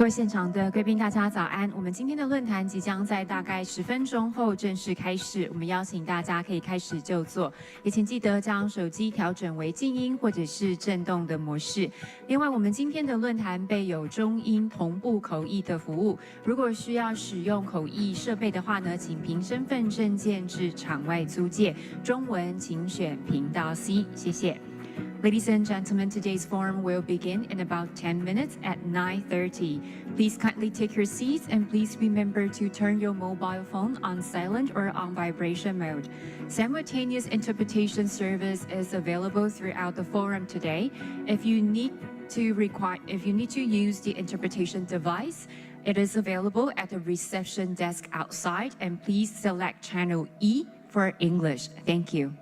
各位现场的贵宾，大家早安！我们今天的论坛即将在大概10分钟后正式开始，我们邀请大家可以开始就座，也请记得将手机调整为静音或者是震动的模式。另外，我们今天的论坛备有中英同步口译的服务，如果需要使用口译设备的话呢，请凭身份证件至场外租借，中文请选频道 C， 谢谢。Ladies and gentlemen, today's forum will begin in about 10 minutes at 9:30. Please kindly take your seats and please remember to turn your mobile phone on silent or on vibration mode. Simultaneous interpretation service is available throughout the forum today. If you need to use the interpretation device, it is available at the reception desk outside, and please select channel E for English. Thank you.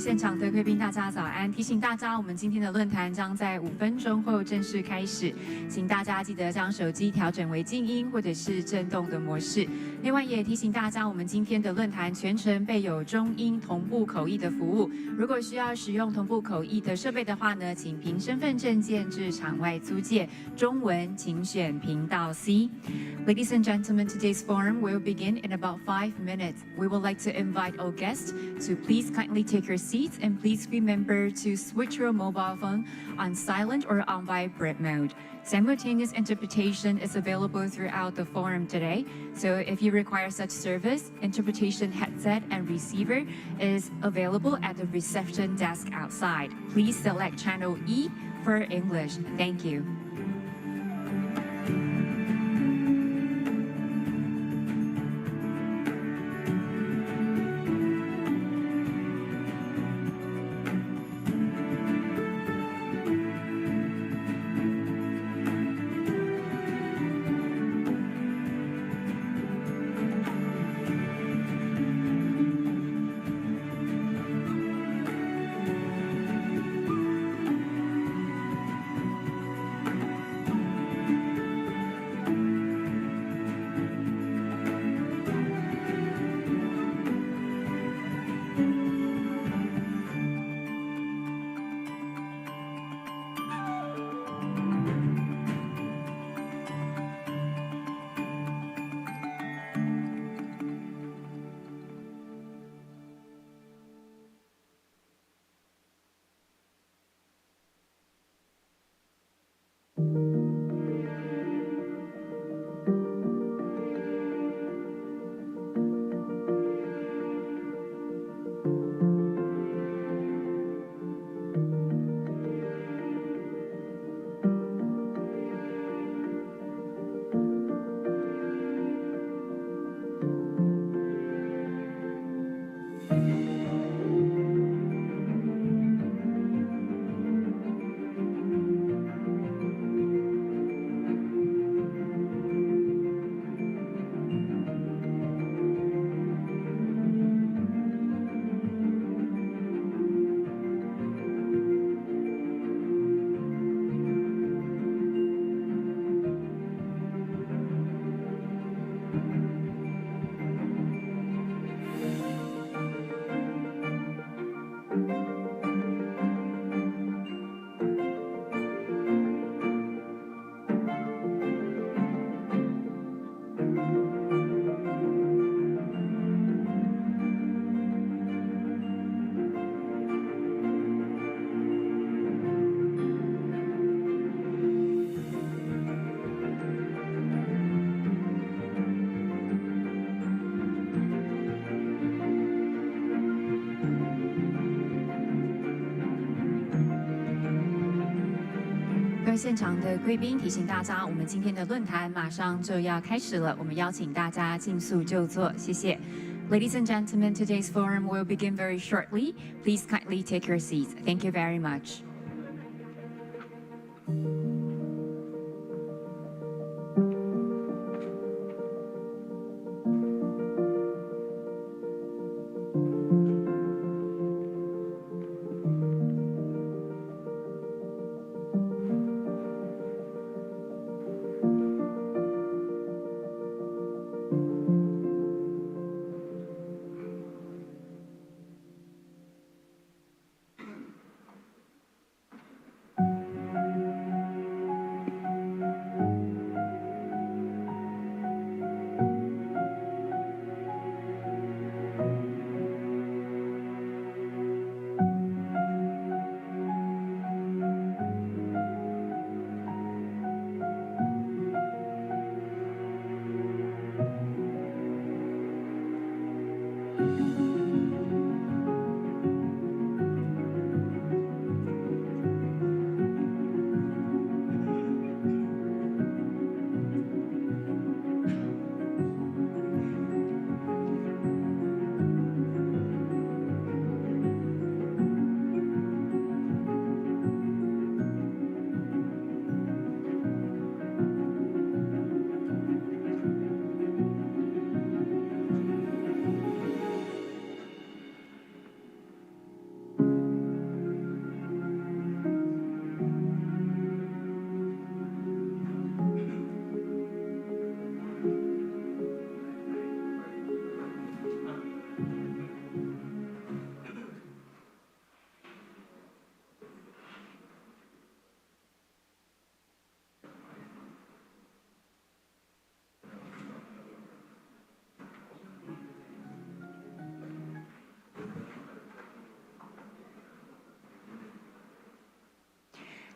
现场的贵宾，大家早安！提醒大家，我们今天的论坛将在5分钟后正式开始，请大家记得将手机调整为静音或者是震动的模式。另外也提醒大家，我们今天的论坛全程备有中英同步口译的服务。如果需要使用同步口译的设备的话呢，请凭身份证件至场外租借。中文请选频道 C。Ladies and gentlemen, today's forum will begin in about 5 minutes. We would like to invite all guests to please kindly take your seats and please remember to switch your mobile phone on silent or on vibrate mode. Simultaneous interpretation is available throughout the forum today. So if you require such service, interpretation headset and receiver is available at the reception desk outside. Please select channel E for English. Thank you.各位现场的贵宾，提醒大家，我们今天的论坛马上就要开始了，我们邀请大家尽速就座，谢谢。Ladies and gentlemen, today's forum will begin very shortly. Please kindly take your seats. Thank you very much.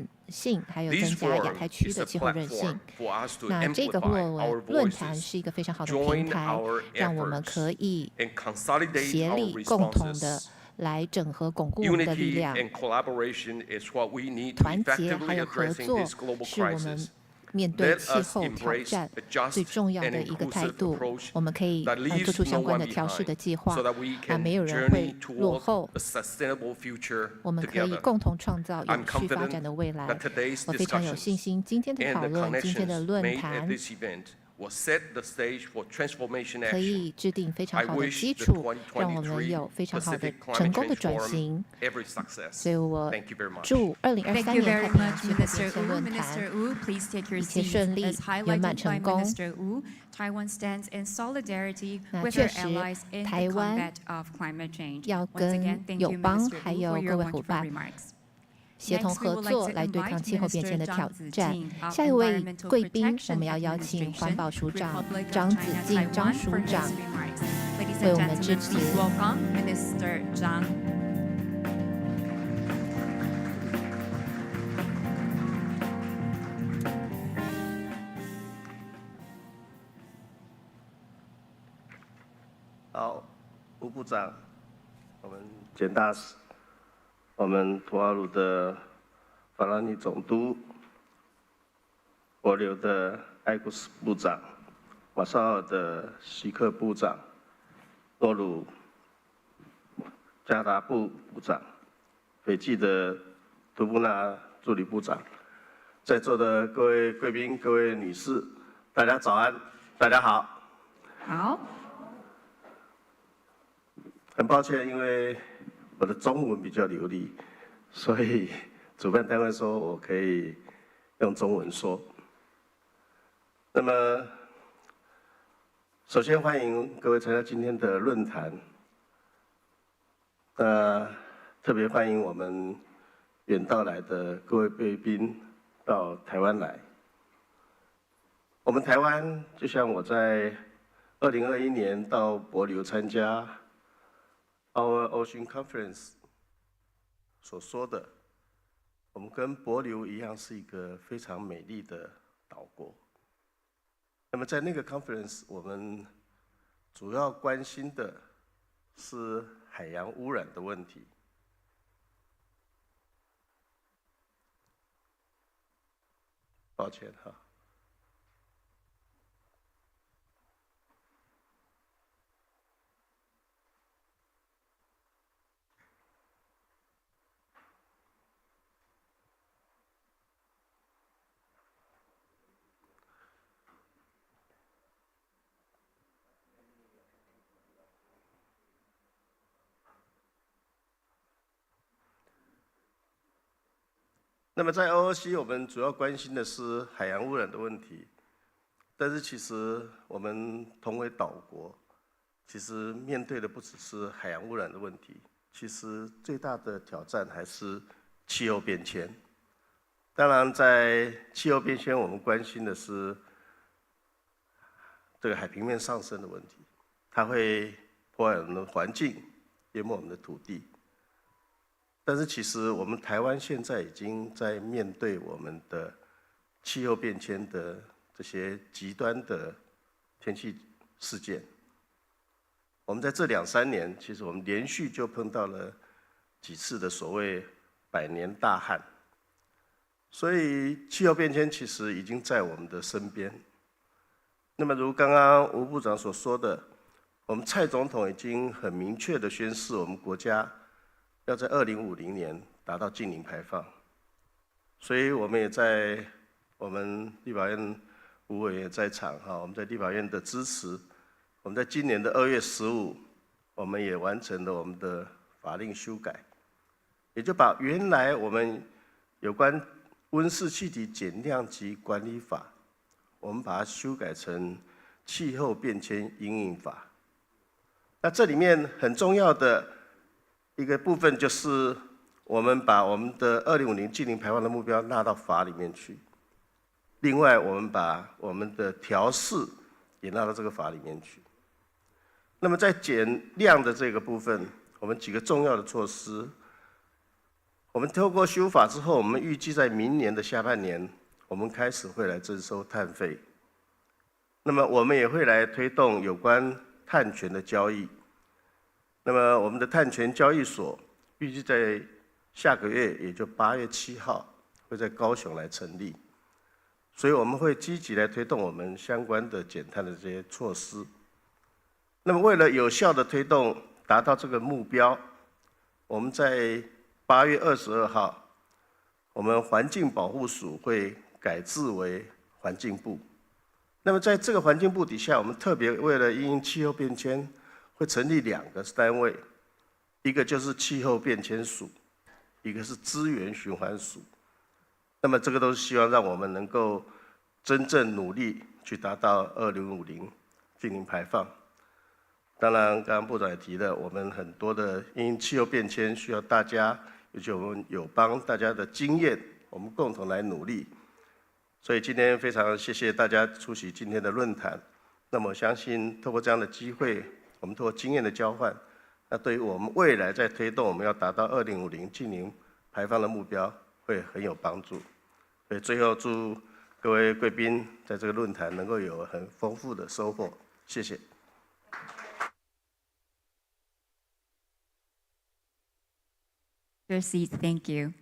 们性，还有增加亚太区的气候韧性。那这个论坛是一个非常好的平台，让我们可以协力共同的来整合巩固我们的力量。团结还有合作是我们面对气候挑战最重要的一个态度。我们可以做出相关的调试的计划，没有人会落后。我们可以共同创造永续发展的未来。我非常有信心，今天的讨论，今天的论坛可以制定非常好的基础，让我们有非常好的成功的转型。所以我祝2023年太平洋气候变迁论坛一切顺利、圆满成功。那确实，台湾要跟友邦还有各位伙伴协同合作来对抗气候变迁的挑战。下一位贵宾，我们要邀请环保署长张子敬张署长为我们致辞。好，吴部长，我们简大使。我们图瓦鲁的法拉尼总督，帛琉的埃古斯部长，马绍尔的希克部长，诺鲁加达布部长，斐济的图布纳助理部长，在座的各位贵宾、各位女士，大家早安，大家好。好。很抱歉，因为我的中文比较流利，所以主办单位说我可以用中文说。那么，首先欢迎各位参加今天的论坛。特别欢迎我们远道来的各位贵宾到台湾来。我们台湾就像我在2021年到帛琉参加 Our Ocean Conference 所说的，我们跟帛琉一样是一个非常美丽的岛国。那么在那个 conference， 我们主要关心的是海洋污染的问题。抱歉哈。那么在 OOC， 我们主要关心的是海洋污染的问题，但是其实我们同为岛国，其实面对的不只是海洋污染的问题，其实最大的挑战还是气候变迁。当然，在气候变迁，我们关心的是这个海平面上升的问题，它会破坏我们的环境，淹没我们的土地。但是其实我们台湾现在已经在面对我们的气候变迁的这些极端的天气事件。我们在这2、3年，其实我们连续就碰到了几次的所谓100年大旱。所以气候变迁其实已经在我们的身边。那么如刚刚吴部长所说的，我们蔡总统已经很明确的宣示，我们国家要在2050年达到净零排放，所以我们也在我们立法院吴委员在场哈，我们在立法院的支持，我们在今年的2月15，我们也完成了我们的法令修改，也就把原来我们有关温室气体减量及管理法，我们把它修改成气候变迁因应法。那这里面很重要的一个部分就是我们把我们的2050净零排放的目标纳到法里面去。另外，我们把我们的调试也纳到这个法里面去。那么在减量的这个部分，我们几个重要的措施，我们透过修法之后，我们预计在明年的下半年，我们开始会来征收碳费。那么我们也会来推动有关碳权的交易。那么我们的碳权交易所预计在下个月，也就8月7号，会在高雄来成立。所以我们会积极来推动我们相关的减碳的这些措施。那么为了有效的推动，达到这个目标，我们在8月22号，我们环境保护署会改制为环境部。那么在这个环境部底下，我们特别为了因应气候变迁，会成立2个单位，一个就是气候变迁署，一个是资源循环署。那么这个都是希望让我们能够真正努力去达到2050净零排放。当然，刚刚部长也提了，我们很多的因应气候变迁需要大家，尤其我们友邦大家的经验，我们共同来努力。所以今天非常谢谢大家出席今天的论坛。那么我相信透过这样的机会，我们透过经验的交换，那对于我们未来在推动我们要达到2050净零排放的目标，会很有帮助。所以最后祝各位贵宾在这个论坛能够有很丰富的收获。谢谢。Your seats, thank you.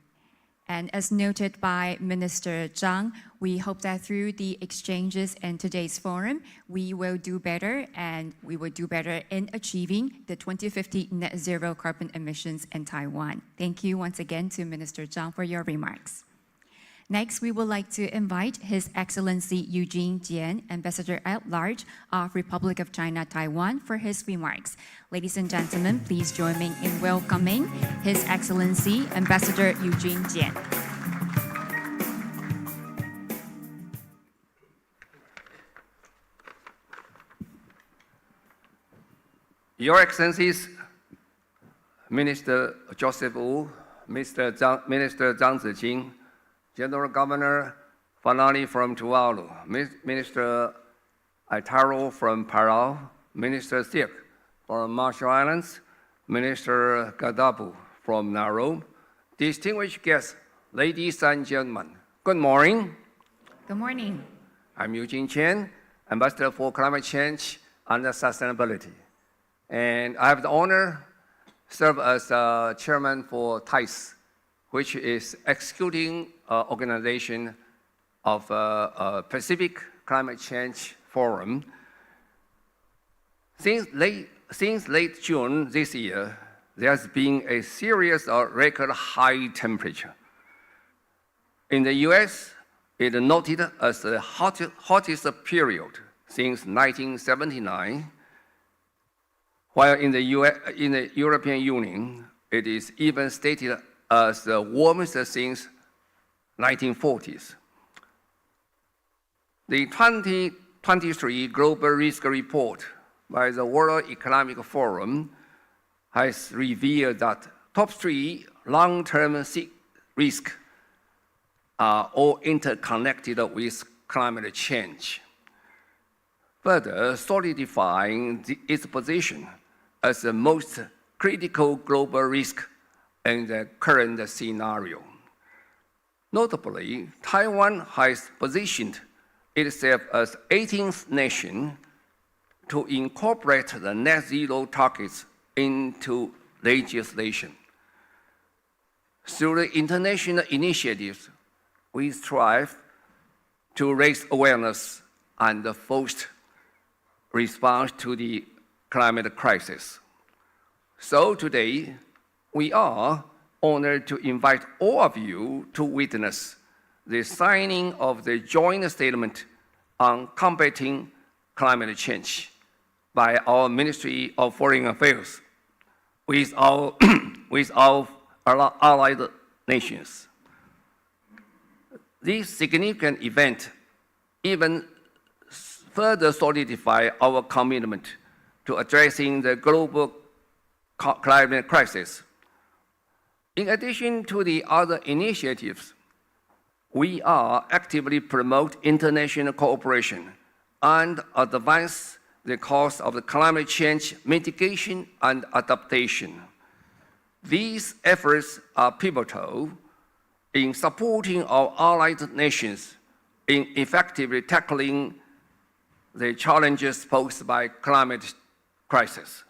And as noted by Minister Zhang, we hope that through the exchanges and today's forum, we will do better, and we will do better in achieving the 2050 net zero carbon emissions in Taiwan. Thank you once again to Minister Zhang for your remarks. Next, we would like to invite His Excellency Eugene Jian, Ambassador at Large of Republic of China, Taiwan, for his remarks. Ladies and gentlemen, please join me in welcoming His Excellency Ambassador Eugene Jian. Your Excellencies, Minister Joseph Wu, Minister Zhang Zijing, General Governor Fanali from Tuvalu, Minister Aitaro from Palau, Minister Siak from Marshall Islands, Minister Gadabu from Nauru, distinguished guests, ladies and gentlemen, good morning. Good morning. I'm Eugene Chen, Ambassador for Climate Change and Sustainability. And I have the honor to serve as chairman for TICE, which is executing organization of Pacific Climate Change Forum. Since late June this year, there has been a series of record high temperature. In the US, it is noted as the hottest period since 1979, while in the European Union, it is even stated as the warmest since 1940s. The 2023 Global Risk Report by the World Economic Forum has revealed that top 3 long-term risks are all interconnected with climate change, further solidifying its position as the most critical global risk in the current scenario. Notably, Taiwan has positioned itself as 18th nation to incorporate the net zero targets into legislation. Through the international initiatives, we strive to raise awareness and foster response to the climate crisis. So today, we are honored to invite all of you to witness the signing of the joint statement on combating climate change by our Ministry of Foreign Affairs with our allied nations. This significant event even further solidify our commitment to addressing the global climate crisis. In addition to the other initiatives, we are actively promote international cooperation and advance the cause of the climate change mitigation and adaptation. These efforts are pivotal in supporting our allied nations in effectively tackling the challenges posed by climate crisis.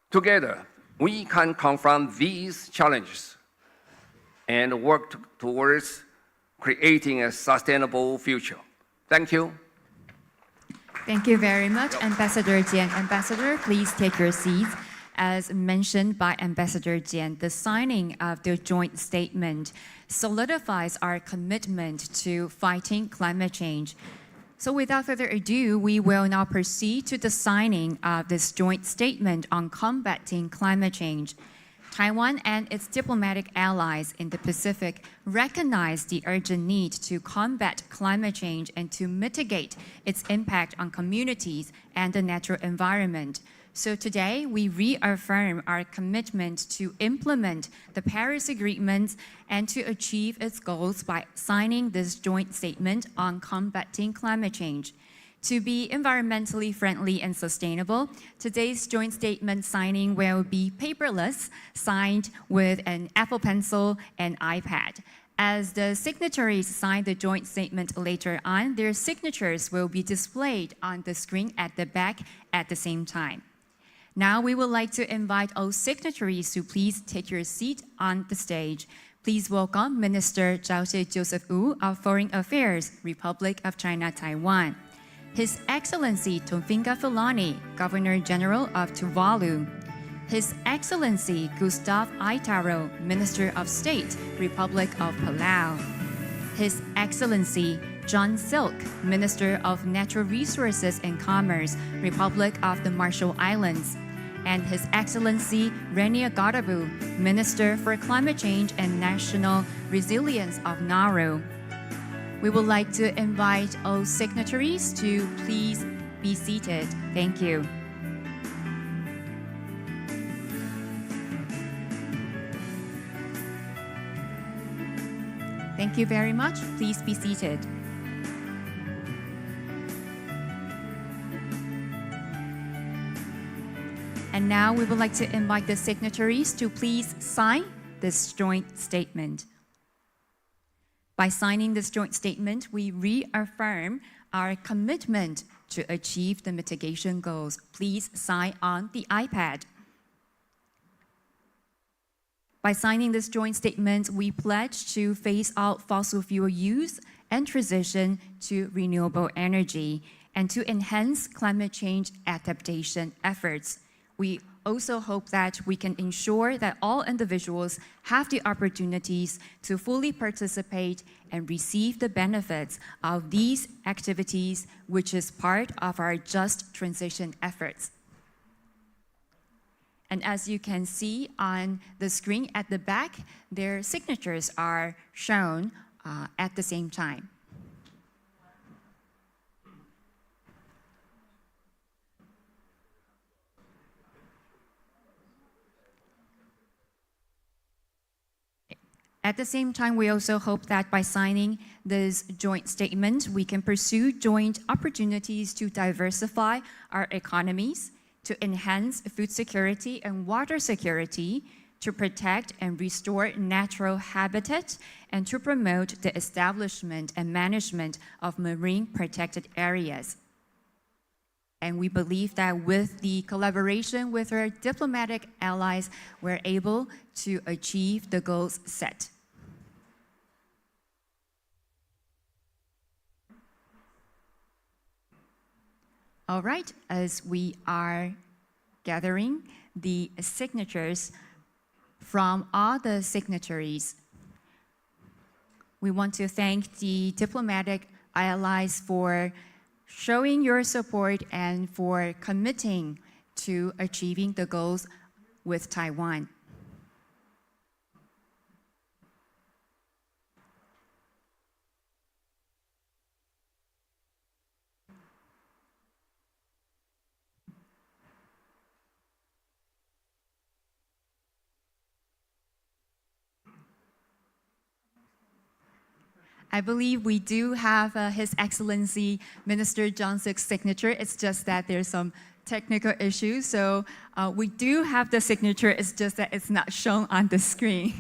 Together, we can confront these challenges and work towards creating a sustainable future. Thank you. Thank you very much, Ambassador Jian. Ambassador, please take your seats. As mentioned by Ambassador Jian, the signing of the joint statement solidifies our commitment to fighting climate change. So without further ado, we will now proceed to the signing of this joint statement on combating climate change. Taiwan and its diplomatic allies in the Pacific recognize the urgent need to combat climate change and to mitigate its impact on communities and the natural environment. So today, we reaffirm our commitment to implement the Paris Agreement and to achieve its goals by signing this joint statement on combating climate change. To be environmentally friendly and sustainable, today's joint statement signing will be paperless, signed with an Apple Pencil and iPad. As the signatories sign the joint statement later on, their signatures will be displayed on the screen at the back at the same time. Now we would like to invite all signatories to please take your seat on the stage. Please welcome Minister Zhao Xie Joseph Wu of Foreign Affairs, Republic of China, Taiwan. His Excellency Tonfinga Filani, Governor General of Tuvalu. His Excellency Gustav Aitaro, Minister of State, Republic of Palau. His Excellency John Silk, Minister of Natural Resources and Commerce, Republic of the Marshall Islands. And His Excellency Renia Gadabu, Minister for Climate Change and National Resilience of Nauru. We would like to invite all signatories to please be seated. Thank you. Thank you very much. Please be seated. And now we would like to invite the signatories to please sign this joint statement. By signing this joint statement, we reaffirm our commitment to achieve the mitigation goals. Please sign on the iPad. By signing this joint statement, we pledge to phase out fossil fuel use and transition to renewable energy and to enhance climate change adaptation efforts. We also hope that we can ensure that all individuals have the opportunities to fully participate and receive the benefits of these activities, which is part of our just transition efforts. And as you can see on the screen at the back, their signatures are shown at the same time. At the same time, we also hope that by signing this joint statement, we can pursue joint opportunities to diversify our economies, to enhance food security and water security, to protect and restore natural habitat, and to promote the establishment and management of marine protected areas. And we believe that with the collaboration with our diplomatic allies, we're able to achieve the goals set. All right, as we are gathering the signatures from all the signatories, we want to thank the diplomatic allies for showing your support and for committing to achieving the goals with Taiwan. I believe we do have His Excellency Minister John Silk's signature. It's just that there's some technical issue, so we do have the signature, it's just that it's not shown on the screen.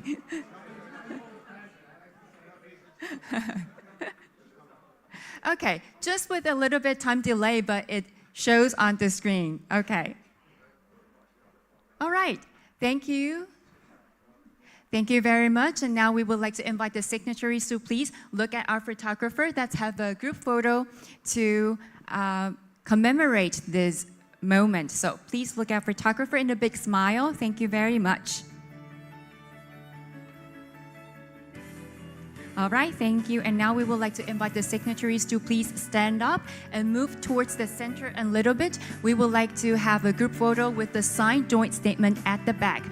Okay, just with a little bit time delay, but it shows on the screen. Okay. All right, thank you. Thank you very much. And now we would like to invite the signatories to please look at our photographer. Let's have a group photo to commemorate this moment. So please look at photographer in a big smile. Thank you very much. All right, thank you. And now we would like to invite the signatories to please stand up and move towards the center a little bit. We would like to have a group photo with the signed joint statement at the back.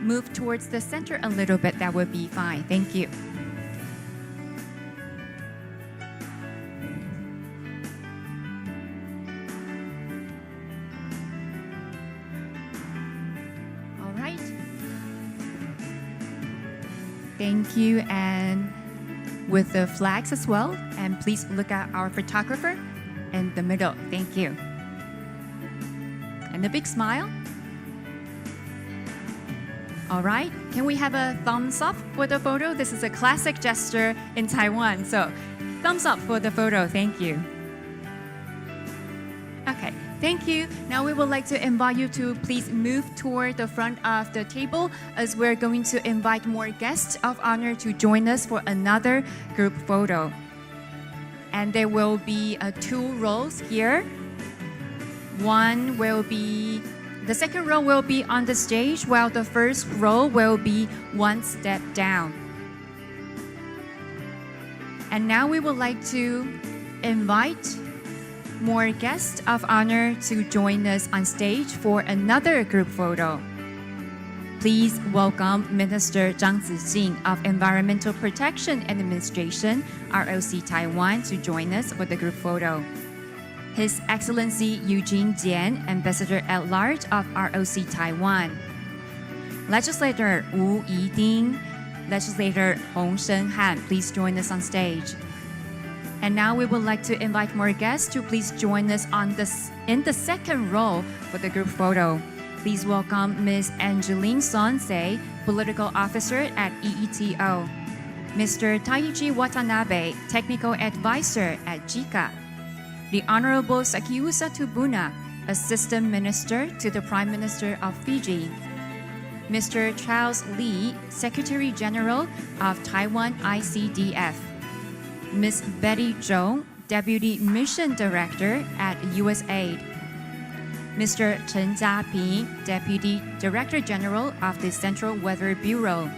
Move towards the center a little bit, that would be fine. Thank you. All right. Thank you, and with the flags as well. And please look at our photographer in the middle. Thank you. And a big smile. All right, can we have a thumbs up for the photo? This is a classic gesture in Taiwan, so thumbs up for the photo, thank you. Okay, thank you. Now we would like to invite you to please move toward the front of the table as we're going to invite more guests of honor to join us for another group photo. And there will be 2 rows here. The second row will be on the stage, while the first row will be 1 step down. And now we would like to invite more guests of honor to join us on stage for another group photo. Please welcome Minister Zhang Zijing of Environmental Protection Administration, ROC Taiwan, to join us for the group photo. His Excellency Eugene Jian, Ambassador at Large of ROC Taiwan. Legislator Wu Yiding, Legislator Hong Shenhan, please join us on stage. And now we would like to invite more guests to please join us in the second row for the group photo. Please welcome Ms. Angeline Sonsei, Political Officer at EETO. Mr. Taiichi Watanabe, Technical Advisor at JICA. The Honorable Sakiusa Tubuna, Assistant Minister to the Prime Minister of Fiji. Mr. Charles Lee, Secretary General of Taiwan ICDF. Ms. Betty Zhou, Deputy Mission Director at USAID. Mr. Chen Jiaping, Deputy Director General of the Central Weather Bureau.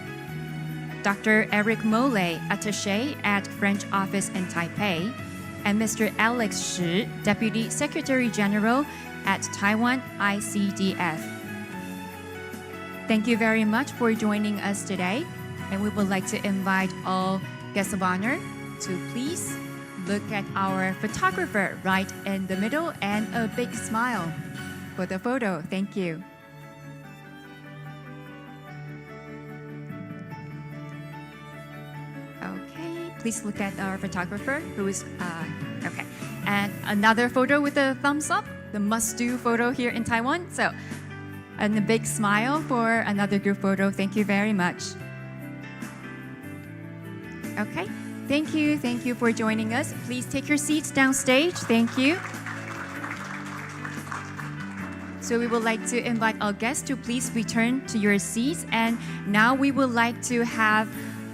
Dr. Eric Mole, Attaché at French Office in Taipei. And Mr. Alex Shi, Deputy Secretary General at Taiwan ICDF. Thank you very much for joining us today. And we would like to invite all guests of honor to please look at our photographer right in the middle and a big smile for the photo. Thank you. Okay, please look at our photographer who is, okay. And another photo with a thumbs up, the must-do photo here in Taiwan. So, and a big smile for another group photo. Thank you very much. Okay, thank you for joining us. Please take your seats downstage. Thank you. So we would like to invite our guests to please return to your seats. And now we would like to have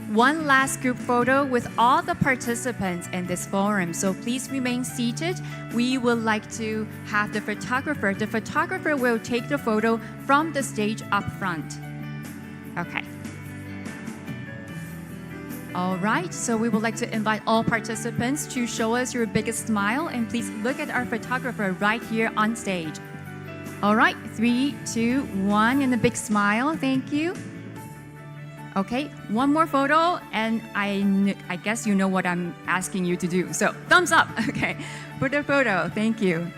one last group photo with all the participants in this forum. So please remain seated. We would like to have the photographer. The photographer will take the photo from the stage up front. Okay. All right, so we would like to invite all participants to show us your biggest smile, and please look at our photographer right here on stage. All right, 3, 2, 1, and a big smile. Thank you. Okay, one more photo, and I guess you know what I'm asking you to do. So thumbs up, okay, for the photo. Thank you.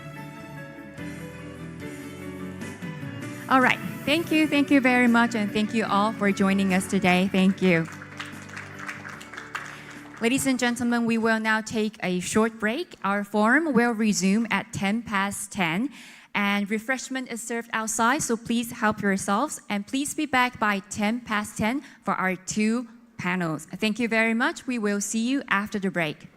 All right, thank you very much, and thank you all for joining us today. Thank you. Ladies and gentlemen, we will now take a short break. Our forum will resume at 10:10, and refreshment is served outside, so please help yourselves, and please be back by 10:10 for our 2 panels. Thank you very much. We will see you after the break.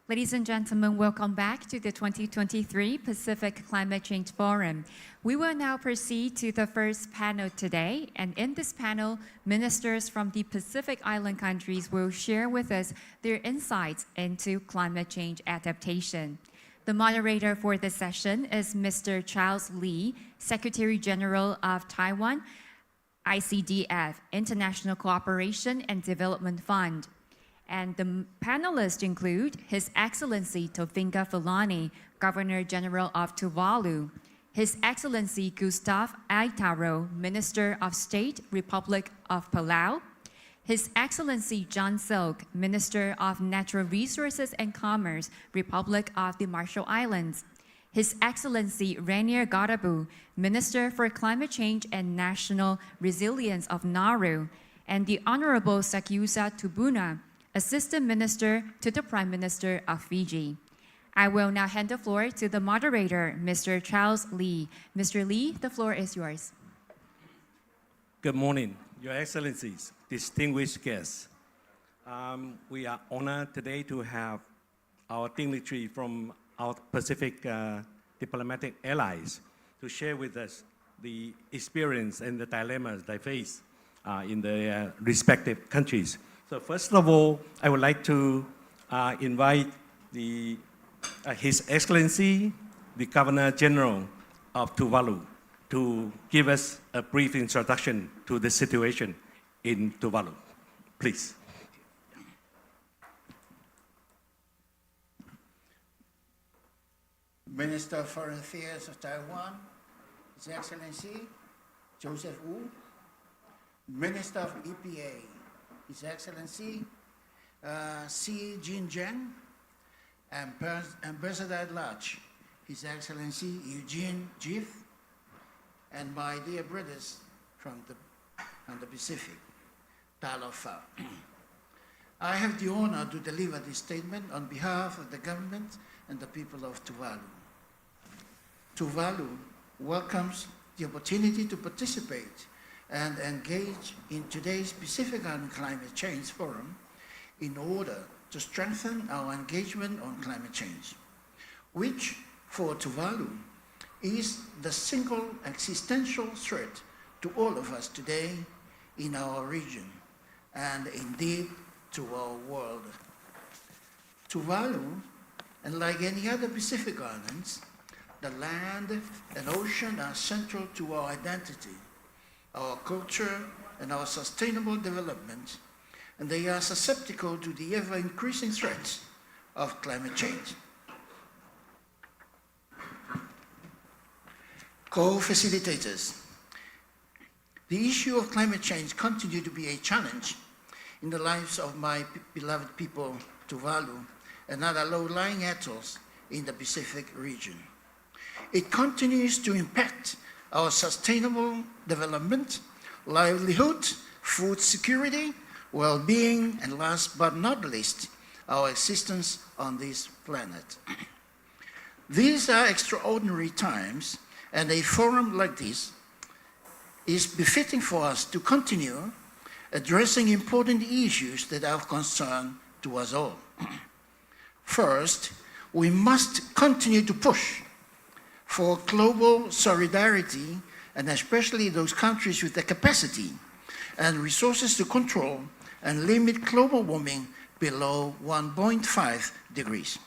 Ladies and gentlemen, welcome back to the 2023 Pacific Climate Change Forum. We will now proceed to the first panel today, and in this panel, ministers from the Pacific Island countries will share with us their insights into climate change adaptation. The moderator for this session is Mr. Charles Lee, Secretary General of Taiwan ICDF, International Cooperation and Development Fund. And the panelists include His Excellency Tofenga Filani, Governor General of Tuvalu, His Excellency Gustav Aitaro, Minister of State, Republic of Palau, His Excellency John Silk, Minister of Natural Resources and Commerce, Republic of the Marshall Islands, His Excellency Rainier Gadabu, Minister for Climate Change and National Resilience of Nauru, and the Honorable Sakiusa Tubuna, Assistant Minister to the Prime Minister of Fiji. I will now hand the floor to the moderator, Mr. Charles Lee. Mr. Lee, the floor is yours. Good morning, Your Excellencies, distinguished guests. We are honored today to have our dignitary from our Pacific diplomatic allies to share with us the experience and the dilemmas they face in their respective countries. So first of all, I would like to invite His Excellency, the Governor General of Tuvalu, to give us a brief introduction to the situation in Tuvalu. Please. Minister of Foreign Affairs of Taiwan, His Excellency Joseph Wu, Minister of EPA, His Excellency Xi Jinping, and Ambassador at Large, His Excellency Eugene Jiff, and my dear brothers from the Pacific, Talofa. I have the honor to deliver this statement on behalf of the government and the people of Tuvalu. Tuvalu welcomes the opportunity to participate and engage in today's Pacific Island Climate Change Forum in order to strengthen our engagement on climate change, which for Tuvalu is the single existential threat to all of us today in our region and indeed to our world. Tuvalu, and like any other Pacific islands, the land and ocean are central to our identity, our culture, and our sustainable development, and they are susceptible to the ever-increasing threats of climate change. Co-facilitators. The issue of climate change continues to be a challenge in the lives of my beloved people, Tuvalu, and other low-lying atolls in the Pacific region. It continues to impact our sustainable development, livelihood, food security, well-being, and last but not least, our existence on this planet. These are extraordinary times, and a forum like this is befitting for us to continue addressing important issues that are of concern to us all. First, we must continue to push for global solidarity, and especially those countries with the capacity and resources to control and limit global warming below 1.5 degrees.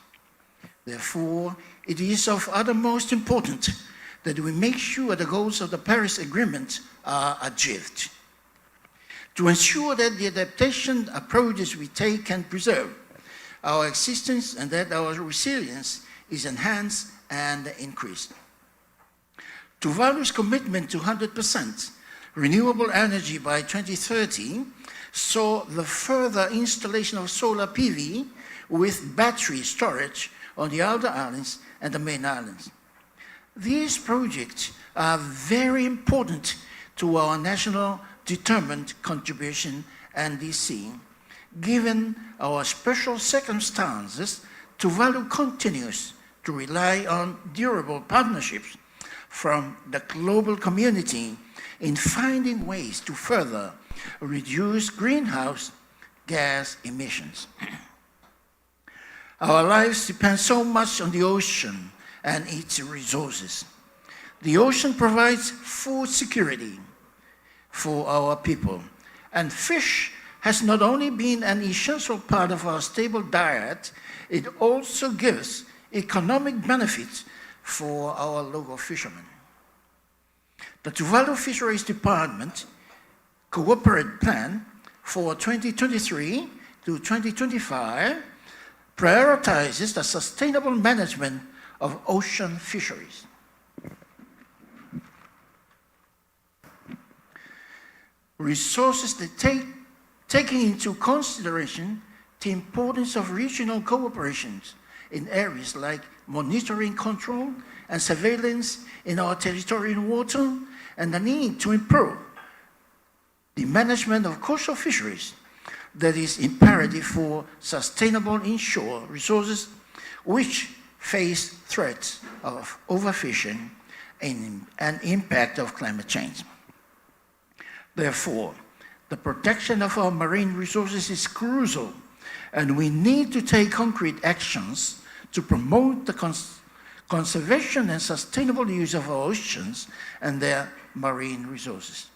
Therefore, it is of uttermost importance that we make sure the goals of the Paris Agreement are achieved. To ensure that the adaptation approaches we take can preserve our existence and that our resilience is enhanced and increased. Tuvalu's commitment to 100% renewable energy by 2030 saw the further installation of solar PV with battery storage on the outer islands and the main islands. These projects are very important to our national determined contribution NDC. Given our special circumstances, Tuvalu continues to rely on durable partnerships from the global community in finding ways to further reduce greenhouse gas emissions. Our lives depend so much on the ocean and its resources. The ocean provides food security for our people, and fish has not only been an essential part of our stable diet, it also gives economic benefits for our local fishermen. The Tuvalu Fisheries Department Cooperative Plan for 2023 to 2025 prioritizes the sustainable management of ocean fisheries. Resources that taking into consideration the importance of regional cooperations in areas like monitoring, control, and surveillance in our territorial water, and the need to improve the management of coastal fisheries that is imperative for sustainable inshore resources which face threats of overfishing and impact of climate change. Therefore, the protection of our marine resources is crucial, and we need to take concrete actions to promote the conservation and sustainable use of our oceans and their marine resources.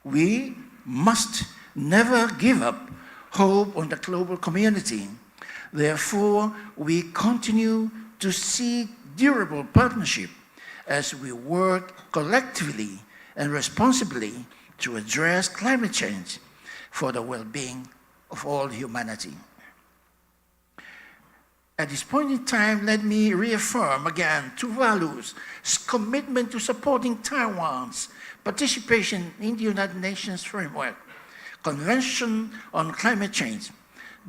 We must never give up hope on the global community. Therefore, we continue to seek durable partnership as we work collectively and responsibly to address climate change for the well-being of all humanity. At this point in time, let me reaffirm again Tuvalu's commitment to supporting Taiwan's participation in the United Nations Framework Convention on Climate Change,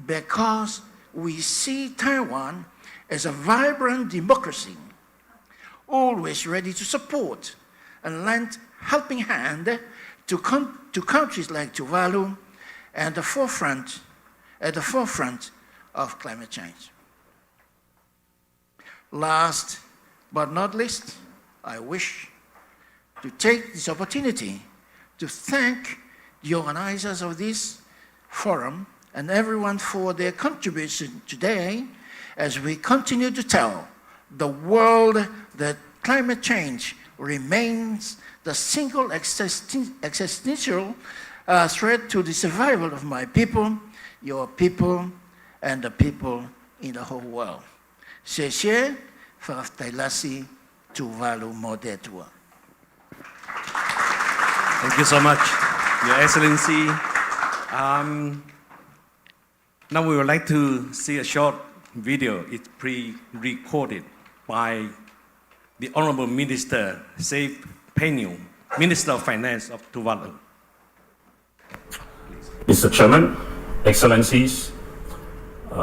because we see Taiwan as a vibrant democracy, always ready to support and lend helping hand to countries like Tuvalu at the forefront of climate change. Last but not least, I wish to take this opportunity to thank the organizers of this forum and everyone for their contribution today as we continue to tell the world that climate change remains the single existential threat to the survival of my people, your people, and the people in the whole world. 谢谢 Faraftailasi Tuvalu Modetua. Thank you so much, Your Excellency. Now we would like to see a short video. It's pre-recorded by the Honorable Minister Saif Penyu, Minister of Finance of Tuvalu. Mr. Chairman, Excellencies,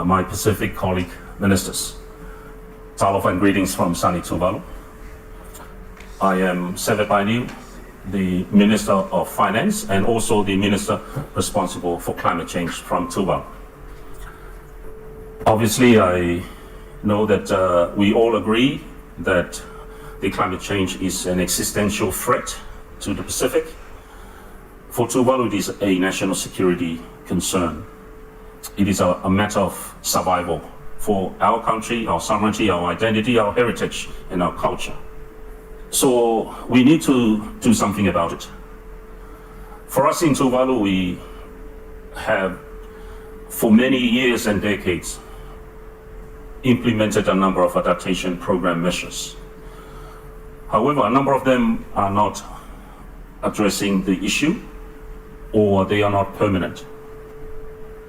my Pacific colleague ministers, Talofa and greetings from sunny Tuvalu. I am Saif Penyu, the Minister of Finance and also the Minister responsible for climate change from Tuvalu. Obviously, I know that we all agree that the climate change is an existential threat to the Pacific. For Tuvalu, it is a national security concern. It is a matter of survival for our country, our sovereignty, our identity, our heritage, and our culture. So we need to do something about it. For us in Tuvalu, we have, for many years and decades, implemented a number of adaptation program measures. However, a number of them are not addressing the issue, or they are not permanent,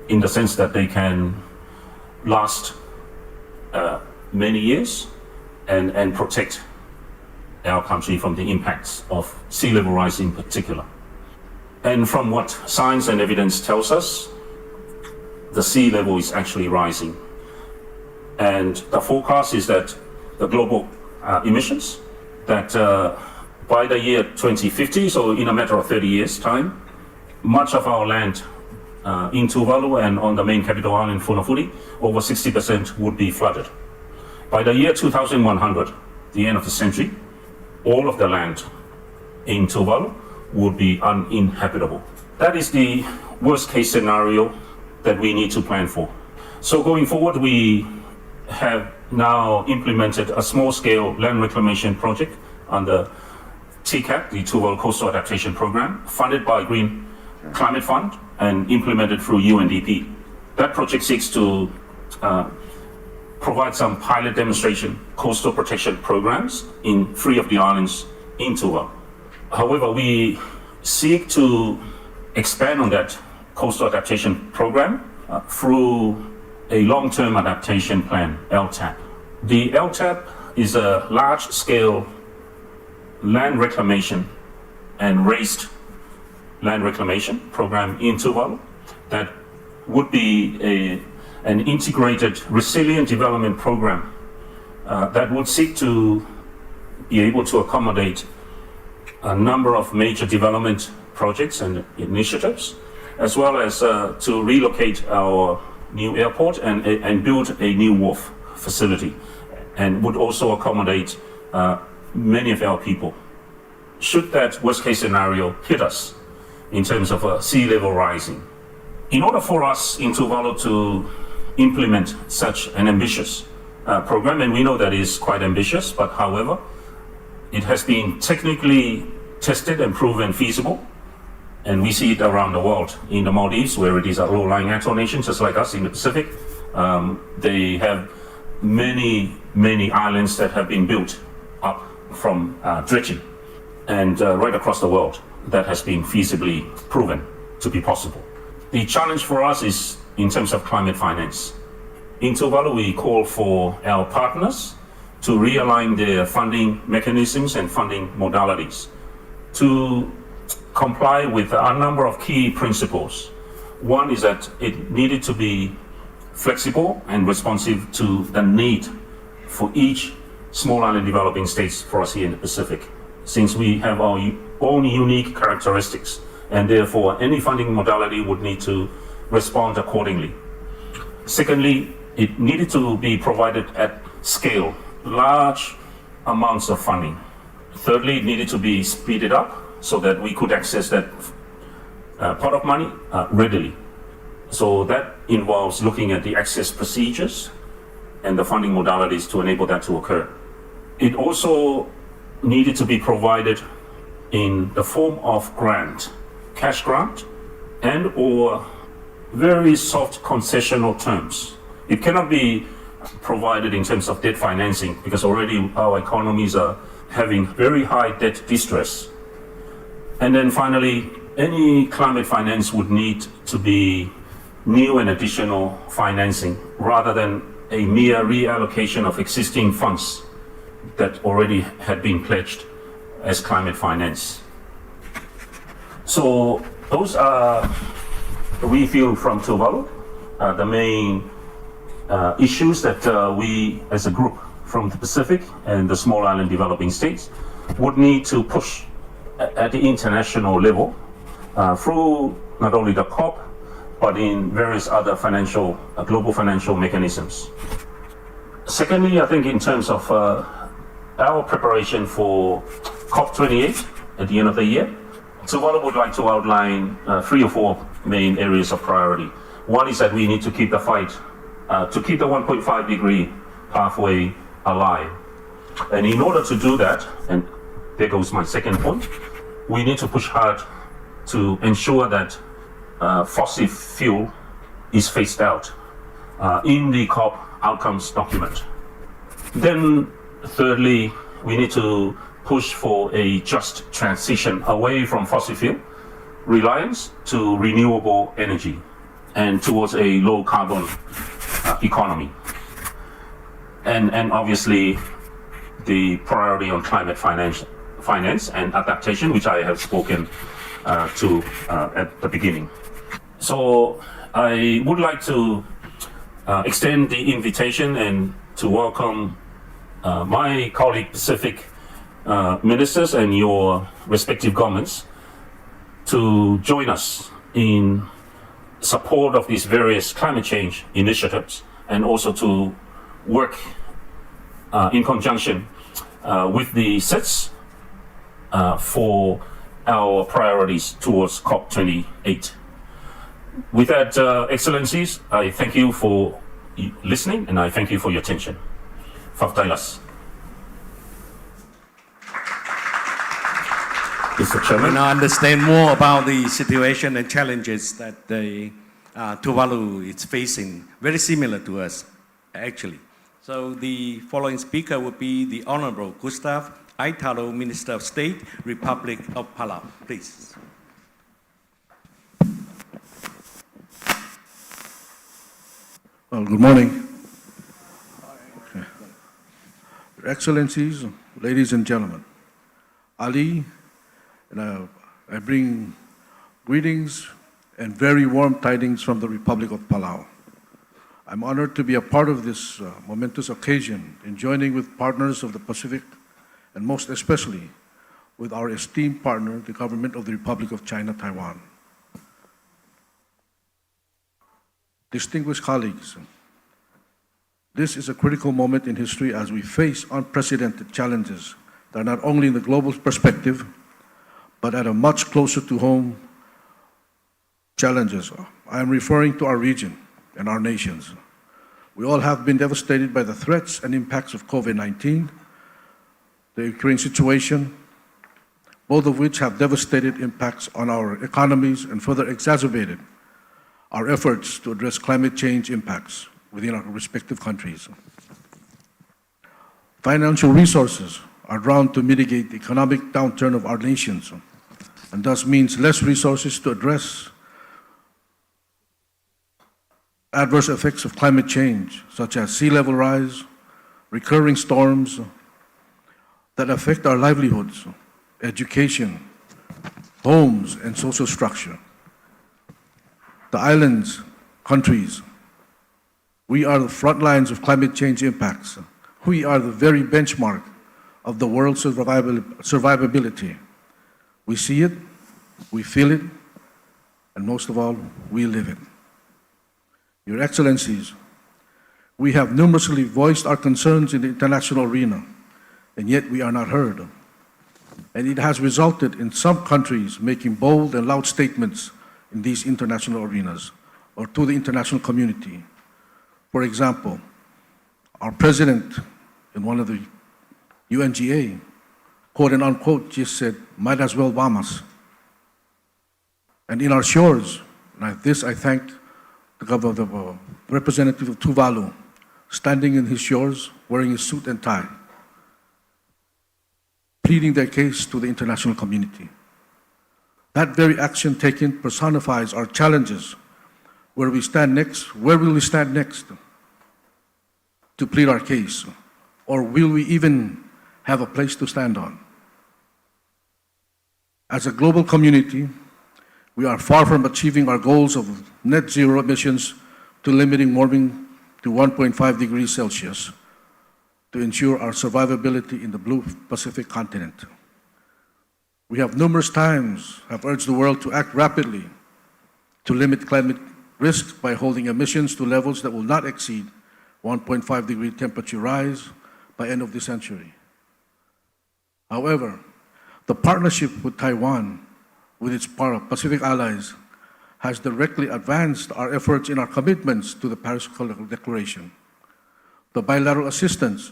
in the sense that they can last many years and protect our country from the impacts of sea level rise in particular. And from what science and evidence tells us, the sea level is actually rising. And the forecast is that the global emissions, that by the year 2050, so in a matter of 30 years' time, much of our land in Tuvalu and on the main capital island, Funafuli, over 60% would be flooded. By the year 2100, the end of the century, all of the land in Tuvalu would be uninhabitable. That is the worst case scenario that we need to plan for. So going forward, we have now implemented a small-scale land reclamation project under TCAP, the Tuvalu Coastal Adaptation Program, funded by Green Climate Fund and implemented through UNDP. That project seeks to provide some pilot demonstration coastal protection programs in 3 of the islands in Tuvalu. However, we seek to expand on that coastal adaptation program through a long-term adaptation plan, LTAP. The LTAP is a large-scale land reclamation and raised land reclamation program in Tuvalu that would be an integrated resilient development program that would seek to be able to accommodate a number of major development projects and initiatives, as well as to relocate our new airport and build a new wharf facility, and would also accommodate many of our people. Should that worst case scenario hit us in terms of sea level rising, in order for us in Tuvalu to implement such an ambitious program, and we know that is quite ambitious, but however, it has been technically tested and proven feasible, and we see it around the world. In the Maldives, where it is a low-lying atoll nation, just like us in the Pacific, they have many islands that have been built up from dredging, and right across the world, that has been feasibly proven to be possible. The challenge for us is in terms of climate finance. In Tuvalu, we call for our partners to realign their funding mechanisms and funding modalities to comply with a number of key principles. One is that it needed to be flexible and responsive to the need for each small island developing states for us here in the Pacific, since we have our own unique characteristics, and therefore any funding modality would need to respond accordingly. Secondly, it needed to be provided at scale, large amounts of funding. Thirdly, it needed to be speeded up so that we could access that pot of money readily. So that involves looking at the access procedures and the funding modalities to enable that to occur. It also needed to be provided in the form of grant, cash grant, and or very soft concessional terms. It cannot be provided in terms of debt financing because already our economies are having very high debt distress. And then finally, any climate finance would need to be new and additional financing rather than a mere reallocation of existing funds that already had been pledged as climate finance. So those are, we feel from Tuvalu, the main issues that we as a group from the Pacific and the small island developing states would need to push at the international level through not only the COP, but in various other financial, global financial mechanisms. Secondly, I think in terms of our preparation for COP28 at the end of the year, Tuvalu would like to outline 3 or 4 main areas of priority. One is that we need to keep the fight, to keep the 1.5 degree pathway alive. And in order to do that, and there goes my second point, we need to push hard to ensure that fossil fuel is phased out in the COP outcomes document. Then thirdly, we need to push for a just transition away from fossil fuel reliance to renewable energy and towards a low carbon economy. And obviously the priority on climate finance and adaptation, which I have spoken to at the beginning. So I would like to extend the invitation and to welcome my colleague Pacific ministers and your respective governments to join us in support of these various climate change initiatives, and also to work in conjunction with the sets for our priorities towards COP28. With that, Excellencies, I thank you for listening, and I thank you for your attention. Fakhtailas. Mr. We Chairman. now understand more about the situation and challenges that the Tuvalu is facing, very similar to us, actually. So the following speaker will be the Honorable Gustav Aitalo, Minister of State, Republic of Palau. Please. Well, good morning. Your Excellencies, ladies and gentlemen, Ali, and I bring greetings and very warm tidings from the Republic of Palau. I'm honored to be a part of this momentous occasion in joining with partners of the Pacific, and most especially with our esteemed partner, the Government of the Republic of China, Taiwan. Distinguished colleagues, this is a critical moment in history as we face unprecedented challenges that are not only in the global perspective, but at a much closer to home challenges. I am referring to our region and our nations. We all have been devastated by the threats and impacts of COVID-19, the Ukraine situation, both of which have devastated impacts on our economies and further exacerbated our efforts to address climate change impacts within our respective countries. Financial resources are drawn to mitigate the economic downturn of our nations, and thus means less resources to address adverse effects of climate change, such as sea level rise, recurring storms that affect our livelihoods, education, homes, and social structure. The islands, countries, we are the front lines of climate change impacts. We are the very benchmark of the world's survivability. We see it, we feel it, and most of all, we live it. Your Excellencies, we have numerously voiced our concerns in the international arena, and yet we are not heard. And it has resulted in some countries making bold and loud statements in these international arenas or to the international community. For example, our president in one of the UNGA, quote and unquote, just said, might as well bomb us. And in our shores, like this, I thank the representative of Tuvalu, standing in his shores, wearing his suit and tie, pleading their case to the international community. That very action taken personifies our challenges. Where we stand next, where will we stand next to plead our case? Or will we even have a place to stand on? As a global community, we are far from achieving our goals of net zero emissions to limiting warming to 1.5 degrees Celsius to ensure our survivability in the blue Pacific continent. We have numerous times have urged the world to act rapidly to limit climate risk by holding emissions to levels that will not exceed 1.5 degree temperature rise by end of the century. However, the partnership with Taiwan, with its Pacific allies, has directly advanced our efforts in our commitments to the Paris Declaration. The bilateral assistance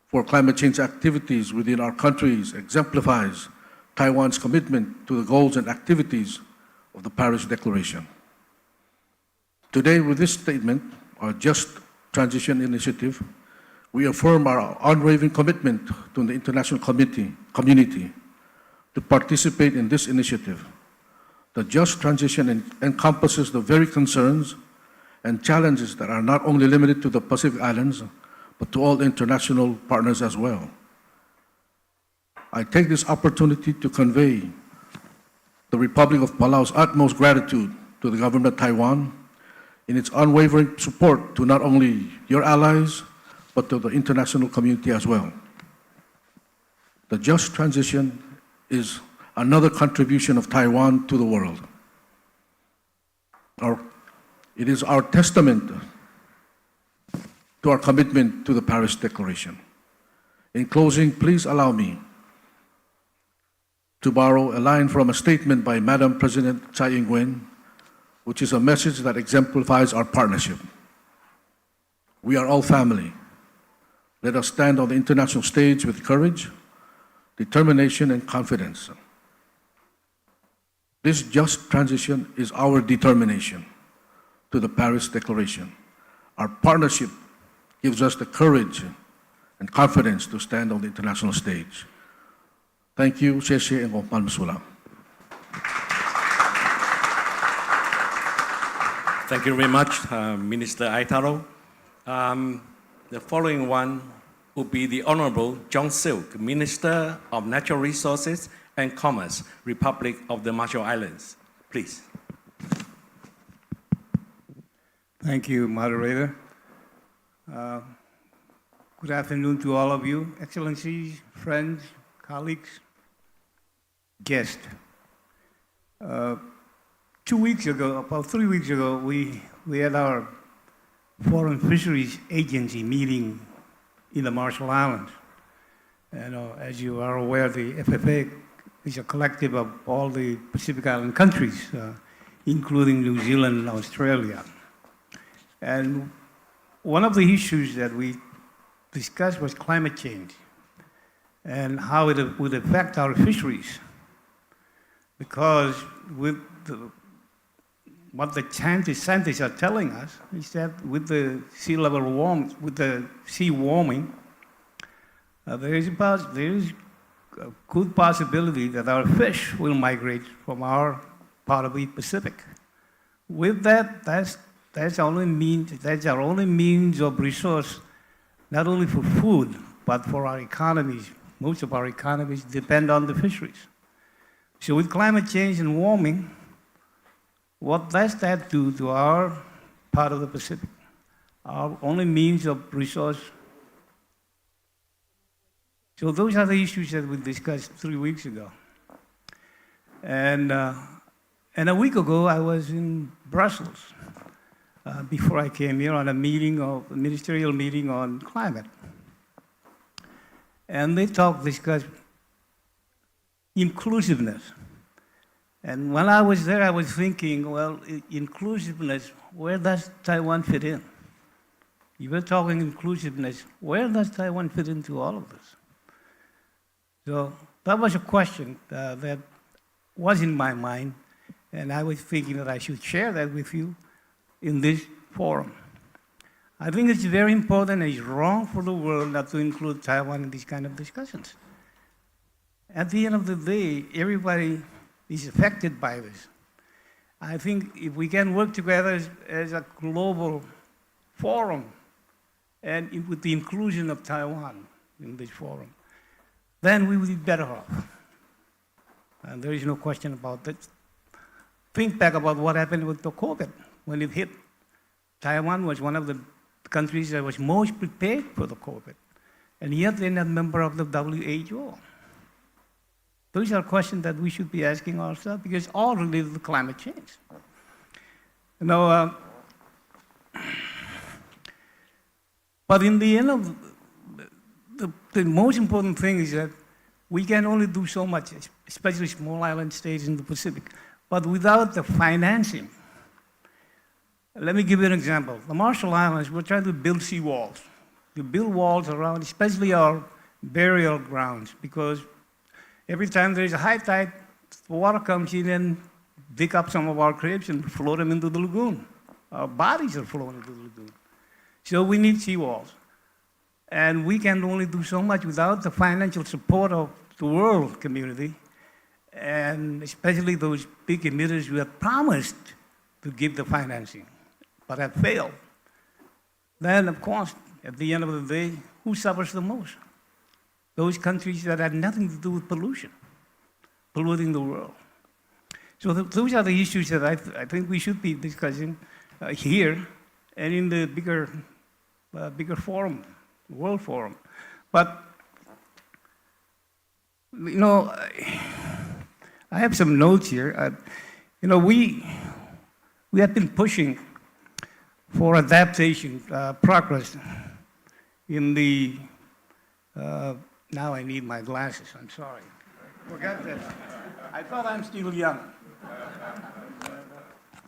for climate change activities within our countries exemplifies Taiwan's commitment to the goals and activities of the Paris Declaration. Today, with this statement, our Just Transition Initiative, we affirm our unwavering commitment to the international community to participate in this initiative. The Just Transition encompasses the very concerns and challenges that are not only limited to the Pacific Islands, but to all international partners as well. I take this opportunity to convey the Republic of Palau's utmost gratitude to the government of Taiwan in its unwavering support to not only your allies, but to the international community as well. The Just Transition is another contribution of Taiwan to the world. It is our testament to our commitment to the Paris Declaration. In closing, please allow me to borrow a line from a statement by Madam President Tsai Ing-wen, which is a message that exemplifies our partnership. We are all family. Let us stand on the international stage with courage, determination, and confidence. This just transition is our determination to the Paris Declaration. Our partnership gives us the courage and confidence to stand on the international stage. Thank you, Sheshe and Gopal Masula. Thank you very much, Minister Aitaro. The following one will be the Honorable John Silk, Minister of Natural Resources and Commerce, Republic of the Marshall Islands. Please. Thank you, moderator. Good afternoon to all of you, excellencies, friends, colleagues, guests. 2 weeks ago, about 3 weeks ago, we had our Foreign Fisheries Agency meeting in the Marshall Islands. And as you are aware, the FFA is a collective of all the Pacific Island countries, including New Zealand and Australia. And one of the issues that we discussed was climate change and how it would affect our fisheries. Because with what the scientists are telling us is that with the sea level warming, with the sea warming, there is a good possibility that our fish will migrate from our part of the Pacific. With that, that's our only means of resource, not only for food, but for our economies. Most of our economies depend on the fisheries. So with climate change and warming, what does that do to our part of the Pacific? Our only means of resource. So those are the issues that we discussed 3 weeks ago. And a week ago, I was in Brussels before I came here on a ministerial meeting on climate. And they discussed inclusiveness. And when I was there, I was thinking, well, inclusiveness, where does Taiwan fit in? You were talking inclusiveness, where does Taiwan fit into all of this? So that was a question that was in my mind, and I was thinking that I should share that with you in this forum. I think it's very important and it's wrong for the world not to include Taiwan in these kind of discussions. At the end of the day, everybody is affected by this. I think if we can work together as a global forum and with the inclusion of Taiwan in this forum, then we will be better off. And there is no question about that. Think back about what happened with the COVID when it hit. Taiwan was one of the countries that was most prepared for the COVID, and yet they're not a member of the WHO. Those are questions that we should be asking ourselves because all related to climate change. You know, but in the end of the most important thing is that we can only do so much, especially small island states in the Pacific, but without the financing. Let me give you an example. The Marshall Islands, we're trying to build seawalls. To build walls around, especially our burial grounds, because every time there is a high tide, the water comes in and dig up some of our graves and float them into the lagoon. Our bodies are flowing into the lagoon. So we need seawalls. And we can only do so much without the financial support of the world community, and especially those big emitters who have promised to give the financing, but have failed. Then, of course, at the end of the day, who suffers the most? Those countries that had nothing to do with pollution, polluting the world. So those are the issues that I think we should be discussing here and in the bigger forum, world forum. But, you know, I have some notes here. You know, we have been pushing for adaptation, progress in the, now I need my glasses, I'm sorry. Forgot that. I thought I'm still young.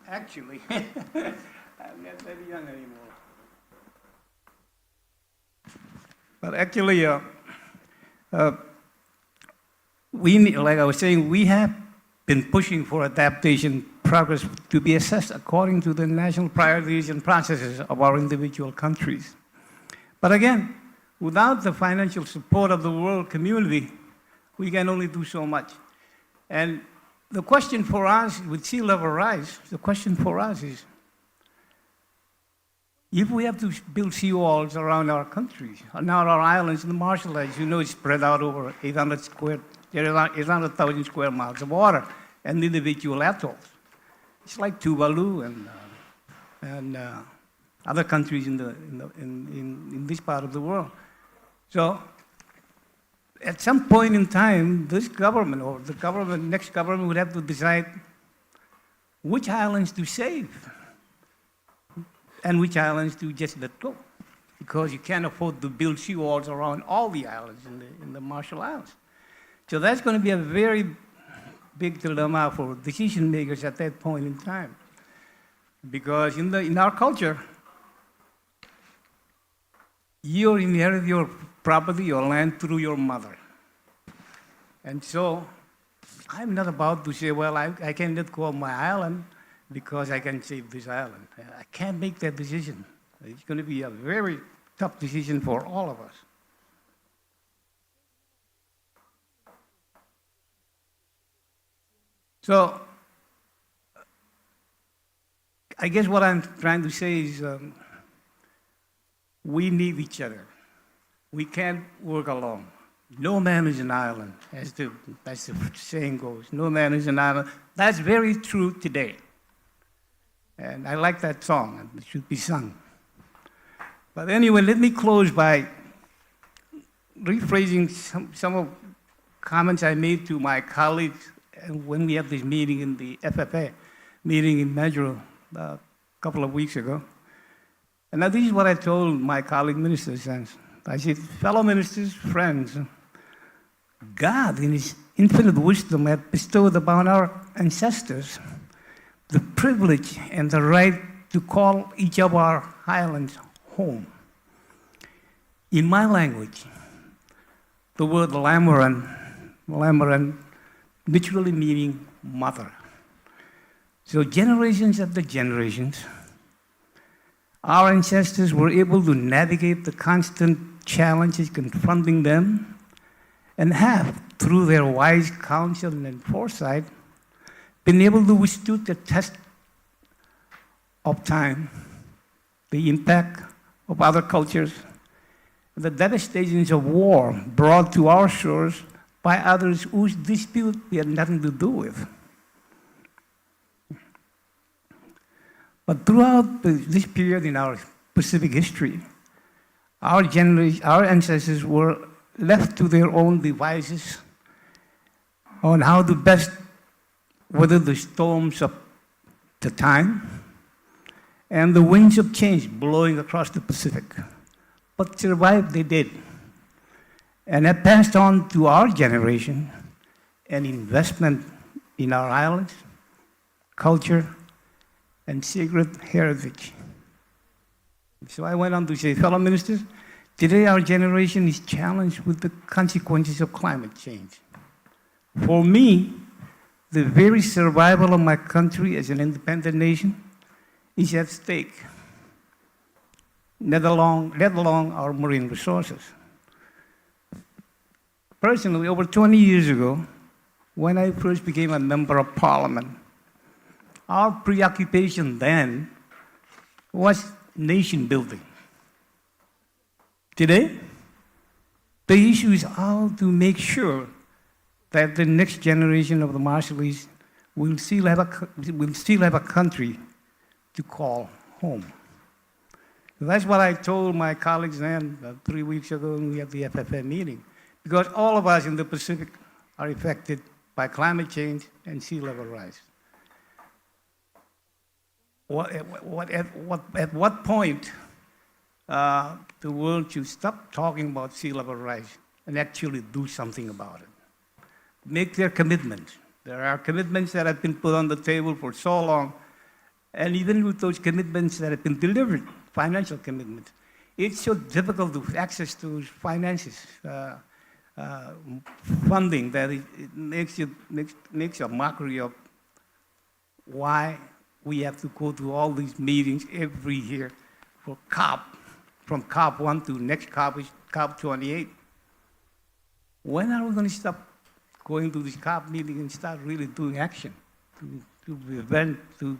Actually, I'm not that young anymore. But actually, like I was saying, we have been pushing for adaptation progress to be assessed according to the national priorities and processes of our individual countries. But again, without the financial support of the world community, we can only do so much. And the question for us with sea level rise, the question for us is, if we have to build seawalls around our countries, around our islands in the Marshall Islands, you know, it's spread out over 800,000 square miles of water and individual atolls. It's like Tuvalu and other countries in this part of the world. So at some point in time, this government or the next government would have to decide which islands to save and which islands to just let go, because you can't afford to build seawalls around all the islands in the Marshall Islands. So that's going to be a very big dilemma for decision makers at that point in time, because in our culture, you inherit your property, your land, through your mother. And so I'm not about to say, well, I can let go of my island because I can save this island. I can't make that decision. It's going to be a very tough decision for all of us. So I guess what I'm trying to say is we need each other. We can't work alone. No man is an island, as the saying goes. No man is an island. That's very true today. And I like that song, and it should be sung. But anyway, let me close by rephrasing some of comments I made to my colleagues when we had this meeting in the FFA, meeting in Majuro a couple of weeks ago. And now this is what I told my colleague ministers. I said, fellow ministers, friends, God in His infinite wisdom had bestowed upon our ancestors the privilege and the right to call each of our islands home. In my language, the word Lamoran literally meaning mother. So generations after generations, our ancestors were able to navigate the constant challenges confronting them and have, through their wise counsel and foresight, been able to withstand the test of time, the impact of other cultures, the devastations of war brought to our shores by others whose dispute we had nothing to do with. But throughout this period in our Pacific history, our ancestors were left to their own devices on how to best weather the storms of the time and the winds of change blowing across the Pacific. But survive they did, and have passed on to our generation an investment in our islands, culture, and sacred heritage. So I went on to say, fellow ministers, today our generation is challenged with the consequences of climate change. For me, the very survival of my country as an independent nation is at stake, let alone our marine resources. Personally, over 20 years ago, when I first became a member of parliament, our preoccupation then was nation building. Today, the issue is how to make sure that the next generation of the Marshalese will still have a country to call home. That's what I told my colleagues then 3 weeks ago when we had the FFA meeting, because all of us in the Pacific are affected by climate change and sea level rise. At what point the world should stop talking about sea level rise and actually do something about it? Make their commitments. There are commitments that have been put on the table for so long, and even with those commitments that have been delivered, financial commitments, it's so difficult to access to finances, funding, that it makes a mockery of why we have to go to all these meetings every year for COP, from COP 1 to next COP is COP 28. When are we going to stop going to this COP meeting and start really doing action to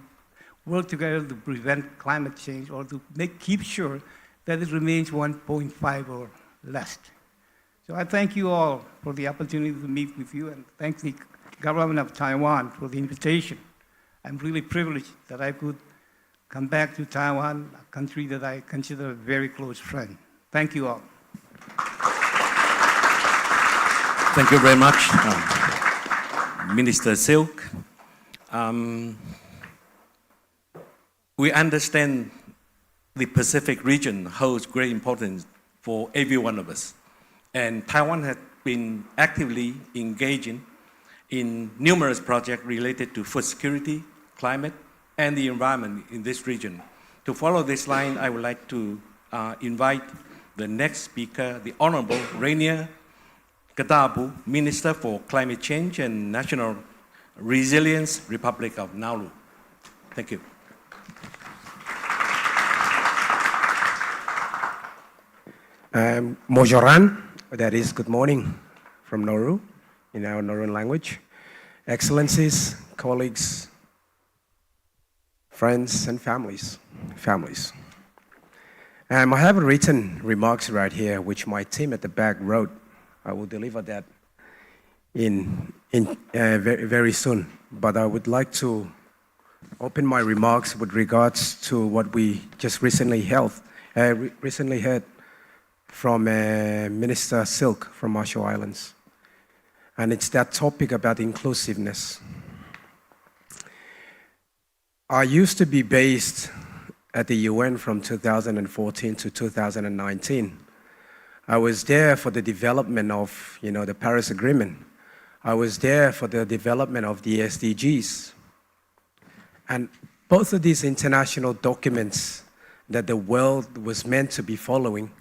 work together to prevent climate change, or to keep sure that it remains 1.5 or less? So I thank you all for the opportunity to meet with you, and thank the government of Taiwan for the invitation. I'm really privileged that I could come back to Taiwan, a country that I consider a very close friend. Thank you all. Thank you very much, Minister Silk. We understand the Pacific region holds great importance for every one of us. And Taiwan has been actively engaging in numerous projects related to food security, climate, and the environment in this region. To follow this line, I would like to invite the next speaker, the Honorable Rainier Kadabu, Minister for Climate Change and National Resilience, Republic of Nauru. Thank you. Mojoran, that is good morning from Nauru, in our Nauruan language. Excellencies, colleagues, friends, and families. I have written remarks right here, which my team at the back wrote. I will deliver that very soon. But I would like to open my remarks with regards to what we just recently heard from Minister Silk from Marshall Islands. And it's that topic about inclusiveness. I used to be based at the UN from 2014 to 2019. I was there for the development of, the Paris Agreement. I was there for the development of the SDGs. And both of these international documents that the world was meant to be following,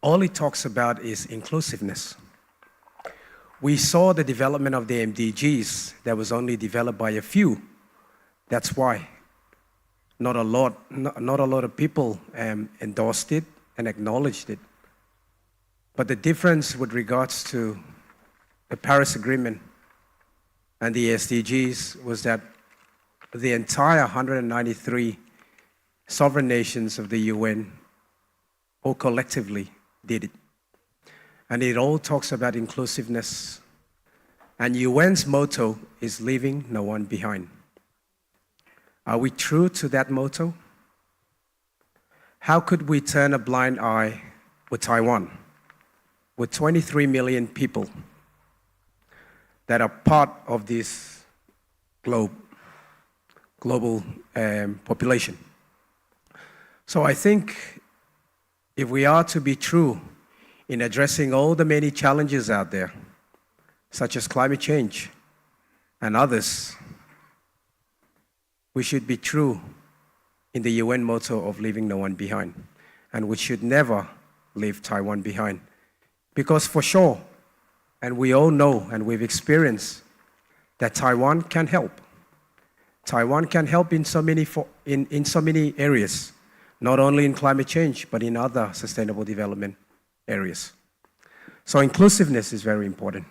all it talks about is inclusiveness. We saw the development of the MDGs that was only developed by a few. That's why not a lot of people endorsed it and acknowledged it. But the difference with regards to the Paris Agreement and the SDGs was that the entire 193 sovereign nations of the UN all collectively did it. And it all talks about inclusiveness. And UN's motto is leaving no one behind. Are we true to that motto? How could we turn a blind eye with Taiwan, with 23 million people that are part of this global population? So I think if we are to be true in addressing all the many challenges out there, such as climate change and others, we should be true in the UN motto of leaving no one behind. And we should never leave Taiwan behind. Because for sure, and we all know and we've experienced, that Taiwan can help. Taiwan can help in so many areas, not only in climate change, but in other sustainable development areas. So inclusiveness is very important.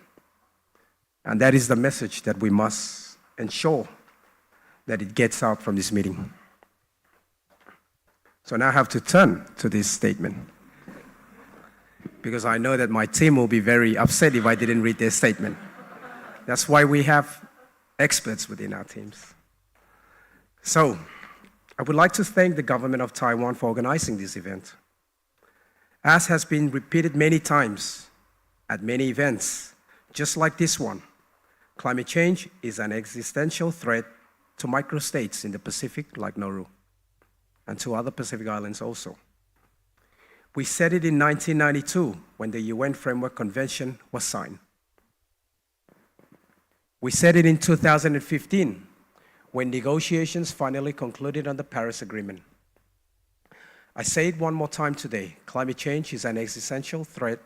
And that is the message that we must ensure that it gets out from this meeting. So now I have to turn to this statement, because I know that my team will be very upset if I didn't read their statement. That's why we have experts within our teams. So I would like to thank the government of Taiwan for organizing this event. As has been repeated many times at many events, just like this one, climate change is an existential threat to microstates in the Pacific like Nauru, and to other Pacific islands also. We said it in 1992 when the UN Framework Convention was signed. We said it in 2015 when negotiations finally concluded on the Paris Agreement. I say it one more time today, climate change is an existential threat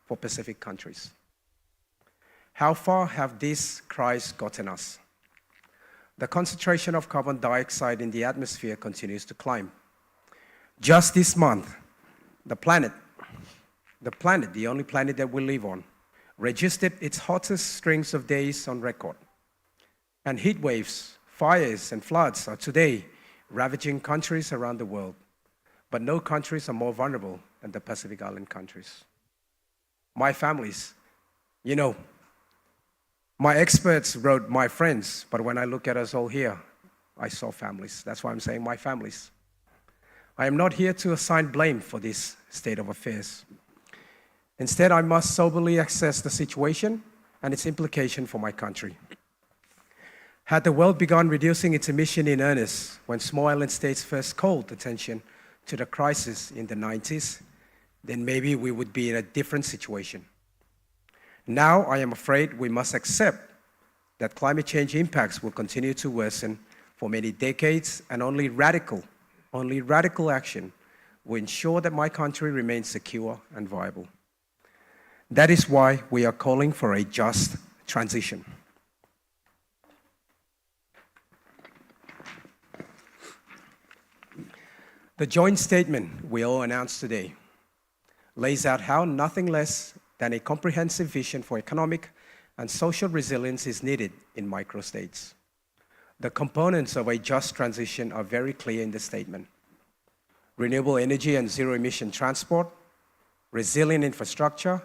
for Pacific countries. How far have these cries gotten us? The concentration of carbon dioxide in the atmosphere continues to climb. Just this month, the planet, the only planet that we live on, registered its hottest strings of days on record. And heat waves, fires, and floods are today ravaging countries around the world. But no countries are more vulnerable than the Pacific Island countries. My families, you know, my experts wrote my friends, but when I look at us all here, I saw families. That's why I'm saying my families. I am not here to assign blame for this state of affairs. Instead, I must soberly assess the situation and its implication for my country. Had the world begun reducing its emission in earnest when small island states first called attention to the crisis in the 90s, then maybe we would be in a different situation. Now, I am afraid we must accept that climate change impacts will continue to worsen for many decades, and only radical action will ensure that my country remains secure and viable. That is why we are calling for a just transition. The joint statement we all announced today lays out how nothing less than a comprehensive vision for economic and social resilience is needed in microstates. The components of a just transition are very clear in the statement: renewable energy and zero-emission transport, resilient infrastructure,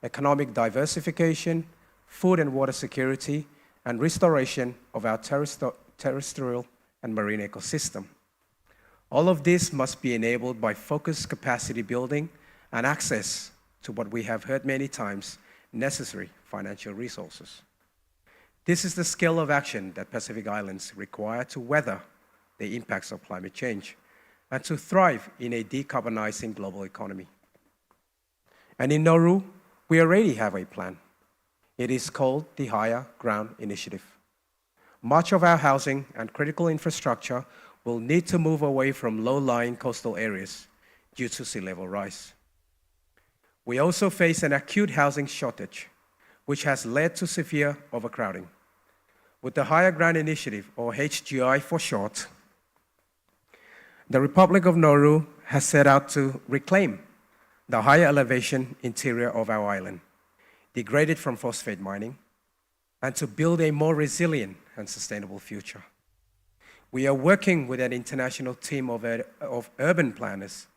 economic diversification, food and water security, and restoration of our terrestrial and marine ecosystem. All of this must be enabled by focused capacity building and access to what we have heard many times, necessary financial resources. This is the scale of action that Pacific Islands require to weather the impacts of climate change and to thrive in a decarbonizing global economy. And in Nauru, we already have a plan. It is called the Higher Ground Initiative. Much of our housing and critical infrastructure will need to move away from low-lying coastal areas due to sea level rise. We also face an acute housing shortage, which has led to severe overcrowding. With the Higher Ground Initiative, or HGI for short, the Republic of Nauru has set out to reclaim the higher elevation interior of our island, degraded from phosphate mining, and to build a more resilient and sustainable future. We are working with an international team of urban planners,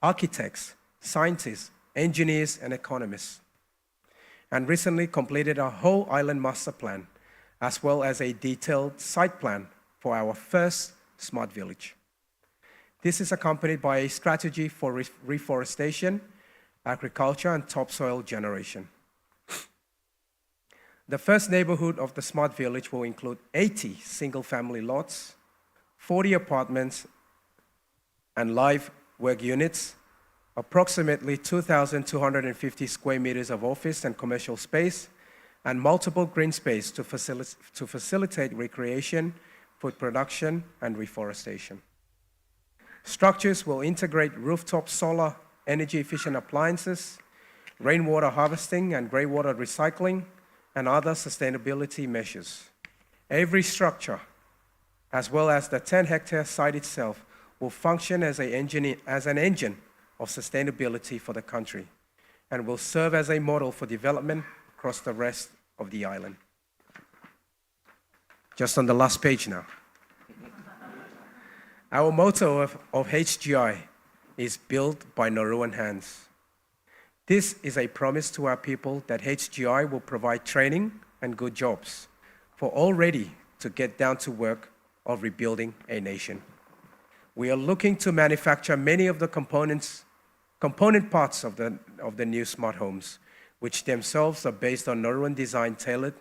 architects, scientists, engineers, and economists, and recently completed a whole island master plan, as well as a detailed site plan for our first smart village. This is accompanied by a strategy for reforestation, agriculture, and topsoil generation. The first neighborhood of the smart village will include 80 single-family lots, 40 apartments and live work units, approximately 2,250 square meters of office and commercial space, and multiple green space to facilitate recreation, food production, and reforestation. Structures will integrate rooftop solar energy-efficient appliances, rainwater harvesting and greywater recycling, and other sustainability measures. Every structure, as well as the 10-hectare site itself, will function as an engine of sustainability for the country and will serve as a model for development across the rest of the island. Just on the last page now. Our motto of HGI is built by Nauruan hands. This is a promise to our people that HGI will provide training and good jobs for all ready to get down to work of rebuilding a nation. We are looking to manufacture many of the component parts of the new smart homes, which themselves are based on Nauruan design tailored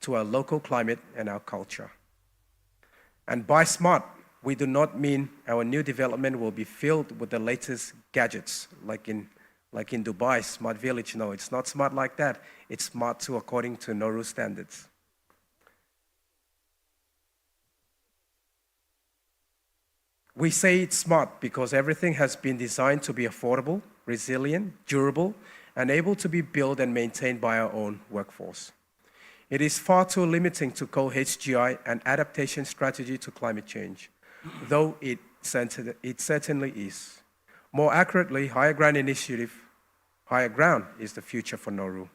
to our local climate and our culture. And by smart, we do not mean our new development will be filled with the latest gadgets, like in Dubai, smart village. No, it's not smart like that. It's smart too according to Nauru standards. We say it's smart because everything has been designed to be affordable, resilient, durable, and able to be built and maintained by our own workforce. It is far too limiting to call HGI an adaptation strategy to climate change, though it certainly is. More accurately, Higher Ground Initiative, Higher Ground is the future for Nauru.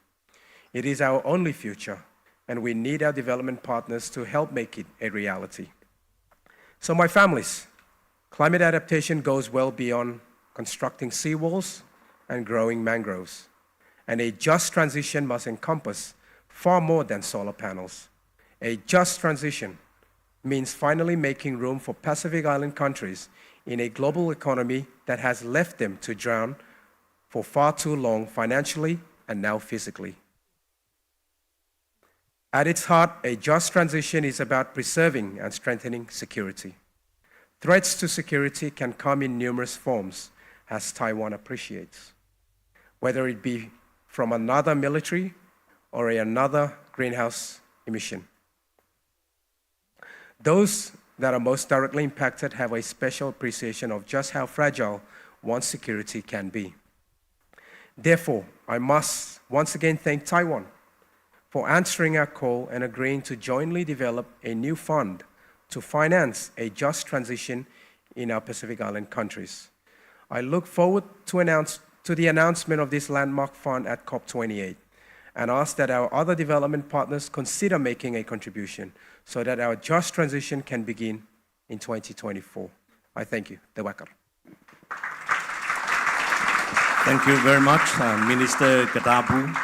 It is our only future, and we need our development partners to help make it a reality. So my families, climate adaptation goes well beyond constructing seawalls and growing mangroves. And a just transition must encompass far more than solar panels. A just transition means finally making room for Pacific Island countries in a global economy that has left them to drown for far too long financially and now physically. At its heart, a just transition is about preserving and strengthening security. Threats to security can come in numerous forms, as Taiwan appreciates, whether it be from another military or another greenhouse emission. Those that are most directly impacted have a special appreciation of just how fragile one's security can be. Therefore, I must once again thank Taiwan for answering our call and agreeing to jointly develop a new fund to finance a just transition in our Pacific Island countries. I look forward to the announcement of this landmark fund at COP28 and ask that our other development partners consider making a contribution so that our just transition can begin in 2024. I thank you. Te Wakar. Thank you very much, Minister Katapu.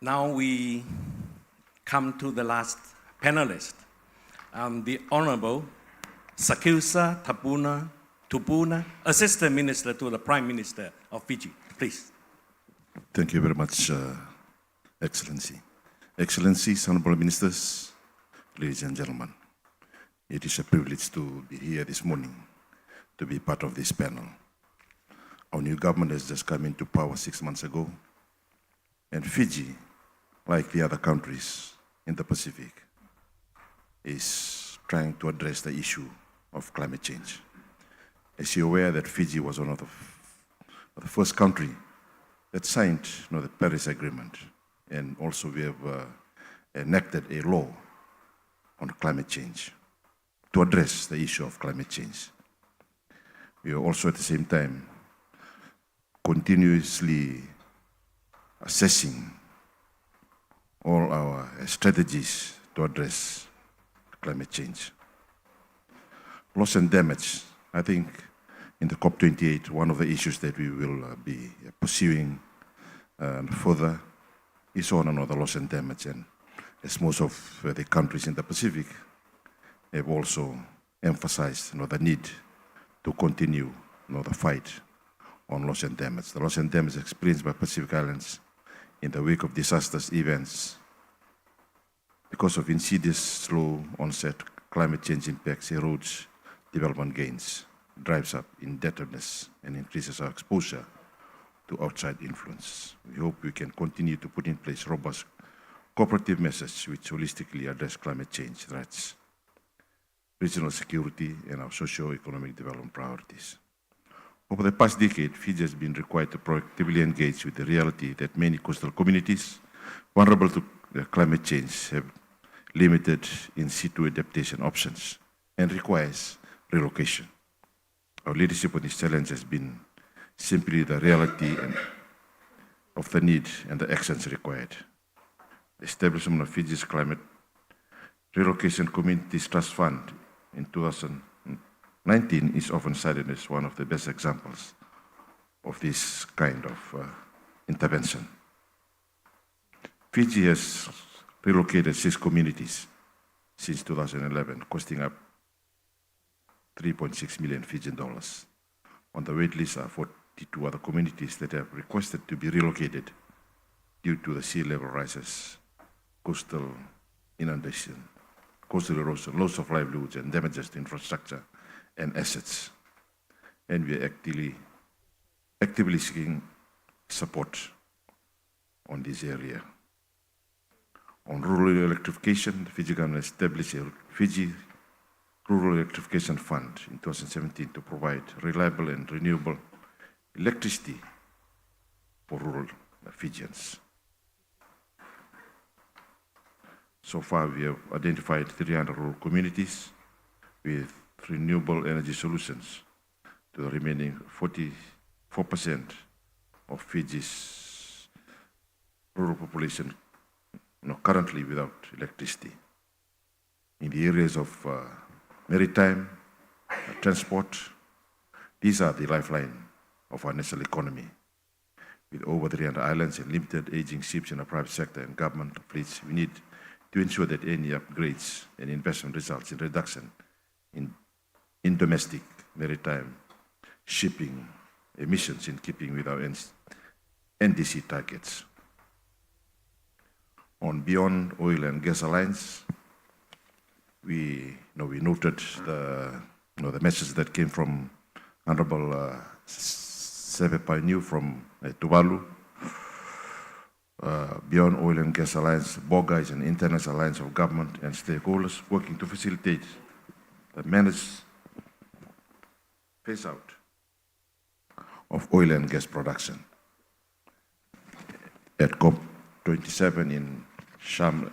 Now we come to the last panelist, the Honorable Sakusa Tupuna, Assistant Minister to the Prime Minister of Fiji. Please. Thank you very much, Excellency. Excellencies, Honorable Ministers, ladies and gentlemen, it is a privilege to be here this morning to be part of this panel. Our new government has just come into power 6 months ago, and Fiji, like the other countries in the Pacific, is trying to address the issue of climate change. As you're aware that Fiji was one of the first country that signed the Paris Agreement, and also we have enacted a law on climate change to address the issue of climate change. We are also at the same time continuously assessing all our strategies to address climate change. Loss and damage, I think in the COP28, one of the issues that we will be pursuing further is on another loss and damage. And as most of the countries in the Pacific have also emphasized the need to continue the fight on loss and damage. The loss and damage experienced by Pacific Islands in the wake of disasters events because of insidious, slow onset climate change impacts erodes development gains, drives up indebtedness, and increases our exposure to outside influence. We hope we can continue to put in place robust cooperative measures which holistically address climate change threats, regional security, and our socio-economic development priorities. Over the past decade, Fiji has been required to proactively engage with the reality that many coastal communities vulnerable to climate change have limited in situ adaptation options and requires relocation. Our leadership on this challenge has been simply the reality of the need and the actions required. The establishment of Fiji's Climate Relocation Communities Trust Fund in 2019 is often cited as one of the best examples of this kind of intervention. Fiji has relocated 6 communities since 2011, costing up 3.6 million Fijian dollars. On the wait list are 42 other communities that have requested to be relocated due to the sea level rises, coastal inundation, coastal erosion, loss of livelihoods, and damages to infrastructure and assets. And we are actively seeking support on this area. On rural electrification, the Fiji government established a Fiji Rural Electrification Fund in 2017 to provide reliable and renewable electricity for rural Fijians. So far, we have identified 300 rural communities with renewable energy solutions to the remaining 44% of Fiji's rural population currently without electricity. In the areas of maritime, transport, these are the lifeline of our national economy. With over 300 islands and limited aging ships in the private sector and government fleets, we need to ensure that any upgrades and investment results in reduction in domestic maritime shipping emissions in keeping with our NDC targets. On Beyond Oil and Gas Alliance, we noted the message that came from Honorable Seve Painu from Tuvalu. Beyond Oil and Gas Alliance, BOGA is an international alliance of government and stakeholders working to facilitate the managed phase-out of oil and gas production. At COP27 in Sharm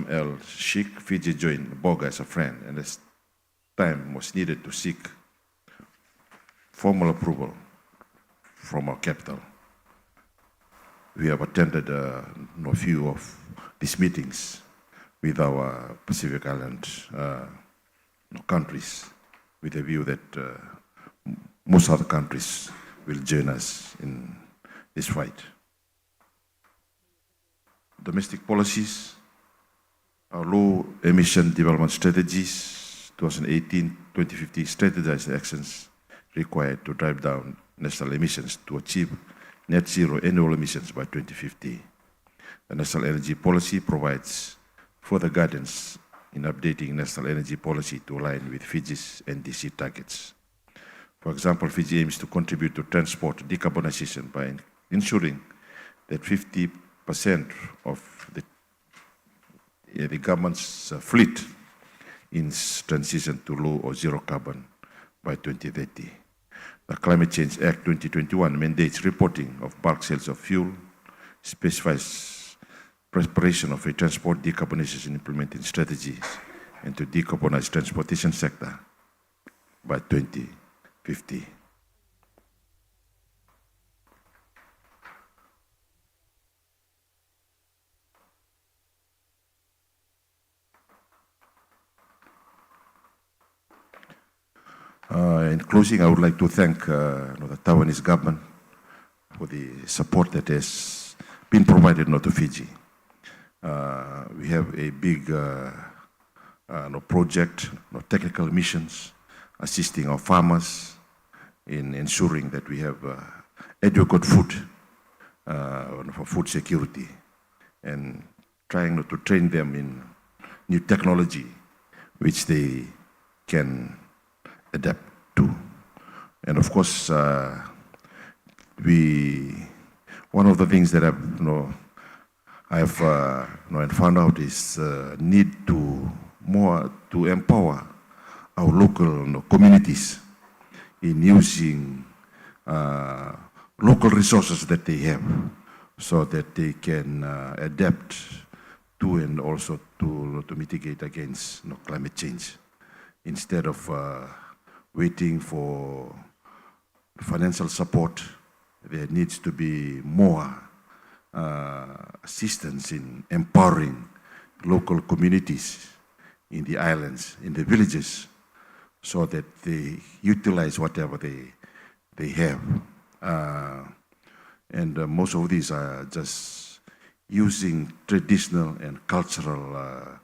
el-Sheikh, Fiji joined BOGA as a friend, and as time was needed to seek formal approval from our capital. We have attended a few of these meetings with our Pacific Island countries with a view that most other countries will join us in this fight. Domestic policies, our low emission development strategies, 2018-2050 strategized actions required to drive down national emissions to achieve net zero annual emissions by 2050. The National Energy Policy provides further guidance in updating national energy policy to align with Fiji's NDC targets. For example, Fiji aims to contribute to transport decarbonization by ensuring that 50% of the government's fleet is transition to low or zero carbon by 2030. The Climate Change Act 2021 mandates reporting of bulk sales of fuel, specifies preparation of a transport decarbonization implementing strategies, and to decarbonize transportation sector by 2050. In closing, I would like to thank the Taiwanese government for the support that has been provided to Fiji. We have a big project, technical missions, assisting our farmers in ensuring that we have adequate food for food security, and trying to train them in new technology which they can adapt to. And of course, one of the things that I've found out is need to empower our local communities in using local resources that they have, so that they can adapt to and also to mitigate against climate change, instead of waiting for financial support. There needs to be more assistance in empowering local communities in the islands, in the villages, so that they utilize whatever they have. And most of these are just using traditional and cultural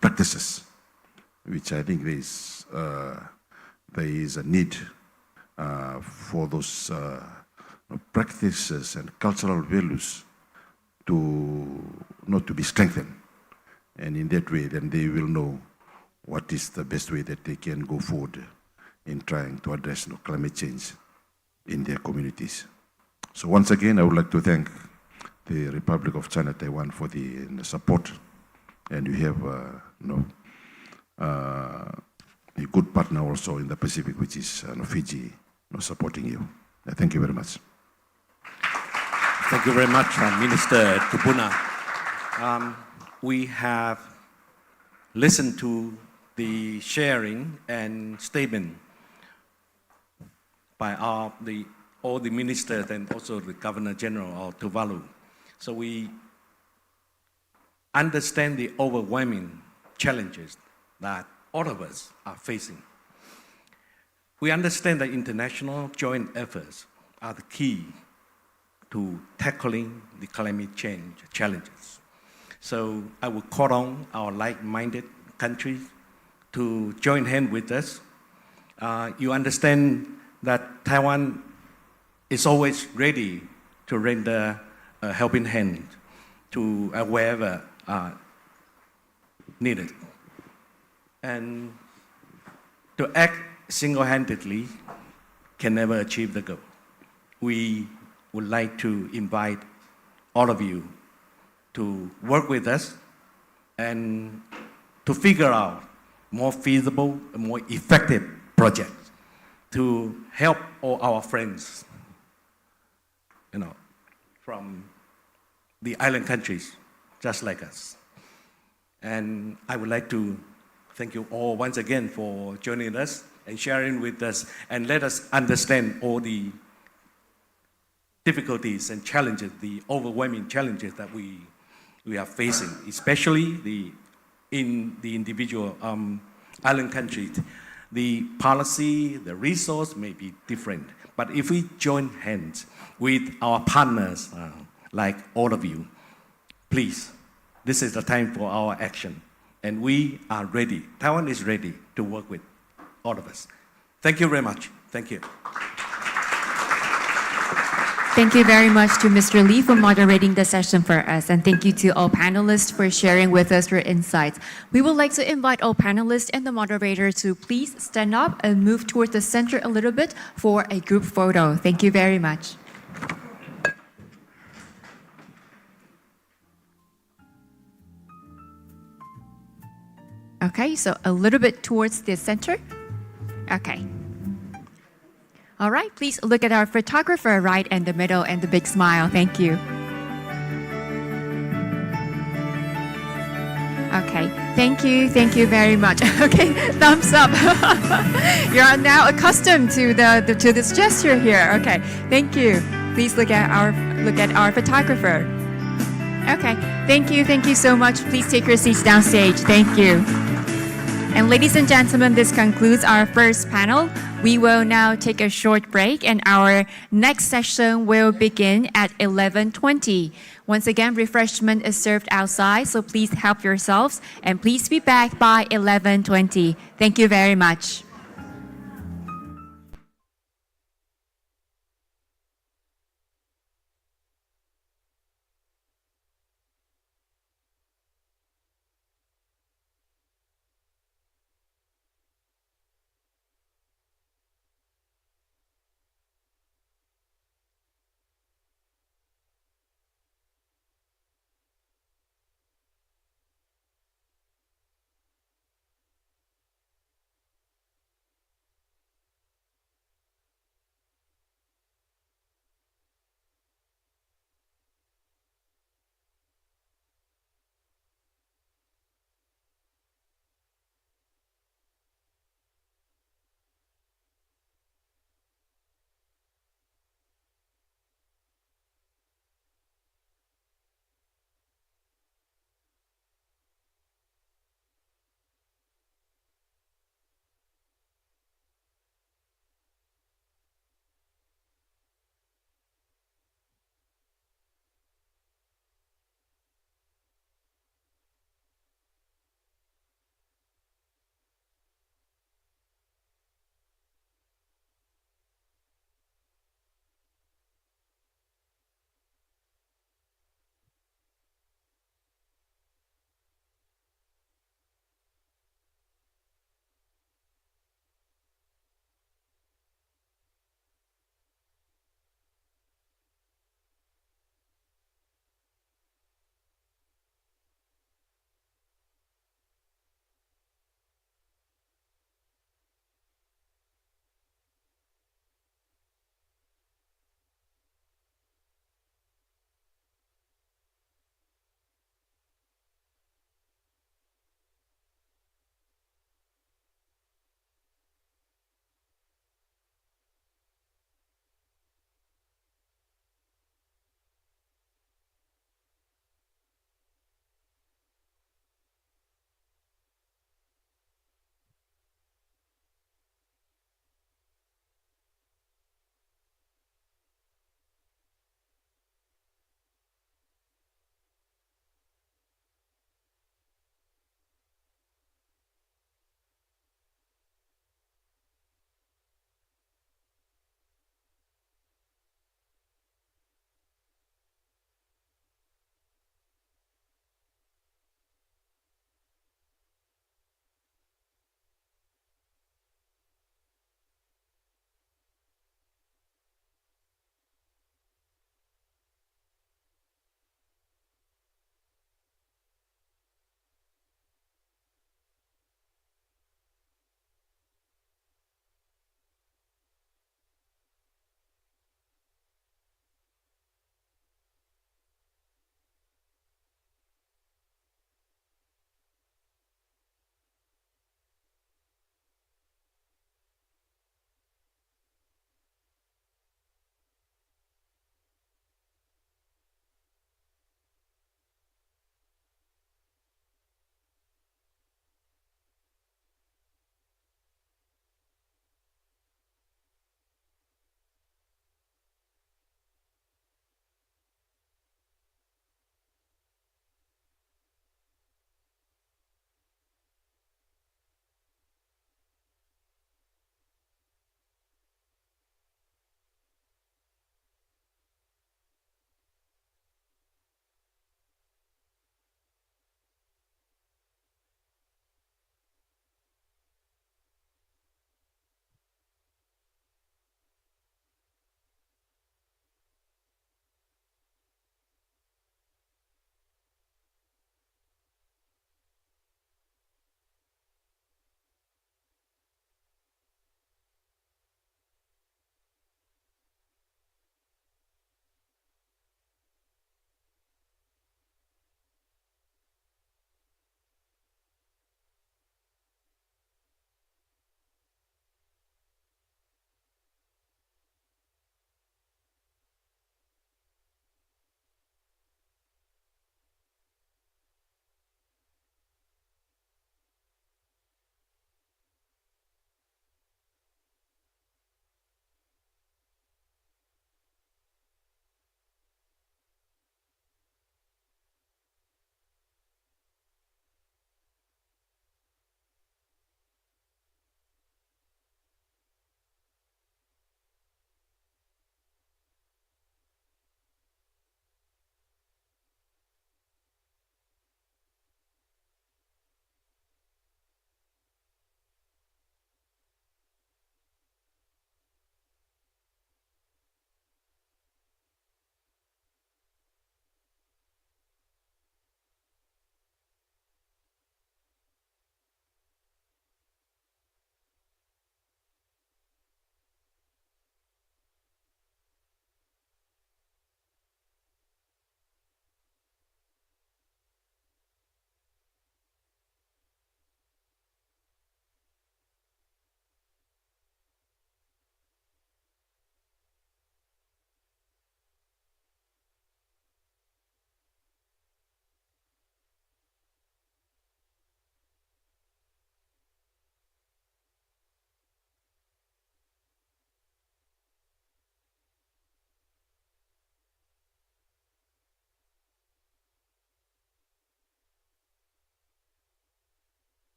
practices, which I think there is a need for those practices and cultural values to be strengthened. And in that way, then they will know what is the best way that they can go forward in trying to address climate change in their communities. So once again, I would like to thank the Republic of China, Taiwan for the support. And we have a good partner also in the Pacific, which is Fiji, supporting you. Thank you very much. Thank you very much, Minister Tupuna. We have listened to the sharing and statement by all the ministers and also the Governor General of Tuvalu. So we understand the overwhelming challenges that all of us are facing. We understand that international joint efforts are the key to tackling the climate change challenges. So I will call on our like-minded countries to join hands with us. You understand that Taiwan is always ready to render a helping hand to wherever needed. And to act single-handedly can never achieve the goal. We would like to invite all of you to work with us and to figure out more feasible and more effective projects to help all our friends, from the island countries, just like us. And I would like to thank you all once again for joining us and sharing with us, and let us understand all the difficulties and challenges, the overwhelming challenges that we are facing, especially in the individual island countries. The policy, the resource may be different, but if we join hands with our partners, like all of you, please, this is the time for our action. And we are ready. Taiwan is ready to work with all of us. Thank you very much. Thank you. Thank you very much to Mr. Lee for moderating the session for us, and thank you to all panelists for sharing with us your insights. We would like to invite all panelists and the moderator to please stand up and move towards the center a little bit for a group photo. Thank you very much. Okay, so a little bit towards the center. Okay. All right, please look at our photographer right in the middle and the big smile. Thank you. Okay, thank you very much. Okay, thumbs up. You're now accustomed to this gesture here. Okay, thank you. Please look at our photographer. Okay, thank you so much. Please take your seats downstage. Thank you. And ladies and gentlemen, this concludes our first panel. We will now take a short break, and our next session will begin at 11:20. Once again, refreshment is served outside, so please help yourselves, and please be back by 11:20. Thank you very much.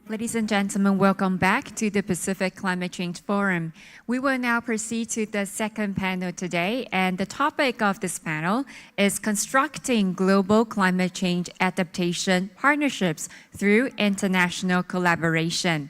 Ladies and gentlemen, welcome back to the Pacific Climate Change Forum. We will now proceed to the second panel today, and the topic of this panel is constructing global climate change adaptation partnerships through international collaboration.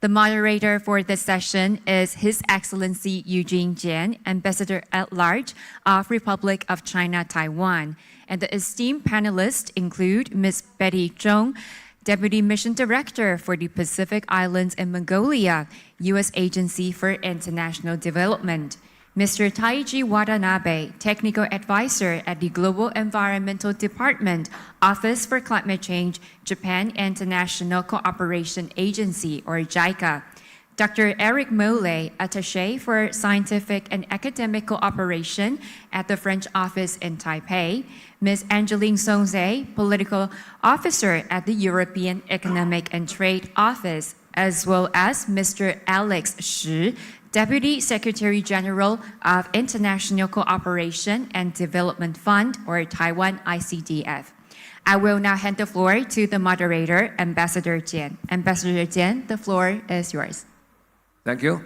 The moderator for this session is His Excellency Eugene Jian, Ambassador at Large of Republic of China, Taiwan. And the esteemed panelists include Ms. Betty Zhong, Deputy Mission Director for the Pacific Islands and Mongolia, U.S. Agency for International Development. Mr. Taiji Watanabe, Technical Advisor at the Global Environmental Department, Office for Climate Change, Japan International Cooperation Agency, or JICA. Dr. Eric Mollet, Attaché for Scientific and Academic Cooperation at the French Office in Taipei. Ms. Angeline Sonze, Political Officer at the European Economic and Trade Office, as well as Mr. Alex Shi, Deputy Secretary General of International Cooperation and Development Fund, or Taiwan ICDF. I will now hand the floor to the moderator, Ambassador Jian. Ambassador Jian, the floor is yours. Thank you.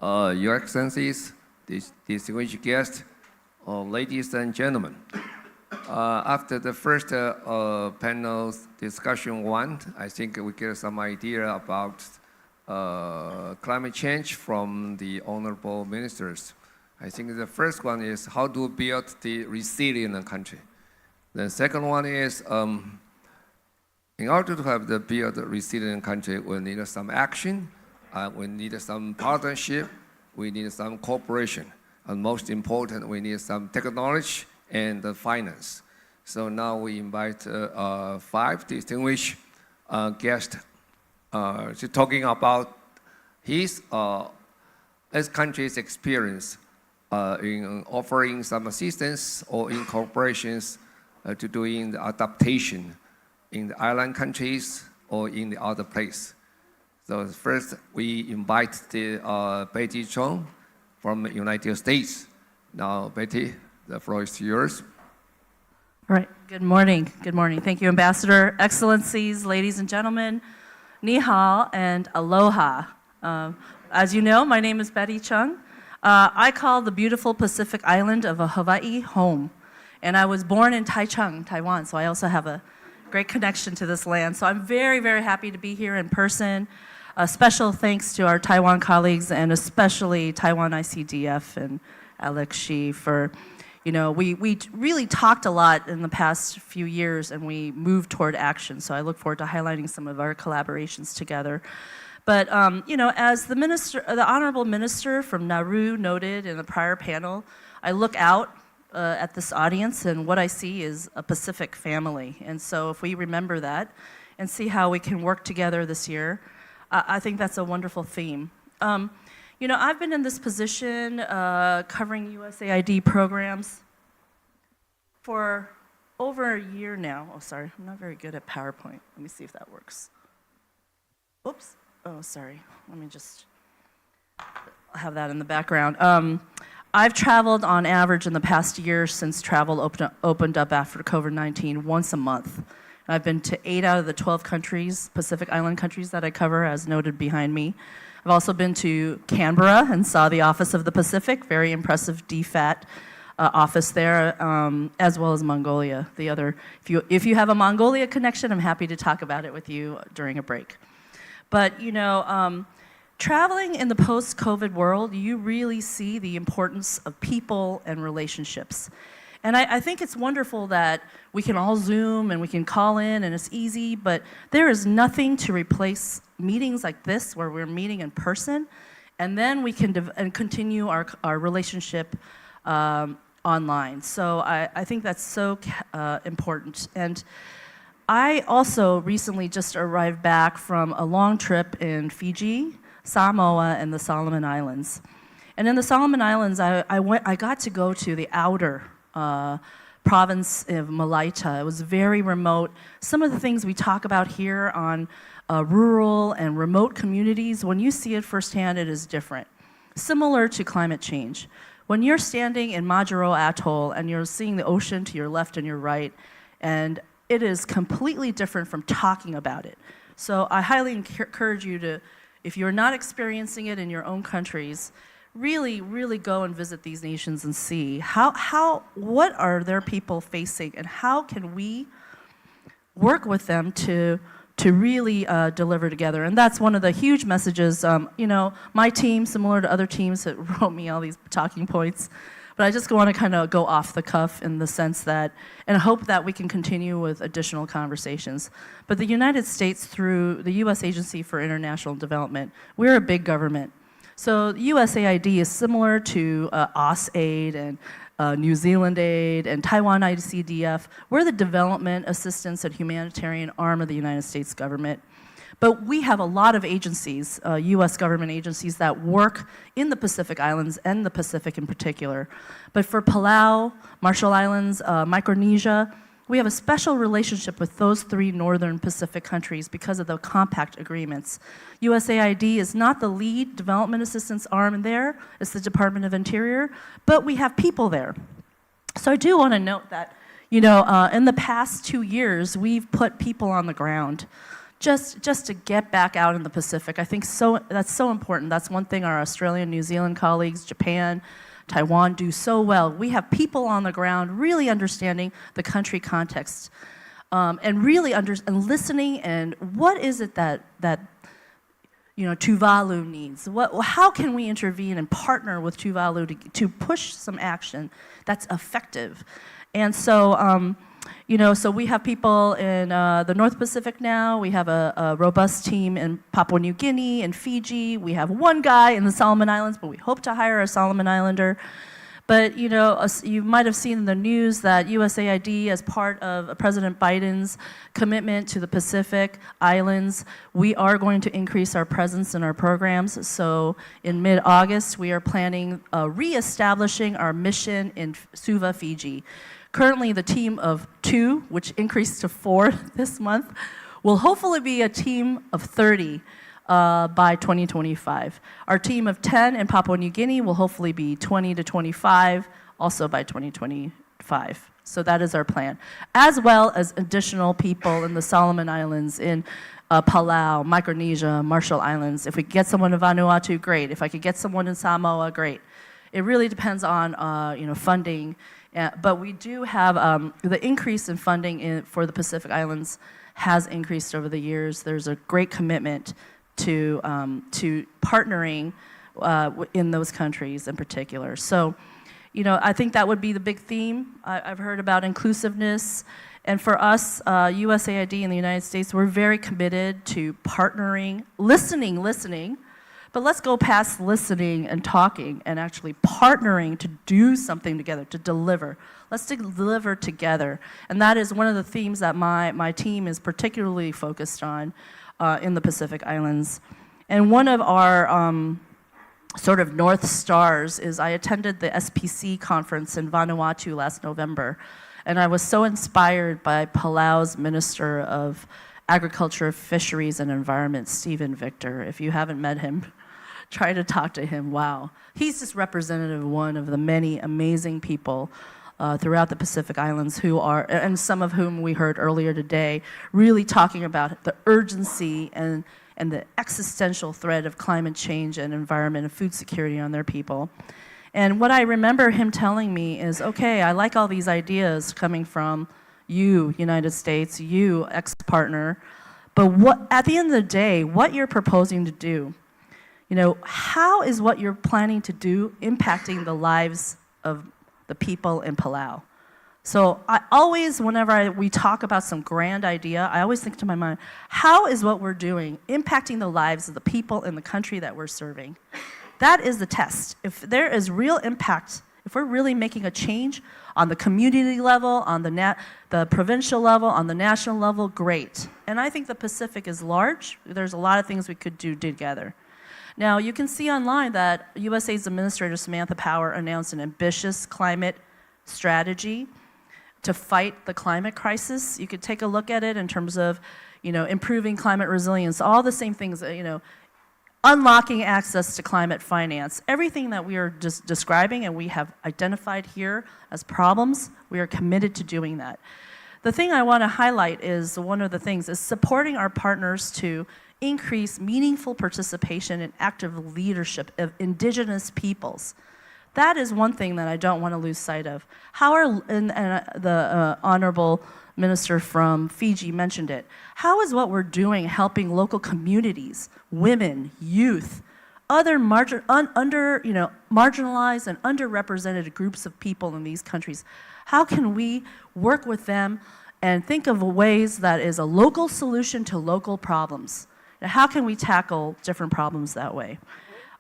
Your Excellencies, distinguished guests, ladies and gentlemen. After the first panel's discussion one, I think we get some idea about climate change from the honorable ministers. I think the first one is how to build the resilient country. The second one is in order to have the build a resilient country, we need some action. We need some partnership, we need some cooperation, and most important, we need some technology and finance. So now we invite 5 distinguished guests to talking about his country's experience in offering some assistance or in corporations to doing the adaptation in the island countries or in the other place. So first, we invite the Betty Zhong from the United States. Now, Betty, the floor is yours. All right, good morning. Good morning. Thank you, Ambassador. Excellencies, ladies and gentlemen, ni hao and aloha. As you know, my name is Betty Chung. I call the beautiful Pacific island of Hawaii home. And I was born in Taichung, Taiwan, so I also have a great connection to this land. So I'm very, very happy to be here in person. A special thanks to our Taiwan colleagues and especially Taiwan ICDF and Alex Shi for, we really talked a lot in the past few years and we moved toward action. So I look forward to highlighting some of our collaborations together. But, as the Honorable Minister from Nauru noted in the prior panel, I look out at this audience and what I see is a Pacific family. And so if we remember that and see how we can work together this year, I think that's a wonderful theme. I've been in this position covering USAID programs for over a year now. Oh, sorry, I'm not very good at PowerPoint. Let me see if that works. Oops, oh, sorry. Let me just have that in the background. I've traveled on average in the past year since travel opened up after COVID-19 once a month. I've been to 8 out of the 12 countries, Pacific Island countries that I cover, as noted behind me. I've also been to Canberra and saw the Office of the Pacific, very impressive DFAT office there, as well as Mongolia. The other, if you have a Mongolia connection, I'm happy to talk about it with you during a break. But traveling in the post-COVID world, you really see the importance of people and relationships. And I think it's wonderful that we can all Zoom and we can call in and it's easy, but there is nothing to replace meetings like this where we're meeting in person, and then we can continue our relationship online. So I think that's so important. And I also recently just arrived back from a long trip in Fiji, Samoa, and the Solomon Islands. And in the Solomon Islands, I got to go to the outer province of Malaita. It was very remote. Some of the things we talk about here on rural and remote communities, when you see it firsthand, it is different. Similar to climate change. When you're standing in Majuro Atoll and you're seeing the ocean to your left and your right, and it is completely different from talking about it. So I highly encourage you to, if you're not experiencing it in your own countries, really, really go and visit these nations and see what are their people facing, and how can we work with them to really deliver together. And that's one of the huge messages. You know, my team, similar to other teams that wrote me all these talking points, but I just want to kind of go off the cuff in the sense that, and hope that we can continue with additional conversations. But the United States, through the U.S. Agency for International Development, we're a big government. So USAID is similar to AusAid and New Zealand Aid and Taiwan ICDF. We're the development assistance and humanitarian arm of the United States government. But we have a lot of agencies, US government agencies, that work in the Pacific Islands and the Pacific in particular. But for Palau, Marshall Islands, Micronesia, we have a special relationship with those 3 northern Pacific countries because of the compact agreements. USAID is not the lead development assistance arm there, it's the Department of Interior, but we have people there. So I do want to note that, you know, in the past 2 years, we've put people on the ground just to get back out in the Pacific. I think that's so important. That's one thing our Australian, New Zealand colleagues, Japan, Taiwan do so well. We have people on the ground really understanding the country context, and really and listening, and what is it that you know, Tuvalu needs? How can we intervene and partner with Tuvalu to push some action that's effective? And so, you know, so we have people in the North Pacific now. We have a robust team in Papua New Guinea and Fiji. We have one guy in the Solomon Islands, but we hope to hire a Solomon Islander. But, you know, you might have seen in the news that USAID, as part of President Biden's commitment to the Pacific Islands, we are going to increase our presence in our programs. So in mid-August, we are planning reestablishing our mission in Suva, Fiji. Currently, the team of 2, which increased to 4 this month, will hopefully be a team of 30 by 2025. Our team of 10 in Papua New Guinea will hopefully be 20 to 25, also by 2025. So that is our plan, as well as additional people in the Solomon Islands, in Palau, Micronesia, Marshall Islands. If we get someone in Vanuatu, great. If I could get someone in Samoa, great. It really depends on you know, funding. But we do have the increase in funding for the Pacific Islands has increased over the years. There's a great commitment to partnering in those countries in particular. So, you know, I think that would be the big theme. I've heard about inclusiveness. And for us, USAID in the United States, we're very committed to partnering, listening, but let's go past listening and talking and actually partnering to do something together, to deliver. Let's deliver together. And that is one of the themes that my team is particularly focused on in the Pacific Islands. And one of our sort of North Stars is I attended the SPC conference in Vanuatu last November. And I was so inspired by Palau's Minister of Agriculture, Fisheries, and Environment, Stephen Victor. If you haven't met him, try to talk to him. Wow. He's just representative of one of the many amazing people throughout the Pacific Islands who are, and some of whom we heard earlier today, really talking about the urgency and the existential threat of climate change and environment and food security on their people. And what I remember him telling me is, okay, I like all these ideas coming from you, United States, you, ex-partner, but what, at the end of the day, what you're proposing to do, you know, how is what you're planning to do impacting the lives of the people in Palau? So I always, whenever we talk about some grand idea, I always think to my mind, how is what we're doing impacting the lives of the people in the country that we're serving? That is the test. If there is real impact, if we're really making a change on the community level, on the provincial level, on the national level, great. And I think the Pacific is large. There's a lot of things we could do together. Now, you can see online that USAID's Administrator Samantha Power announced an ambitious climate strategy to fight the climate crisis. You could take a look at it in terms of, you know, improving climate resilience, all the same things, you know, unlocking access to climate finance. Everything that we are just describing and we have identified here as problems, we are committed to doing that. the thing I want to highlight is one of the things is supporting our partners to increase meaningful participation and active leadership of indigenous peoples. That is one thing that I don't want to lose sight of. How are, and the Honorable Minister from Fiji mentioned it, how is what we're doing helping local communities, women, youth, other marginalized and underrepresented groups of people in these countries? How can we work with them and think of ways that is a local solution to local problems? And how can we tackle different problems that way?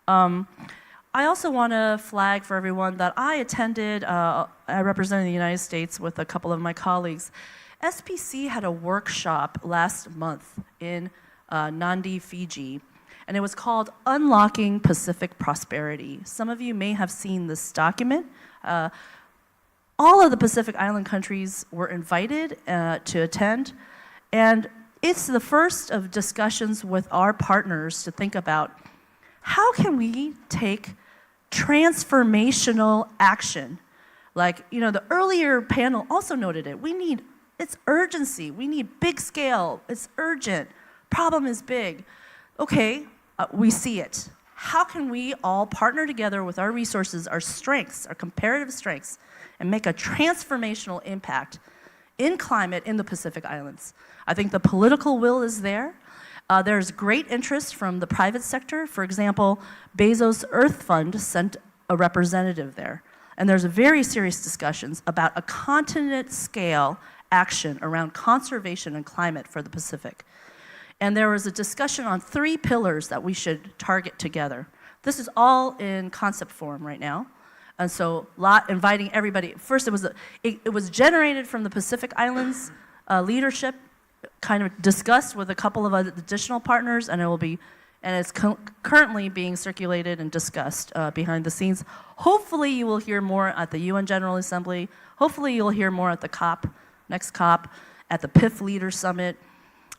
I also want to flag for everyone that I attended, I represented the United States with a couple of my colleagues. SPC had a workshop last month in Nandi, Fiji, and it was called Unlocking Pacific Prosperity. Some of you may have seen this document. All of the Pacific Island countries were invited to attend, and it's the first of discussions with our partners to think about how can we take transformational action. Like, you know, the earlier panel also noted it. It's urgency. We need big scale. It's urgent. Problem is big. Okay, we see it. How can we all partner together with our resources, our strengths, our comparative strengths, and make a transformational impact in climate in the Pacific Islands? I think the political will is there. There's great interest from the private sector. For example, Bezos Earth Fund sent a representative there. And there's very serious discussions about a continent-scale action around conservation and climate for the Pacific. And there was a discussion on 3 pillars that we should target together. This is all in concept form right now. And so inviting everybody. First, it was generated from the Pacific Islands leadership, kind of discussed with a couple of other additional partners, and it's currently being circulated and discussed behind the scenes. Hopefully you will hear more at the UN General Assembly. Hopefully you'll hear more at the COP, next COP, at the PIF Leader Summit.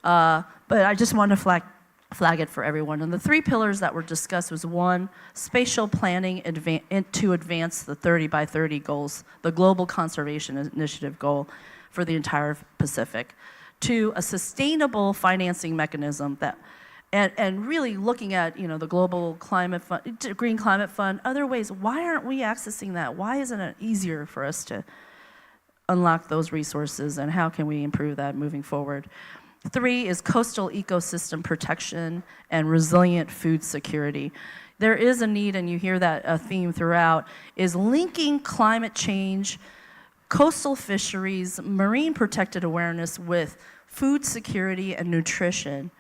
But I just want to flag it for everyone. And the 3 pillars that were discussed was 1, spatial planning to advance the 30 by 30 goals, the Global Conservation Initiative goal for the entire Pacific. 2, a sustainable financing mechanism that, and really looking at, you know, the Global Climate Fund, Green Climate Fund, other ways. Why aren't we accessing that? Why isn't it easier for us to unlock those resources, and how can we improve that moving forward? 3 is coastal ecosystem protection and resilient food security. There is a need, and you hear that theme throughout, is linking climate change, coastal fisheries, marine protected awareness with food security and nutrition.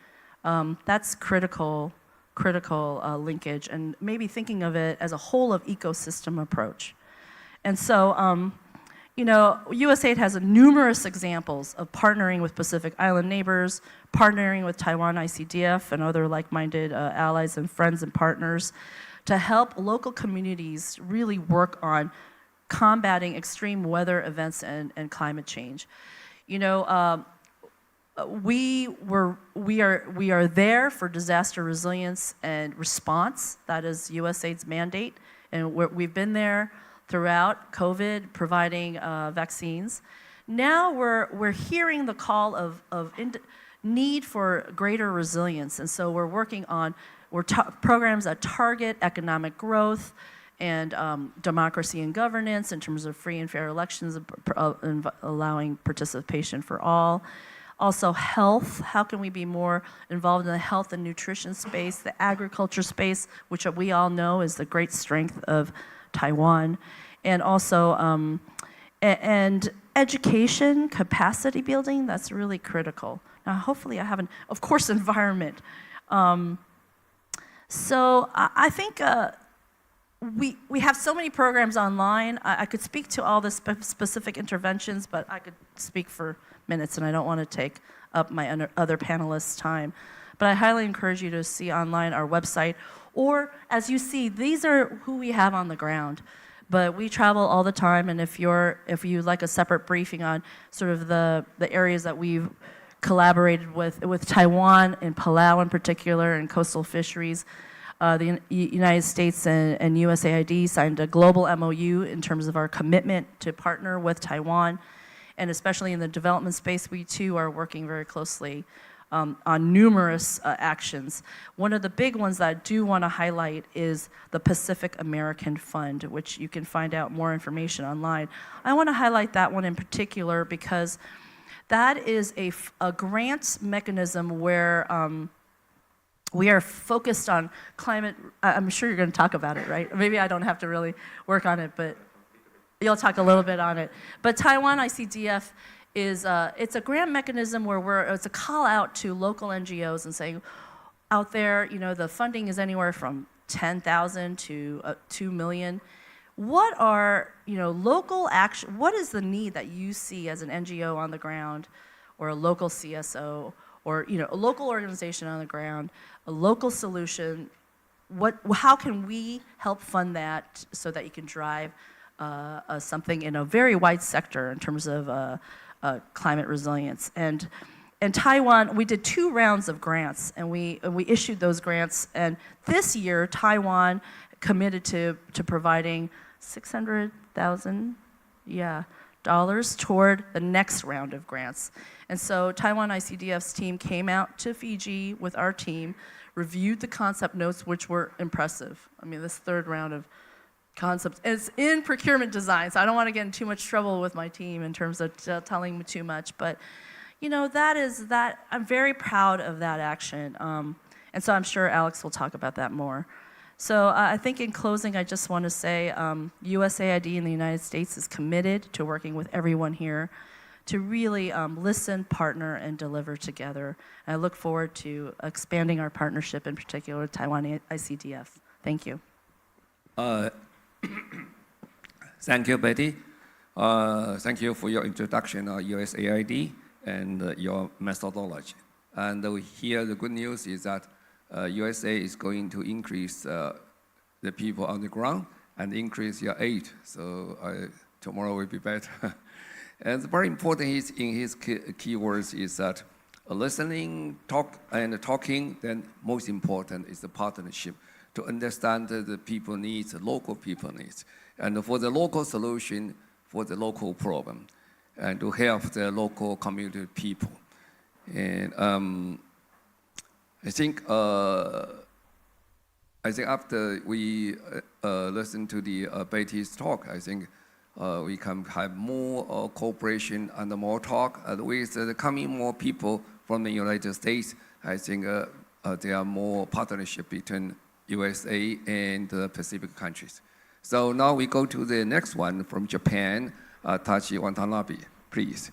That's critical linkage, and maybe thinking of it as a whole of ecosystem approach. And so, you know, USAID has numerous examples of partnering with Pacific Island neighbors, partnering with Taiwan ICDF and other like-minded allies and friends and partners to help local communities really work on combating extreme weather events and climate change. You know, we are there for disaster resilience and response. That is USAID's mandate, and we've been there throughout COVID, providing vaccines. Now we're hearing the call of need for greater resilience, and so we're working on programs that target economic growth and democracy and governance in terms of free and fair elections, allowing participation for all. Also health, how can we be more involved in the health and nutrition space, the agriculture space, which we all know is the great strength of Taiwan, and also and education, capacity building, that's really critical. Now hopefully I haven't, of course, environment. So I think we have so many programs online. I could speak to all the specific interventions, but I could speak for minutes, and I don't want to take up my other panelists' time. But I highly encourage you to see online our website, or as you see, these are who we have on the ground. But we travel all the time, and if you'd like a separate briefing on sort of the areas that we've collaborated with Taiwan and Palau in particular, and coastal fisheries, the United States and USAID signed a global MOU in terms of our commitment to partner with Taiwan. and especially in the development space, we too are working very closely on numerous actions. One of the big ones that I do want to highlight is the Pacific American Fund, which you can find out more information online. I want to highlight that one in particular because that is a grant mechanism where we are focused on climate. I'm sure you're going to talk about it, right? Maybe I don't have to really work on it, but you'll talk a little bit on it. But Taiwan ICDF is it's a grant mechanism where it's a call out to local NGOs and saying, out there, the funding is anywhere from 10,000 to 2 million. What are, local action, what is the need that you see as an NGO on the ground or a local CSO or, a local organization on the ground, a local solution? How can we help fund that so that you can drive something in a very wide sector in terms of climate resilience? And in Taiwan, we did 2 rounds of grants, and we issued those grants. And this year, Taiwan committed to providing $600,000, dollars toward the next round of grants. And so Taiwan ICDF's team came out to Fiji with our team, reviewed the concept notes, which were impressive. I mean, this 3rd round of concepts. It's in procurement design, so I don't want to get in too much trouble with my team in terms of telling me too much. But, I'm very proud of that action. And so I'm sure Alex will talk about that more. So I think in closing, I just want to say USAID in the United States is committed to working with everyone here to really listen, partner, and deliver together. And I look forward to expanding our partnership, in particular with Taiwan ICDF. Thank you. Thank you, Betty. Thank you for your introduction of USAID and your methodology. And here the good news is that USA is going to increase the people on the ground and increase your aid. So tomorrow will be better. And very important is in his keywords is that listening, talking, then most important is the partnership to understand the people needs, the local people needs, and for the local solution, for the local problem, and to help the local community people. And I think after we listen to the Betty's talk, I think we can have more cooperation and more talk with the coming more people from the United States. I think there are more partnership between USA and the Pacific countries. So now we go to the next one from Japan, Tachi Watanabe, please.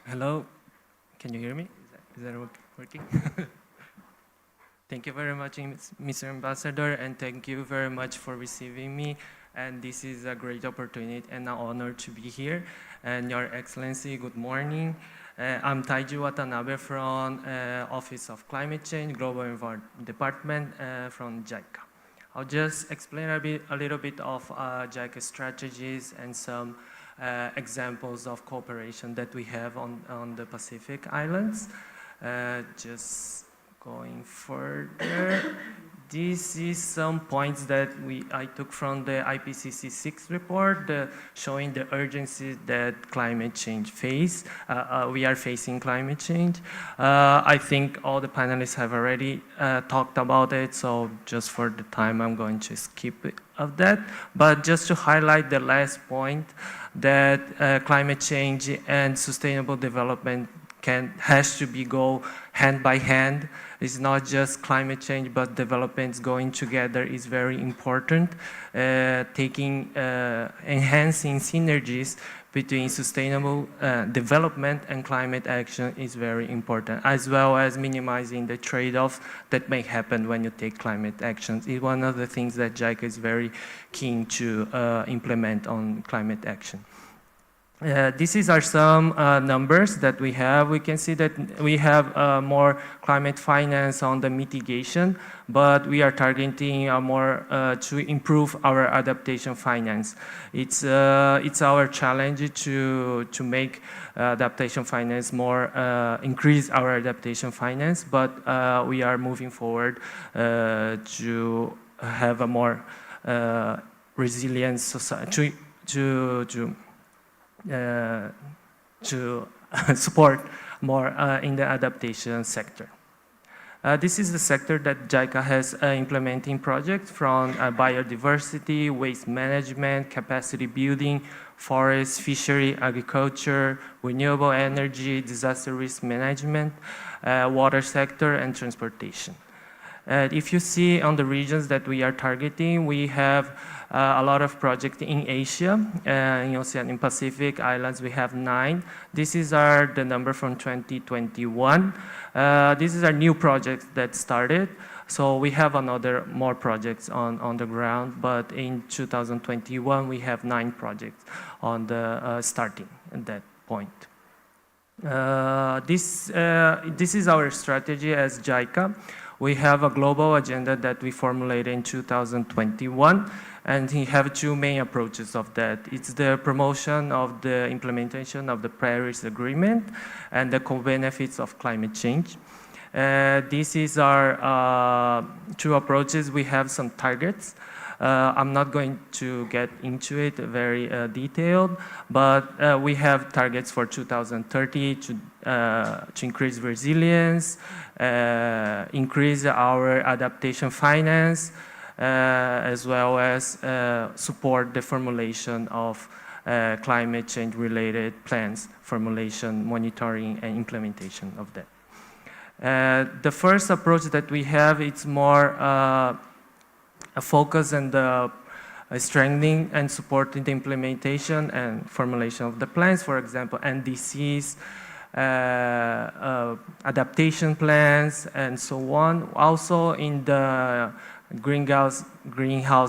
Hello, can you hear me? Is that working? Thank you very much, Mr. Ambassador, and thank you very much for receiving me. And this is a great opportunity and an honor to be here. And Your Excellency, good morning. I'm Taiji Watanabe from Office of Climate Change, Global Environment Department from JICA. I'll just explain a little bit of JICA strategies and some examples of cooperation that we have on the Pacific Islands. Just going further, this is some points that I took from the IPCC 6 report, showing the urgency that climate change we are facing climate change. I think all the panelists have already talked about it, so just for the time, I'm going to skip of that. But just to highlight the last point, that climate change and sustainable development has to go hand by hand. It's not just climate change, but developments going together is very important. Enhancing synergies between sustainable development and climate action is very important, as well as minimizing the trade-offs that may happen when you take climate actions. It's one of the things that JICA is very keen to implement on climate action. These are some numbers that we have. We can see that we have more climate finance on the mitigation, but we are targeting more to improve our adaptation finance. It's our challenge to make adaptation finance more, increase our adaptation finance, but we are moving forward to have a more resilient society, to support more in the adaptation sector. This is the sector that JICA has implementing projects from biodiversity, waste management, capacity building, forest, fishery, agriculture, renewable energy, disaster risk management, water sector, and transportation. If you see on the regions that we are targeting, we have a lot of projects in Asia, in Oceania and Pacific Islands, we have 9. This is the number from 2021. This is our new project that started. So we have more projects on the ground, but in 2021, we have 9 projects on the starting at that point. This is our strategy as JICA. We have a global agenda that we formulated in 2021, and we have 2 main approaches of that. It's the promotion of the implementation of the Paris Agreement and the co-benefits of climate change. This is our 2 approaches. We have some targets. I'm not going to get into it very detailed, but we have targets for 2030 to increase resilience, increase our adaptation finance, as well as support the formulation of climate change related plans, formulation, monitoring, and implementation of that. The first approach that we have, it's more a focus on the strengthening and supporting the implementation and formulation of the plans, for example, NDCs, adaptation plans, and so on. Also in the greenhouse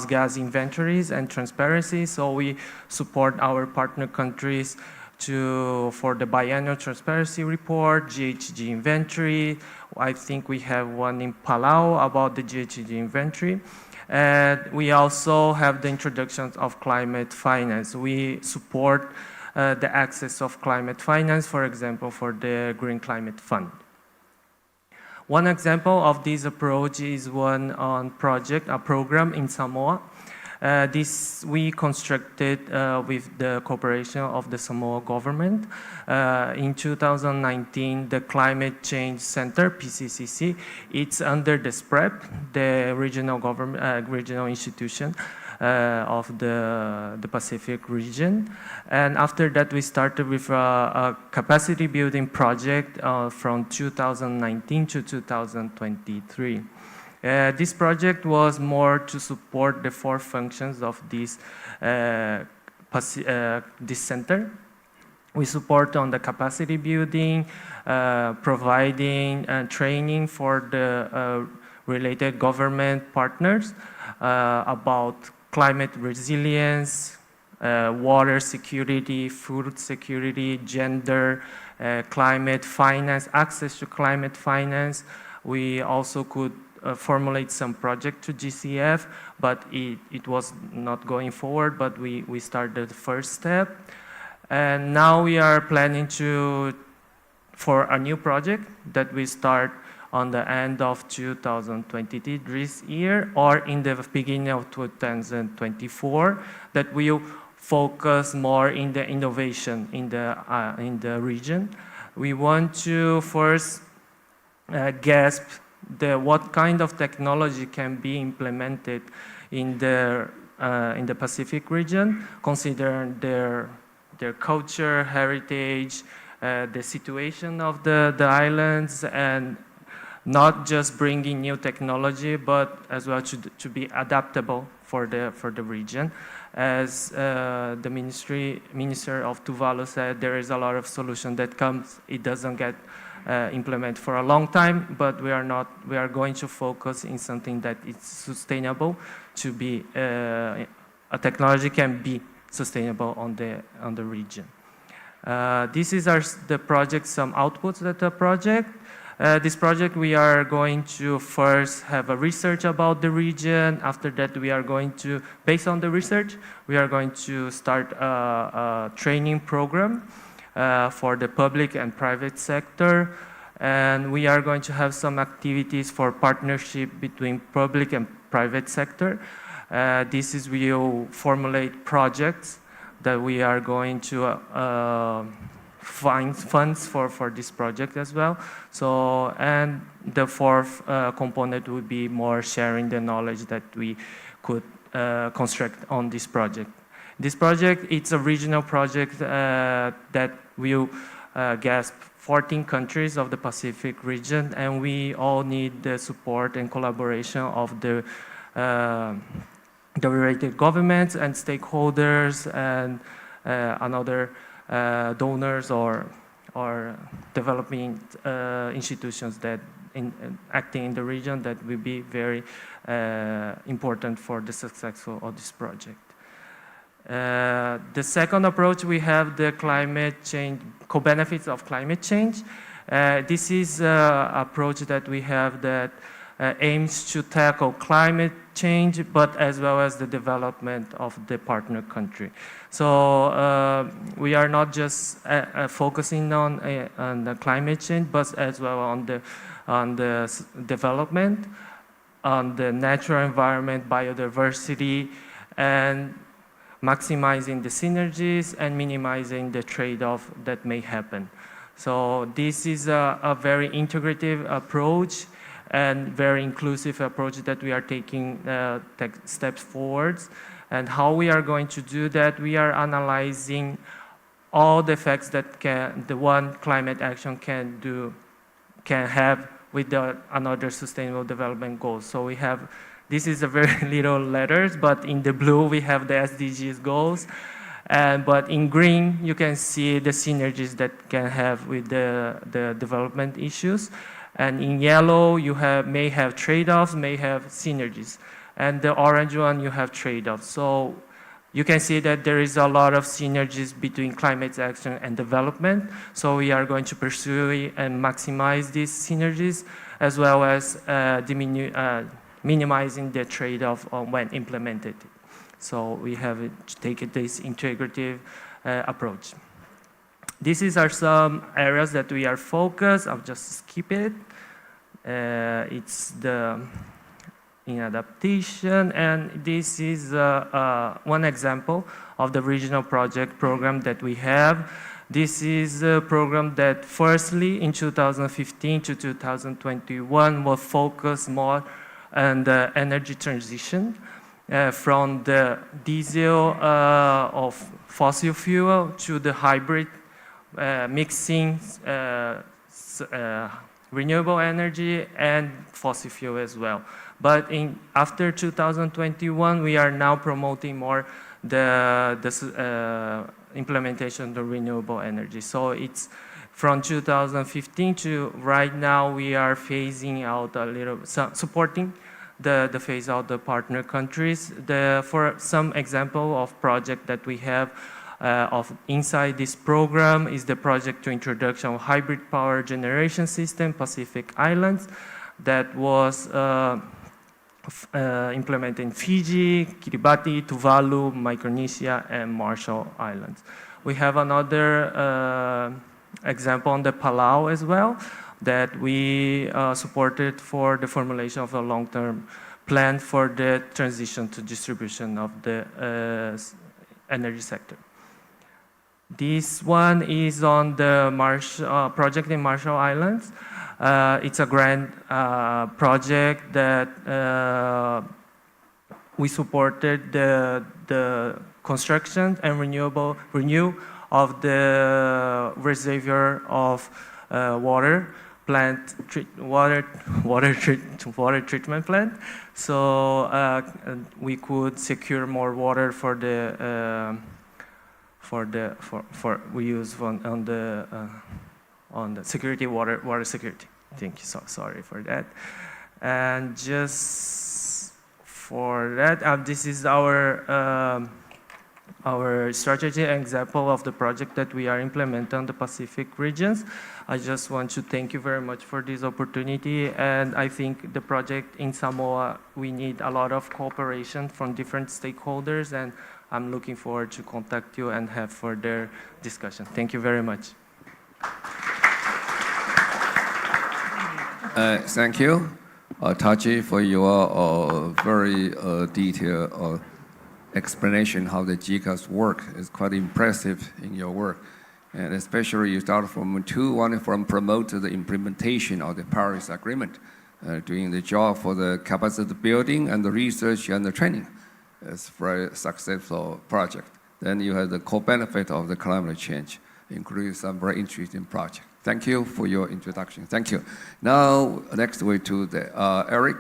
gas inventories and transparency, so we support our partner countries for the biannual transparency report, GHG inventory. I think we have one in Palau about the GHG inventory. And we also have the introduction of climate finance. We support the access of climate finance, for example, for the Green Climate Fund. One example of this approach is one on a program in Samoa. This we constructed with the cooperation of the Samoa government. In 2019, the Climate Change Center, PCCC, it's under the SPREP, the regional government, regional institution of the Pacific region. And after that, we started with a capacity building project from 2019 to 2023. This project was more to support the 4 functions of this center. We support on the capacity building, providing training for the related government partners about climate resilience, water security, food security, gender, climate finance, access to climate finance. We also could formulate some project to GCF, but it was not going forward, but we started the first step. And now we are planning for a new project that we start on the end of 2023 this year, or in the beginning of 2024, that will focus more in the innovation in the region. We want to first grasp what kind of technology can be implemented in the Pacific region, considering their culture, heritage, the situation of the islands, and not just bringing new technology, but as well to be adaptable for the region. As the minister of Tuvalu said, there is a lot of solution that comes, it doesn't get implement for a long time, but we are going to focus in something that is sustainable, to be a technology can be sustainable on the region. This is the project, some outputs of the project. This project, we are going to first have a research about the region. After that, we are going to, based on the research, we are going to start a training program for the public and private sector. And we are going to have some activities for partnership between public and private sector. This will formulate projects that we are going to find funds for this project as well. So, and the fourth component would be more sharing the knowledge that we could construct on this project. This project, it's a regional project that will grasp 14 countries of the Pacific region, and we all need the support and collaboration of the related governments and stakeholders and another donors or developing institutions that acting in the region that will be very important for the success of this project. The second approach, we have the climate change, co-benefits of climate change. This is an approach that we have that aims to tackle climate change, but as well as the development of the partner country. So we are not just focusing on the climate change, but as well on the development, on the natural environment, biodiversity, and maximizing the synergies and minimizing the trade-off that may happen. So this is a very integrative approach and very inclusive approach that we are taking steps forwards. And how we are going to do that, we are analyzing all the effects that the one climate action can have with another sustainable development goals. So we have, this is a very little letters, but in the blue we have the SDGs goals. But in green, you can see the synergies that can have with the development issues. And in yellow, you may have trade-offs, may have synergies. And the orange one, you have trade-offs. So you can see that there is a lot of synergies between climate action and development. So we are going to pursue and maximize these synergies, as well as minimizing the trade-off when implemented. So we have taken this integrative approach. These are some areas that we are focused. I'll just skip it. It's the adaptation, and this is one example of the regional project program that we have. This is a program that firstly in 2015 to 2021 will focus more on the energy transition from the diesel of fossil fuel to the hybrid mixing renewable energy and fossil fuel as well. But after 2021, we are now promoting more the implementation of the renewable energy. So it's from 2015 to right now, we are phasing out a little, supporting the phase out the partner countries. For some example of project that we have inside this program is the project to introduction of hybrid power generation system, Pacific Islands, that was implemented in Fiji, Kiribati, Tuvalu, Micronesia, and Marshall Islands. We have another example on the Palau as well that we supported for the formulation of a long-term plan for the transition to distribution of the energy sector. This one is on the project in Marshall Islands. It's a grant project that we supported the construction and renew of the reservoir of water treatment plant. So we could secure more water for the we use on the security water security. Thank you. So sorry for that. And just for that, this is our strategy example of the project that we are implementing in the Pacific regions. I just want to thank you very much for this opportunity. And I think the project in Samoa, we need a lot of cooperation from different stakeholders, and I'm looking forward to contact you and have further discussion. Thank you very much. Thank you. Tachi, for your very detailed explanation how the GCAS work. It's quite impressive in your work. And especially you start from one from promote the implementation of the Paris Agreement, doing the job for the capacity building and the research and the training. It's a very successful project. Then you have the co-benefit of the climate change, including some very interesting projects. Thank you for your introduction. Thank you. Now, next way to the Eric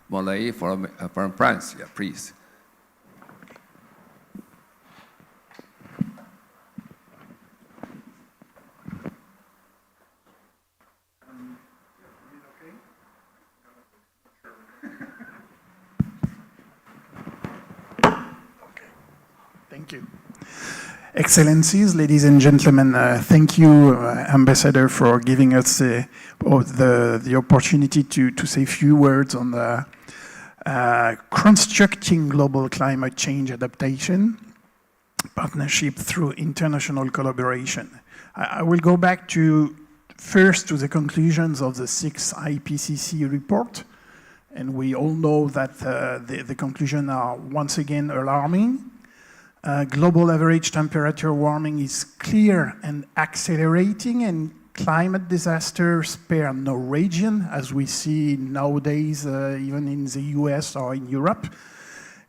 Mollet from France. Yeah, please. Thank you. Excellencies, ladies and gentlemen, thank you, Ambassador, for giving us the opportunity to say a few words on the constructing global climate change adaptation partnership through international collaboration. I will go back first to the conclusions of the 6th IPCC report, and we all know that the conclusions are once again alarming. Global average temperature warming is clear and accelerating, and climate disasters spare no region, as we see nowadays even in the US or in Europe,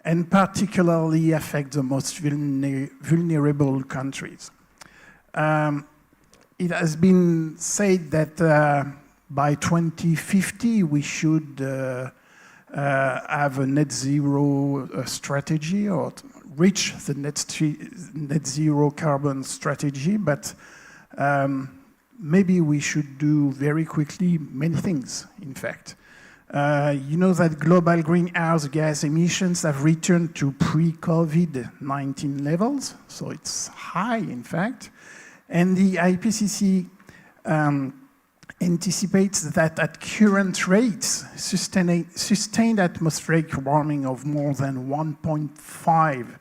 and particularly affect the most vulnerable countries. It has been said that by 2050 we should have a net zero strategy, or reach the net zero carbon strategy, but maybe we should do very quickly many things, in fact. You know that global greenhouse gas emissions have returned to pre-COVID-19 levels, so it's high, in fact. And the IPCC anticipates that at current rates, sustained atmospheric warming of more than 1.5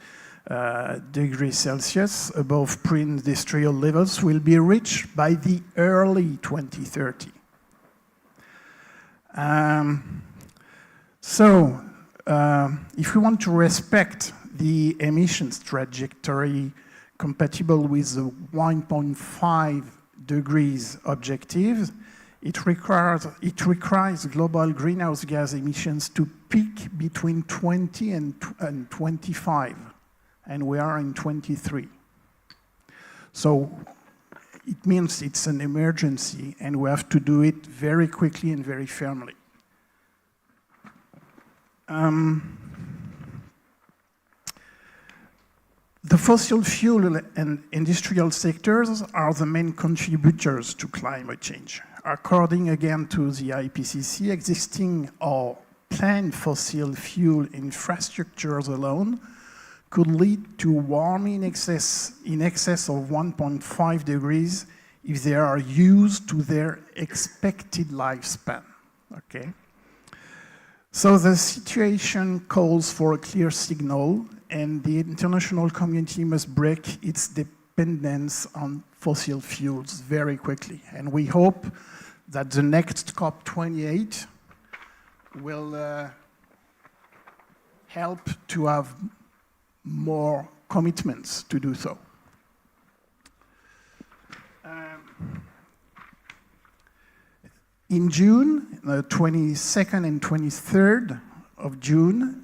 degrees Celsius above pre-industrial levels will be reached by the early 2030. If we want to respect the emissions trajectory compatible with the 1.5 degrees objectives, it requires global greenhouse gas emissions to peak between 20 and 25, and we are in 23. So it means it's an emergency, and we have to do it very quickly and very firmly. The fossil fuel and industrial sectors are the main contributors to climate change. According again to the IPCC, existing or planned fossil fuel infrastructures alone could lead to warming in excess of 1.5 degrees if they are used to their expected lifespan. Okay? So the situation calls for a clear signal, and the international community must break its dependence on fossil fuels very quickly. And we hope that the next COP28 will help to have more commitments to do so. In June, the 22nd and 23rd of June,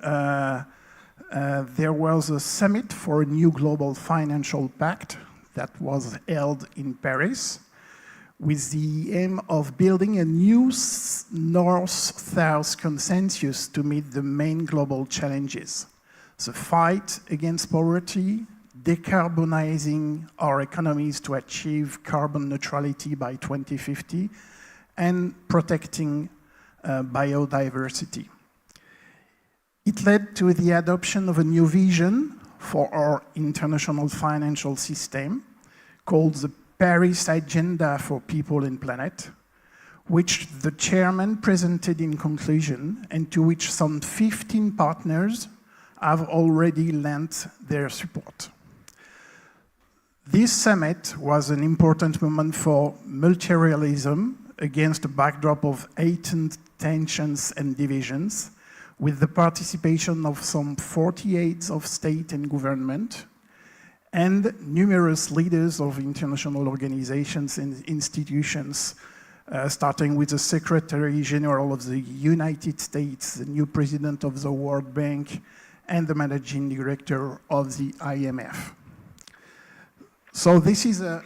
there was a summit for a new global financial pact that was held in Paris with the aim of building a new North-South consensus to meet the main global challenges: the fight against poverty, decarbonizing our economies to achieve carbon neutrality by 2050, and protecting biodiversity. It led to the adoption of a new vision for our international financial system called the Paris Agenda for People and Planet, which the chairman presented in conclusion, and to which some 15 partners have already lent their support. This summit was an important moment for multilateralism against a backdrop of heightened tensions and divisions, with the participation of some 40 heads of state and government, and numerous leaders of international organizations and institutions, starting with the Secretary General of the United States, the new President of the World Bank, and the Managing Director of the IMF. So this is a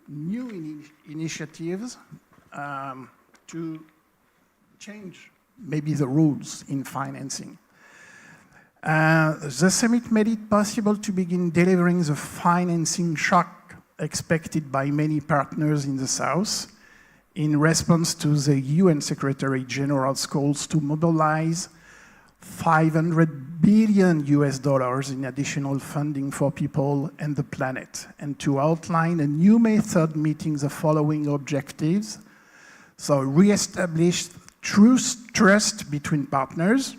new initiative to change maybe the rules in financing. The summit made it possible to begin delivering the financing shock expected by many partners in the South in response to the UN Secretary General's calls to mobilize $500 billion in additional funding for people and the planet, and to outline a new method meeting the following objectives. So re-establish trust between partners,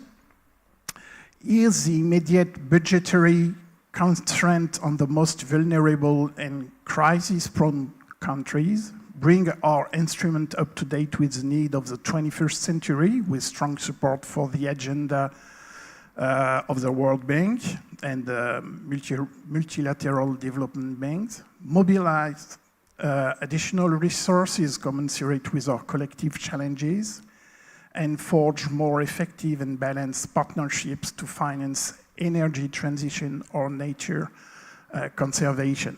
ease the immediate budgetary constraint on the most vulnerable and crisis-prone countries, bring our instrument up to date with the need of the 21st century, with strong support for the agenda of the World Bank and the multilateral development banks, mobilize additional resources commensurate with our collective challenges, and forge more effective and balanced partnerships to finance energy transition or nature conservation.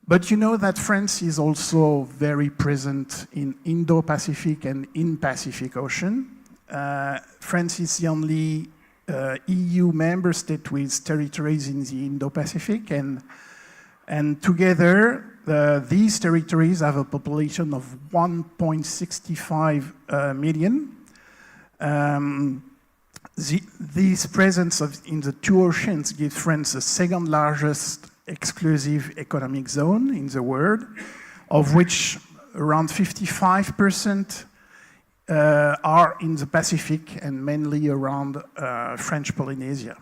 But you know that France is also very present in Indo-Pacific and in Pacific Ocean. France is the only EU member state with territories in the Indo-Pacific, and together these territories have a population of 1.65 million. This presence in the two oceans gives France the second largest exclusive economic zone in the world, of which around 55% are in the Pacific and mainly around French Polynesia.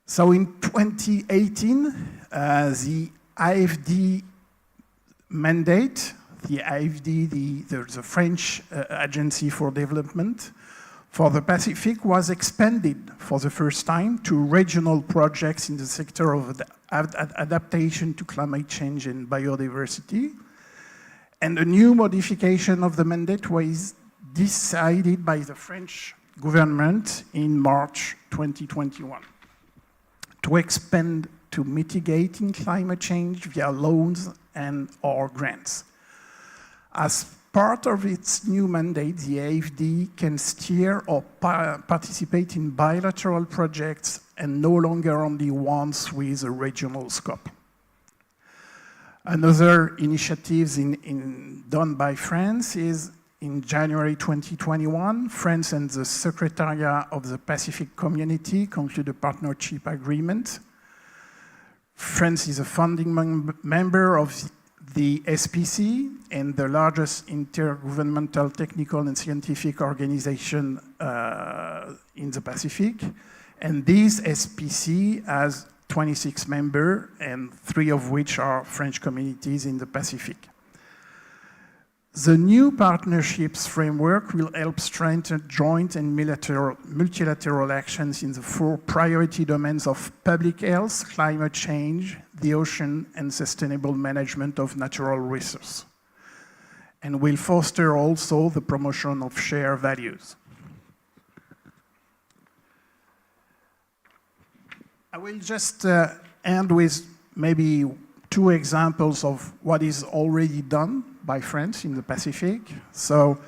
So in 2018, the AFD mandate, the AFD, the French Agency for Development, for the Pacific was expanded for the first time to regional projects in the sector of adaptation to climate change and biodiversity. And a new modification of the mandate was decided by the French government in March 2021 to expand to mitigating climate change via loans and/or grants. As part of its new mandate, the AFD can steer or participate in bilateral projects and no longer only ones with a regional scope. Another initiative done by France is in January 2021, France and the Secretariat of the Pacific Community concluded a partnership agreement. France is a founding member of the SPC and the largest intergovernmental technical and scientific organization in the Pacific. And this SPC has 26 members, and 3 of which are French communities in the Pacific. The new partnerships framework will help strengthen joint and multilateral actions in the 4 priority domains of public health, climate change, the ocean, and sustainable management of natural resources, and will foster also the promotion of shared values. I will just end with maybe 2 examples of what is already done by France in the Pacific. So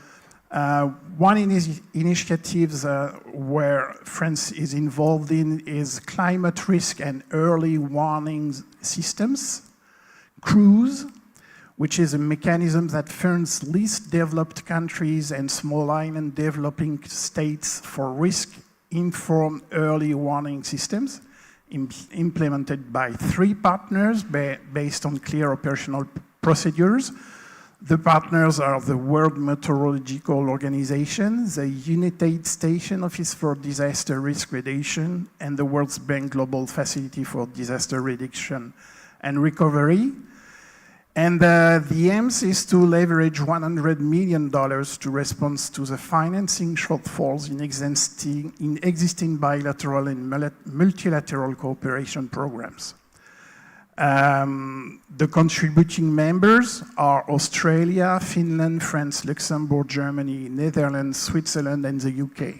one initiative where France is involved in is climate risk and early warning systems, CRUISE, which is a mechanism that funds least developed countries and small island developing states for risk-informed early warning systems, implemented by 3 partners based on clear operational procedures. The partners are the World Meteorological Organization, the United States Office for Disaster Risk Reduction, and the World Bank Global Facility for Disaster Reduction and Recovery. And the aims is to leverage $100 million to respond to the financing shortfalls in existing bilateral and multilateral cooperation programs. The contributing members are Australia, Finland, France, Luxembourg, Germany, Netherlands, Switzerland, and the UK.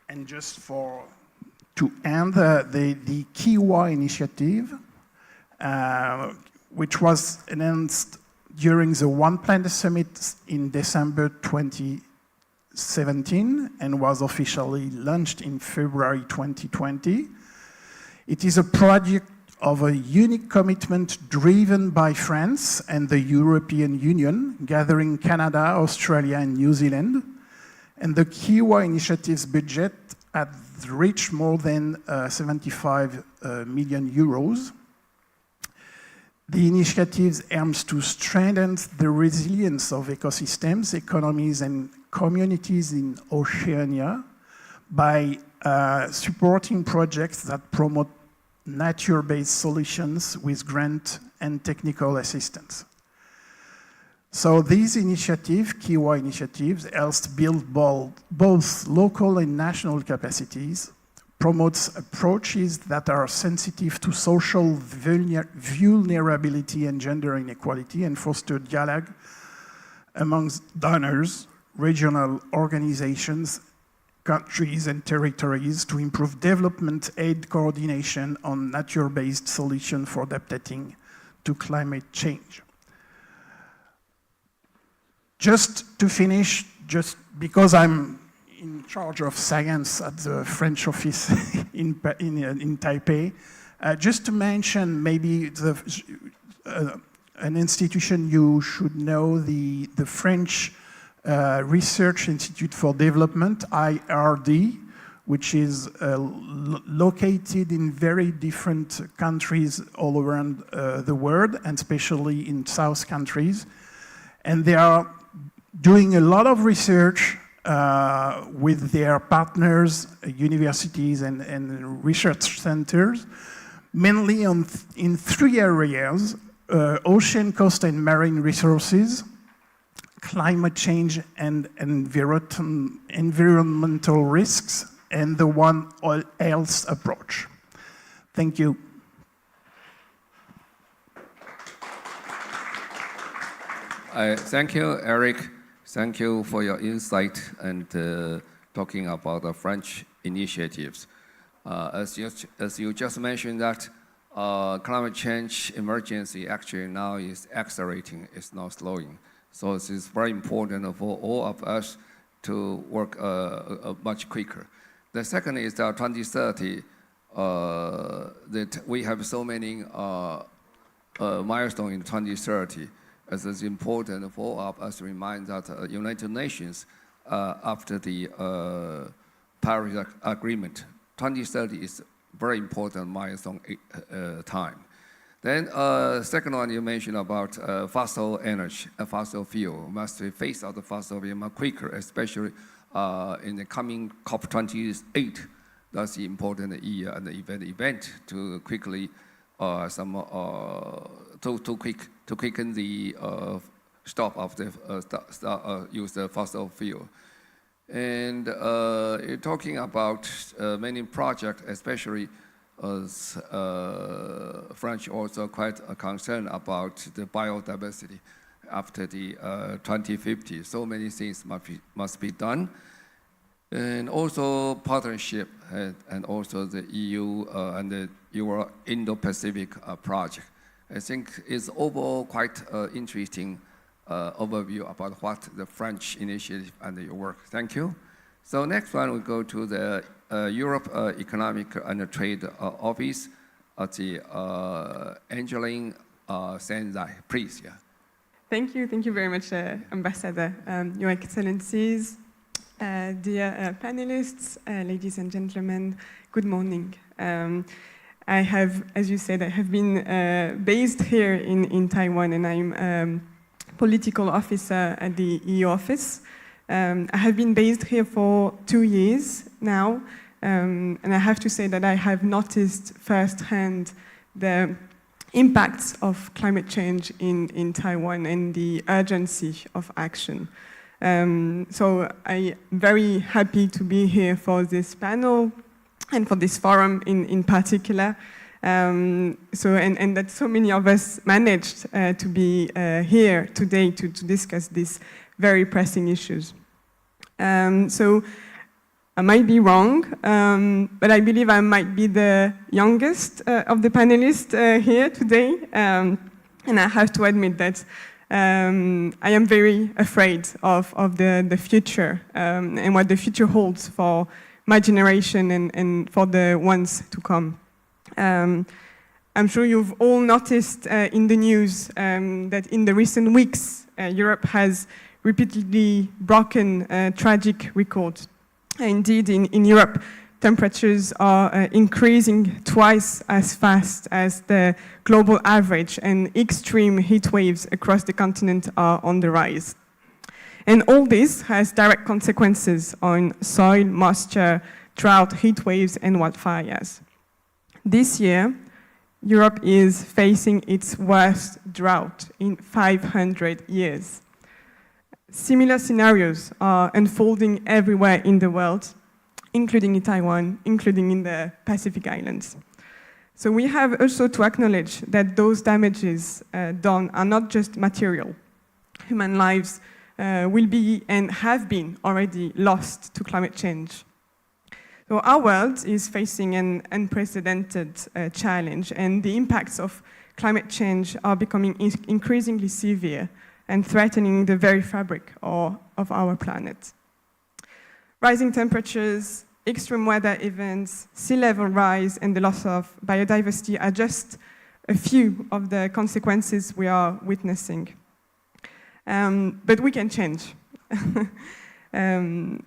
And just to end, the Kiwa initiative, which was announced during the One Planet Summit in December 2017 and was officially launched in February 2020. It is a project of a unique commitment driven by France and the European Union, gathering Canada, Australia, and New Zealand. And the Kiwa initiative's budget had reached more than 75 million euros. The initiative aims to strengthen the resilience of ecosystems, economies, and communities in Oceania by supporting projects that promote nature-based solutions with grant and technical assistance. So these initiatives, Kiwa initiatives, helps build both local and national capacities, promotes approaches that are sensitive to social vulnerability and gender inequality, and foster dialogue amongst donors, regional organizations, countries and territories to improve development aid coordination on nature-based solutions for adapting to climate change. Just to finish, just because I'm in charge of science at the French office in Taipei, just to mention maybe an institution you should know, the French Research Institute for Development, IRD, which is located in very different countries all around the world, and especially in South countries. And they are doing a lot of research with their partners, universities and research centers, mainly in three areas: ocean, coast, and marine resources, climate change and environmental risks, and the One Health approach. Thank you. Thank you, Eric. Thank you for your insight and talking about the French initiatives. As you just mentioned that climate change emergency actually now is accelerating, it's not slowing. So it is very important for all of us to work much quicker. The second is 2030, that we have so many milestones in 2030. As it's important for all of us to remind that United Nations, after the Paris Agreement, 2030 is very important milestone time. Then second one you mentioned about fossil energy, fossil fuel. Must phase out the fossil fuel much quicker, especially in the coming COP28. That's the important year and the event to quickly to quicken the stop of the use of fossil fuel. And you're talking about many projects, especially French also quite concerned about the biodiversity after the 2050. So many things must be done. And also partnership and also the EU and the Indo-Pacific project. I think it's overall quite interesting overview about what the French initiative and your work. Thank you. So next one we go to the Europe Economic and Trade Office at the Angeline Senzai. Please, yeah. Thank you very much, Ambassador. Your Excellencies, dear panelists, ladies and gentlemen, good morning. I have, as you said, I have been based here in Taiwan, and I'm political officer at the EU office. I have been based here for 2 years now, and I have to say that I have noticed firsthand the impacts of climate change in Taiwan and the urgency of action. So I'm very happy to be here for this panel and for this forum in particular. And that so many of us managed to be here today to discuss these very pressing issues. So I might be wrong, but I believe I might be the youngest of the panelists here today. And I have to admit that I am very afraid of the future and what the future holds for my generation and for the ones to come. I'm sure you've all noticed in the news that in the recent weeks, Europe has repeatedly broken tragic records. Indeed, in Europe, temperatures are increasing twice as fast as the global average, and extreme heat waves across the continent are on the rise. And all this has direct consequences on soil, moisture, drought, heat waves, and wildfires. This year, Europe is facing its worst drought in 500 years. Similar scenarios are unfolding everywhere in the world, including in Taiwan, including in the Pacific Islands. So we have also to acknowledge that those damages done are not just material. Human lives will be and have been already lost to climate change. So our world is facing an unprecedented challenge, and the impacts of climate change are becoming increasingly severe and threatening the very fabric of our planet. Rising temperatures, extreme weather events, sea level rise, and the loss of biodiversity are just a few of the consequences we are witnessing. But we can change. And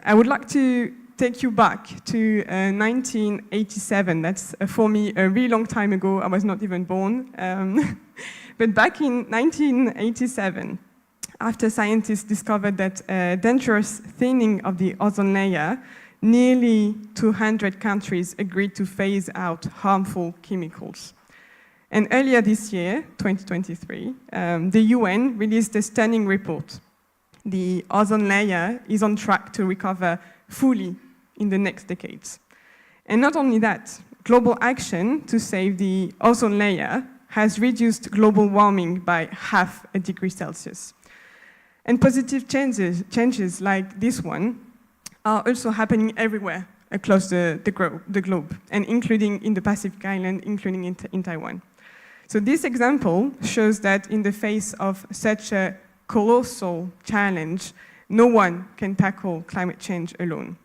I would like to take you back to 1987. That's, for me, a really long time ago. I was not even born. But back in 1987, after scientists discovered that dangerous thinning of the ozone layer, nearly 200 countries agreed to phase out harmful chemicals. And earlier this year, 2023, the UN released a stunning report. The ozone layer is on track to recover fully in the next decades. And not only that, global action to save the ozone layer has reduced global warming by 0.5 degree Celsius. And positive changes like this one are also happening everywhere across the globe, and including in the Pacific Island, including in Taiwan. So this example shows that in the face of such a colossal challenge, no one can tackle climate change alone.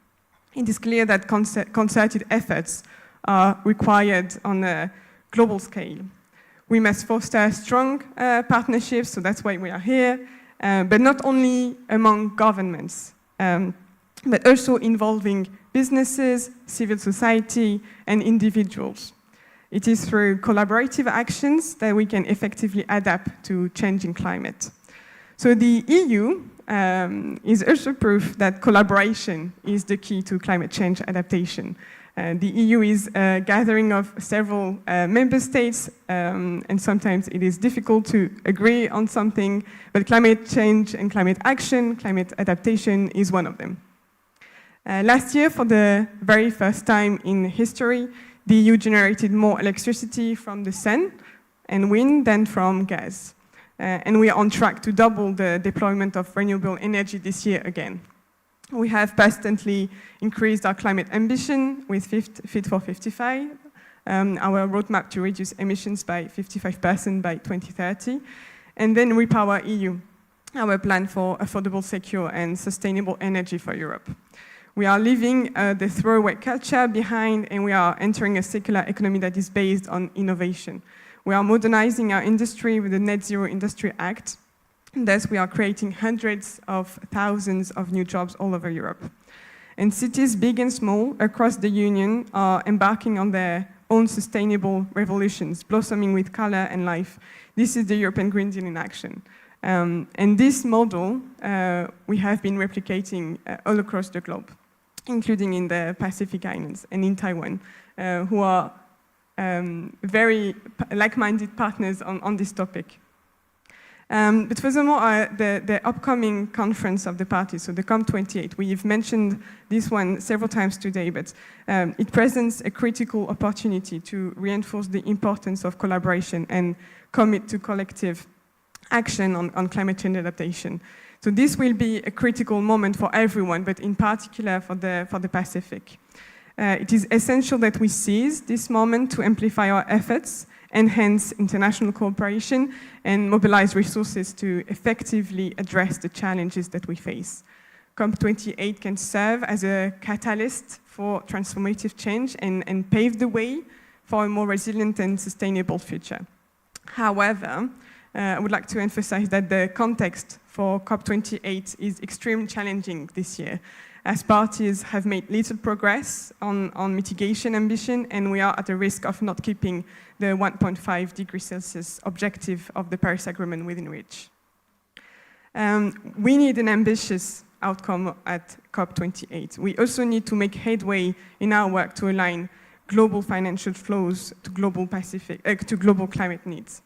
It is clear that concerted efforts are required on a global scale. We must foster strong partnerships, so that's why we are here, but not only among governments, but also involving businesses, civil society, and individuals. It is through collaborative actions that we can effectively adapt to changing climate. So the EU is also proof that collaboration is the key to climate change adaptation. The EU is a gathering of several member states, and sometimes it is difficult to agree on something, but climate change and climate action, climate adaptation is one of them. Last year, for the very first time in history, the EU generated more electricity from the sun and wind than from gas. And we are on track to double the deployment of renewable energy this year again. We have persistently increased our climate ambition with Fit for 55, our roadmap to reduce emissions by 55% by 2030, and then Repower EU, our plan for affordable, secure, and sustainable energy for Europe. We are leaving the throwaway culture behind, and we are entering a circular economy that is based on innovation. We are modernizing our industry with the Net Zero Industry Act. Thus, we are creating hundreds of thousands of new jobs all over Europe. And cities, big and small, across the Union are embarking on their own sustainable revolutions, blossoming with color and life. This is the European Green Deal in action. And this model we have been replicating all across the globe, including in the Pacific Islands and in Taiwan, who are very like-minded partners on this topic. But furthermore, the upcoming conference of the parties, so the COP28, we've mentioned this one several times today, but it presents a critical opportunity to reinforce the importance of collaboration and commit to collective action on climate change adaptation. So this will be a critical moment for everyone, but in particular for the Pacific. It is essential that we seize this moment to amplify our efforts, enhance international cooperation, and mobilize resources to effectively address the challenges that we face. COP28 can serve as a catalyst for transformative change and pave the way for a more resilient and sustainable future. However, I would like to emphasize that the context for COP28 is extremely challenging this year, as parties have made little progress on mitigation ambition, and we are at a risk of not keeping the 1.5 degrees Celsius objective of the Paris Agreement within reach. We need an ambitious outcome at COP28. We also need to make headway in our work to align global financial flows to global climate needs.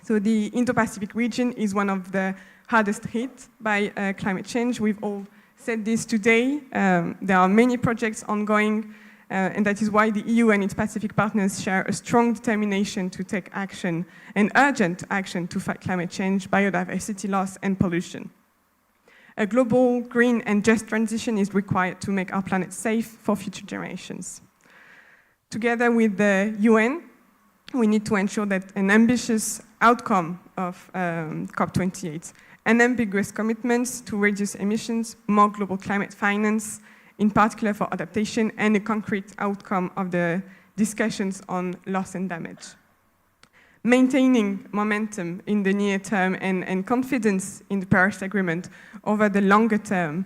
So the Indo-Pacific region is one of the hardest hit by climate change. We've all said this today. There are many projects ongoing, and that is why the EU and its Pacific partners share a strong determination to take action, and urgent action to fight climate change, biodiversity loss, and pollution. A global, green, and just transition is required to make our planet safe for future generations. Together with the UN, we need to ensure that an ambitious outcome of COP28, unambiguous commitments to reduce emissions, more global climate finance, in particular for adaptation, and a concrete outcome of the discussions on loss and damage. Maintaining momentum in the near term and confidence in the Paris Agreement over the longer term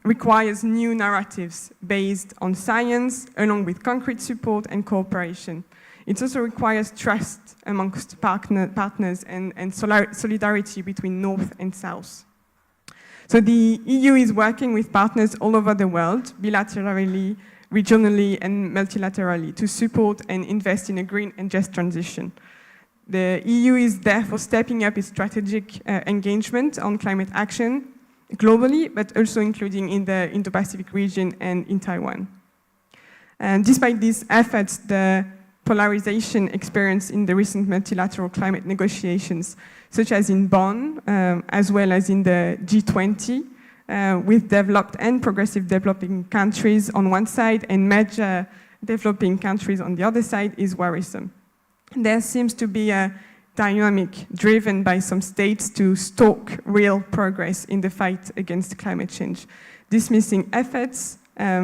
requires new narratives based on science, along with concrete support and cooperation. It also requires trust amongst partners and solidarity between North and South. So the EU is working with partners all over the world, bilaterally, regionally, and multilaterally, to support and invest in a green and just transition. The EU is therefore stepping up its strategic engagement on climate action globally, but also including in the Indo-Pacific region and in Taiwan. And despite these efforts, the polarization experienced in the recent multilateral climate negotiations, such as in Bonn, as well as in the G20, with developed and progressive developing countries on one side and major developing countries on the other side, is worrisome. There seems to be a dynamic driven by some states to stalk real progress in the fight against climate change, dismissing efforts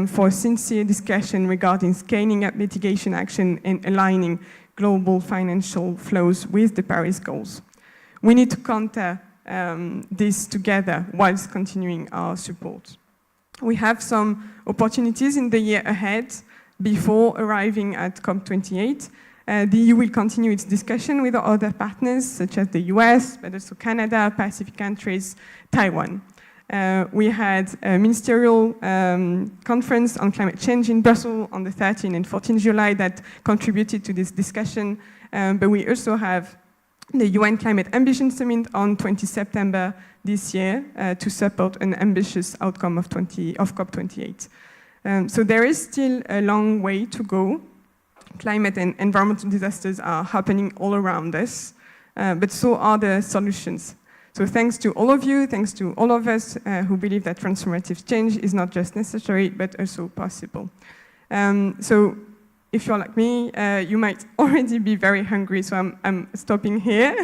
for sincere discussion regarding scaling up mitigation action and aligning global financial flows with the Paris goals. We need to counter this together whilst continuing our support. We have some opportunities in the year ahead before arriving at COP28. The EU will continue its discussion with other partners, such as the US, but also Canada, Pacific countries, Taiwan. We had a ministerial conference on climate change in Brussels on the 13th and 14th July that contributed to this discussion, but we also have the UN Climate Ambition Summit on 20 September this year to support an ambitious outcome of COP28. So there is still a long way to go. Climate and environmental disasters are happening all around us, but so are the solutions. So thanks to all of you, thanks to all of us who believe that transformative change is not just necessary, but also possible. So if you're like me, you might already be very hungry, so I'm stopping here.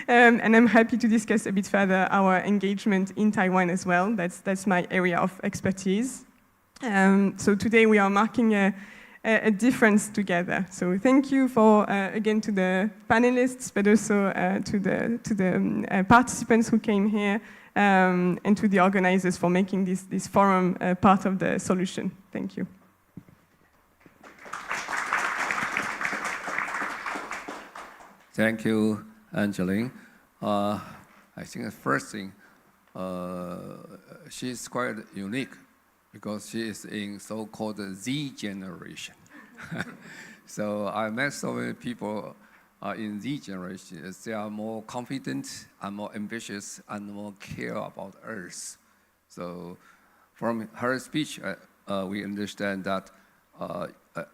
And I'm happy to discuss a bit further our engagement in Taiwan as well. That's my area of expertise. So today we are marking a difference together. So thank you for, again, to the panelists, but also to the participants who came here, and to the organizers for making this forum part of the solution. Thank you. Thank you, Angeline. I think the first thing, she's quite unique because she is in so-called Z generation. So I met so many people in this generation. They are more confident and more ambitious and more care about Earth. So from her speech, we understand that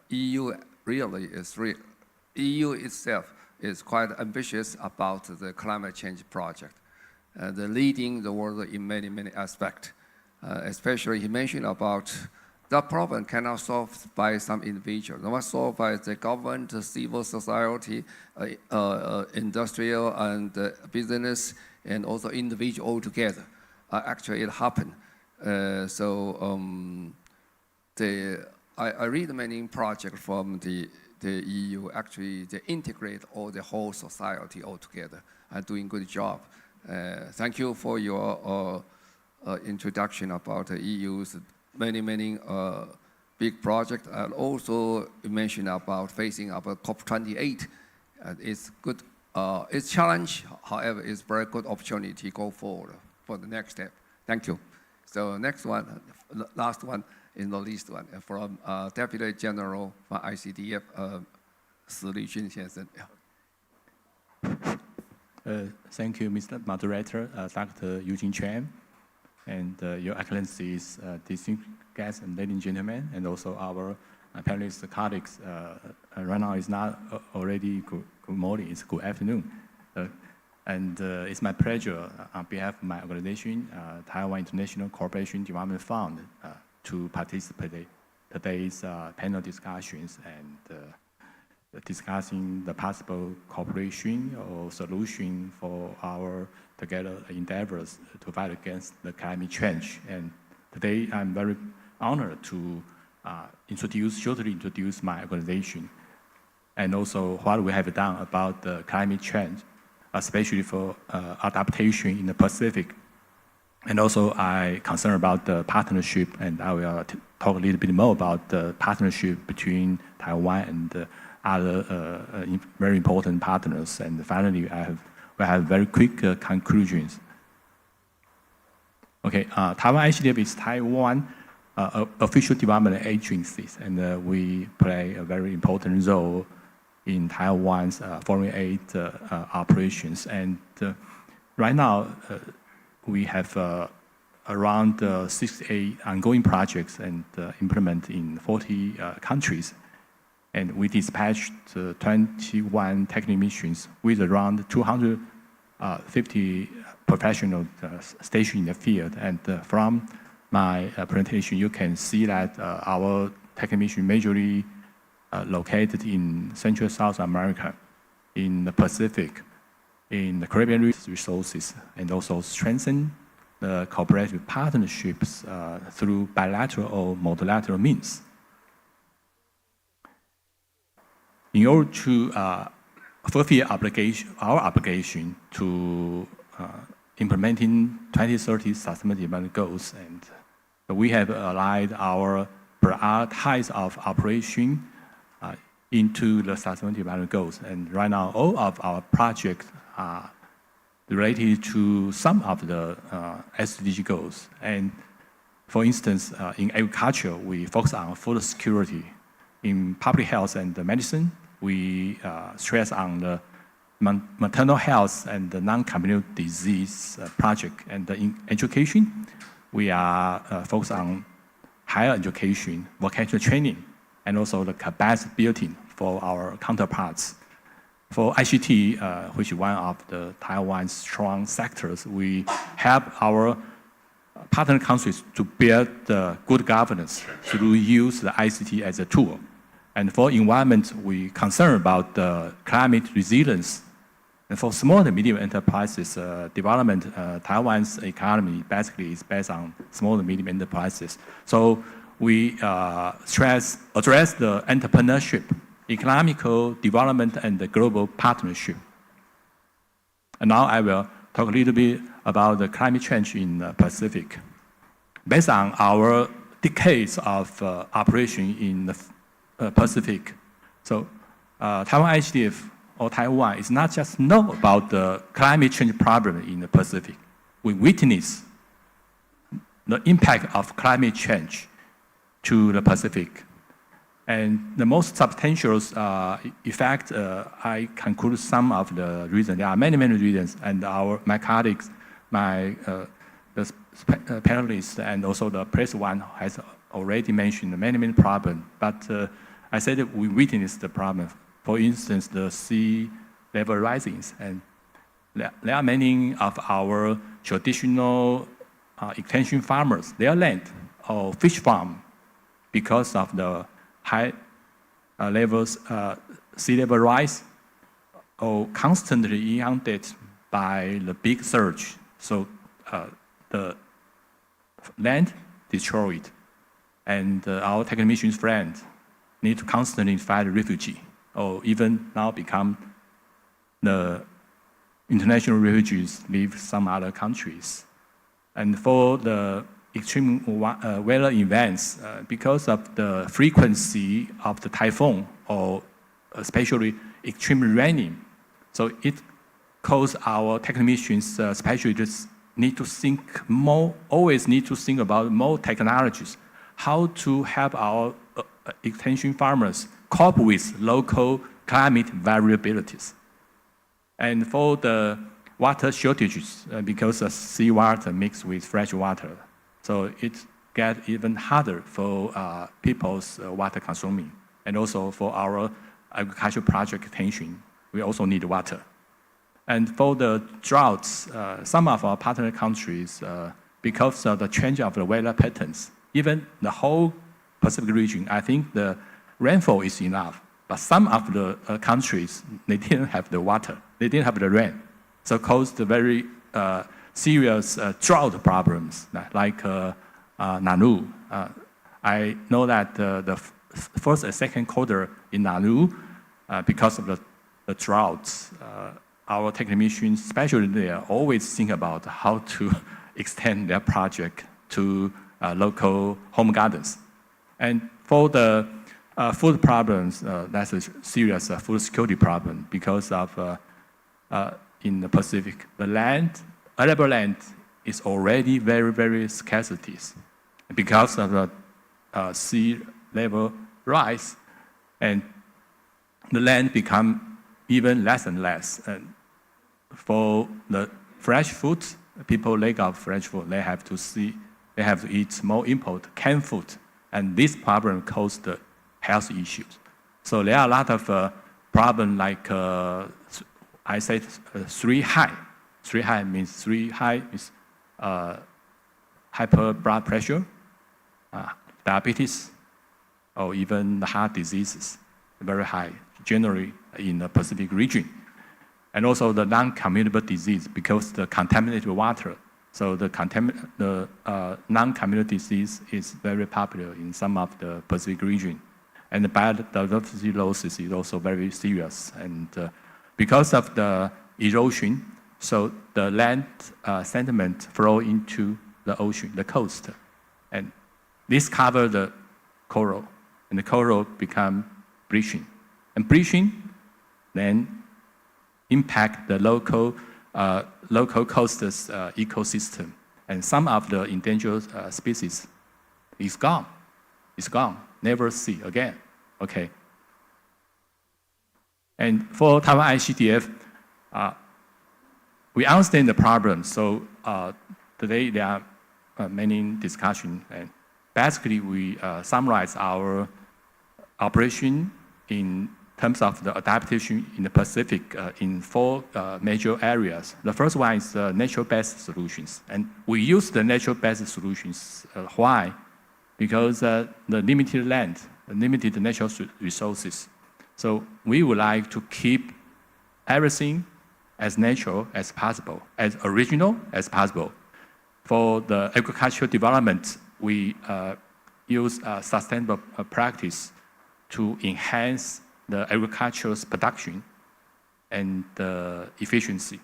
EU really is EU itself is quite ambitious about the climate change project, leading the world in many, many aspects. Especially he mentioned about that problem cannot solve by some individual. It must solve by the government, the civil society, industrial and business, and also individual all together. Actually, it happened. I read many projects from the EU. Actually, they integrate all the whole society all together and doing good job. Thank you for your introduction about the EU's many big projects, and also you mentioned about facing up COP28. It's good. It's challenge, however, it's very good opportunity to go forward for the next step. Thank you. So next one, last one is the least one, from Deputy General from ICDF, 史立军先生. Thank you, Mr. Moderator, Dr. Eugene Chen, and Your Excellencies, distinguished guests and ladies and gentlemen, and also our panelists, colleagues. Right now it's not already good morning, it's good afternoon. And it's my pleasure on behalf of my organization, Taiwan International Cooperation Development Fund, to participate in today's panel discussions and discussing the possible cooperation or solution for our together endeavors to fight against the climate change. And today I'm very honored to shortly introduce my organization and also what we have done about the climate change, especially for adaptation in the Pacific. And also I concern about the partnership, and I will talk a little bit more about the partnership between Taiwan and other very important partners. And finally, we have very quick conclusions. Okay, Taiwan ICDF is Taiwan official development agencies, and we play a very important role in Taiwan's foreign aid operations. And right now, we have around 68 ongoing projects and implement in 40 countries. And we dispatched 21 technical missions with around 250 professionals stationed in the field. And from my presentation, you can see that our technical mission majorly located in Central South America, in the Pacific, in the Caribbean resources, and also strengthen the cooperative partnerships through bilateral or multilateral means. In order to fulfill our obligation to implementing 2030 Sustainable Development Goals, and we have aligned our priorities of operation into the Sustainable Development Goals. And right now, all of our projects are related to some of the SDG goals. And for instance, in agriculture, we focus on food security. In public health and medicine, we stress on the maternal health and the non-communicable disease project. And in education, we are focused on higher education, vocational training, and also the capacity building for our counterparts. For ICT, which is one of the Taiwan's strong sectors, we help our partner countries to build good governance through use the ICT as a tool. And for environment, we concern about the climate resilience. And for small and medium enterprises development, Taiwan's economy basically is based on small and medium enterprises. So we address the entrepreneurship, economical development, and the global partnership. And now I will talk a little bit about the climate change in the Pacific. Based on our decades of operation in the Pacific, so Taiwan ICDF or Taiwan is not just know about the climate change problem in the Pacific. We witness the impact of climate change to the Pacific. And the most substantial effect, I conclude some of the reasons. There are many, many reasons, and my colleagues, the panelists, and also the press one has already mentioned many, many problems. But I said that we witnessed the problem. For instance, the sea level risings, and there are many of our traditional extension farmers, their land or fish farm, because of the high levels, sea level rise, or constantly inundated by the big surge. So the land destroyed, and our technicians' friends need to constantly fight refugee, or even now become the international refugees leave some other countries. And for the extreme weather events, because of the frequency of the typhoon, or especially extreme raining, so it causes our technicians, specialists, need to think more, always need to think about more technologies, how to help our extension farmers cope with local climate variabilities. And for the water shortages, because of seawater mixed with fresh water, so it gets even harder for people's water consuming. And also for our agricultural project extension, we also need water. And for the droughts, some of our partner countries, because of the change of the weather patterns, even the whole Pacific region, I think the rainfall is enough. But some of the countries, they didn't have the water, they didn't have the rain. So caused very serious drought problems, like Nanu. I know that the first and second quarter in Nanu, because of the droughts, our technicians, especially there, always think about how to extend their project to local home gardens. And for the food problems, that's a serious food security problem because of in the Pacific, the land, arable land is already very, very scarcities because of the sea level rise, and the land become even less and less. And for the fresh food, people lack of fresh food. They have to eat more import canned food, and this problem caused the health issues. So there are a lot of problems like I said 3 high. 3 high means 3 high is hyper blood pressure, diabetes, or even the heart diseases, very high, generally in the Pacific region. And also the non-communicable disease because the contaminated water. So the non-communicable disease is very popular in some of the Pacific region. And the biodiversity losses is also very serious. And because of the erosion, so the land sediment flow into the ocean, the coast. And this covers the coral, and the coral become bleaching. And bleaching then impact the local coast's ecosystem. And some of the endangered species is gone. It's gone, never see again. Okay. And for Taiwan ICDF, we understand the problem. So today there are many discussions. And basically, we summarize our operation in terms of the adaptation in the Pacific in 4 major areas. The first one is natural-based solutions. And we use the natural-based solutions. Why? Because the limited land, limited natural resources. So we would like to keep everything as natural as possible, as original as possible. For the agricultural development, we use sustainable practice to enhance the agriculture's production and efficiency.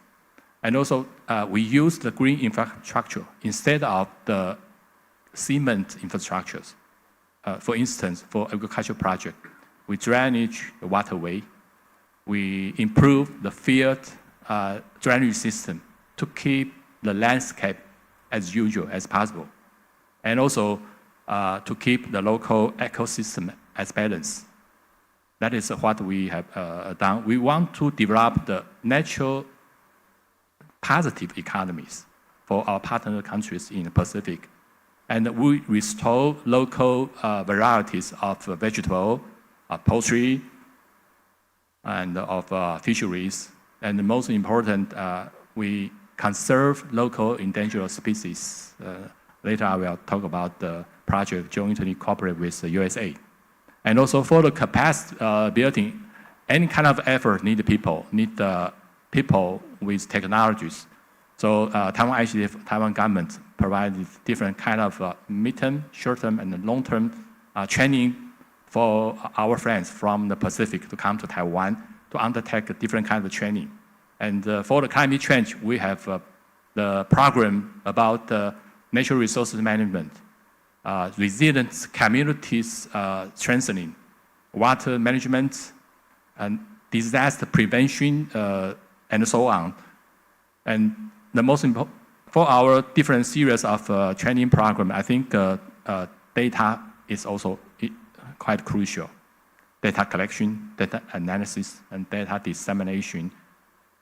And also, we use the green infrastructure instead of the cement infrastructures. For instance, for agricultural project, we drainage the waterway, we improve the field drainage system to keep the landscape as usual as possible. And also to keep the local ecosystem as balance. That is what we have done. We want to develop the natural positive economies for our partner countries in the Pacific. And we restore local varieties of vegetable, poultry, and of fisheries. And the most important, we conserve local endangered species. Later I will talk about the project jointly cooperate with the USA. And also for the capacity building, any kind of effort need people with technologies. So Taiwan ICF, Taiwan government provides different kind of mid-term, short-term, and long-term training for our friends from the Pacific to come to Taiwan to undertake a different kind of training. And for the climate change, we have the program about natural resources management, resilient communities strengthening, water management, and disaster prevention, and so on. And the most important, for our different series of training program, I think data is also quite crucial. Data collection, data analysis, and data dissemination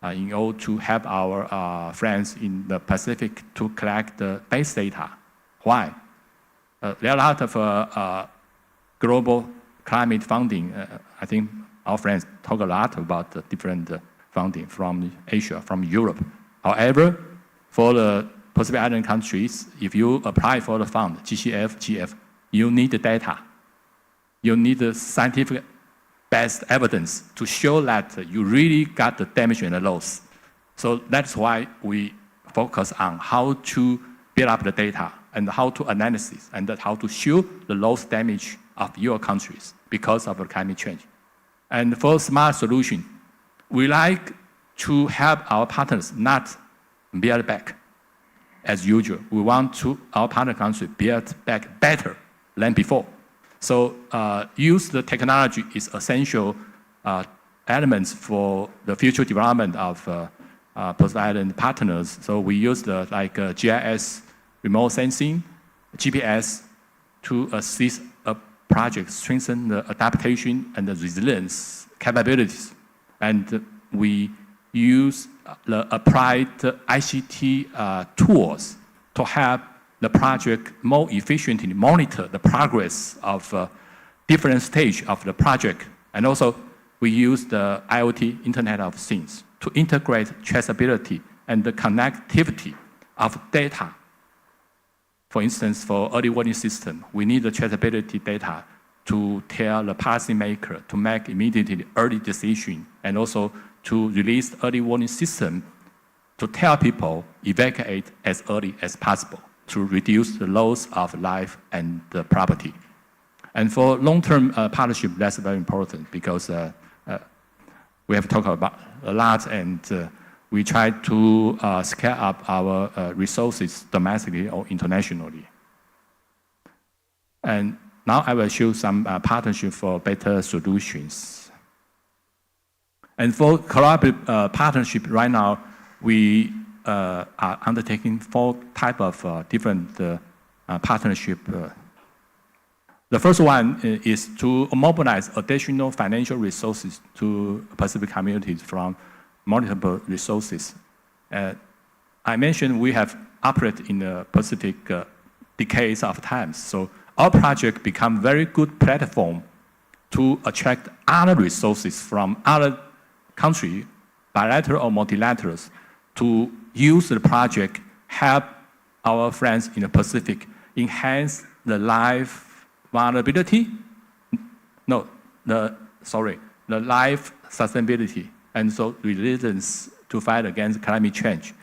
in order to help our friends in the Pacific to collect the base data. Why? There are a lot of global climate funding. I think our friends talk a lot about the different funding from Asia, from Europe. However, for the Pacific Island countries, if you apply for the fund, GCF, GF, you need the data. You need the scientific best evidence to show that you really got the damage and the loss. So that's why we focus on how to build up the data and how to analyze and how to show the loss damage of your countries because of the climate change. And for smart solution, we like to help our partners not build back as usual. We want to our partner country build back better than before. So use the technology is essential elements for the future development of Pacific Island partners. So we use the GIS, remote sensing, GPS to assist a project, strengthen the adaptation and the resilience capabilities. And we use the applied ICT tools to help the project more efficiently monitor the progress of different stages of the project. And also, we use the IoT, Internet of Things, to integrate traceability and the connectivity of data. For instance, for early warning system, we need the traceability data to tell the policymaker to make immediately early decision, and also to release early warning system to tell people evacuate as early as possible to reduce the loss of life and the property. And for long-term partnership, that's very important because we have talked about a lot, and we try to scale up our resources domestically or internationally. And now I will show some partnership for better solutions. And for collaborative partnership, right now, we are undertaking 4 types of different partnership. The first one is to mobilize additional financial resources to Pacific communities from multiple resources. I mentioned we have operated in the Pacific decades of times, so our project become very good platform to attract other resources from other countries, bilateral or multilaterals, to use the project, help our friends in the Pacific enhance the life vulnerability, the life sustainability, and so resilience to fight against climate change.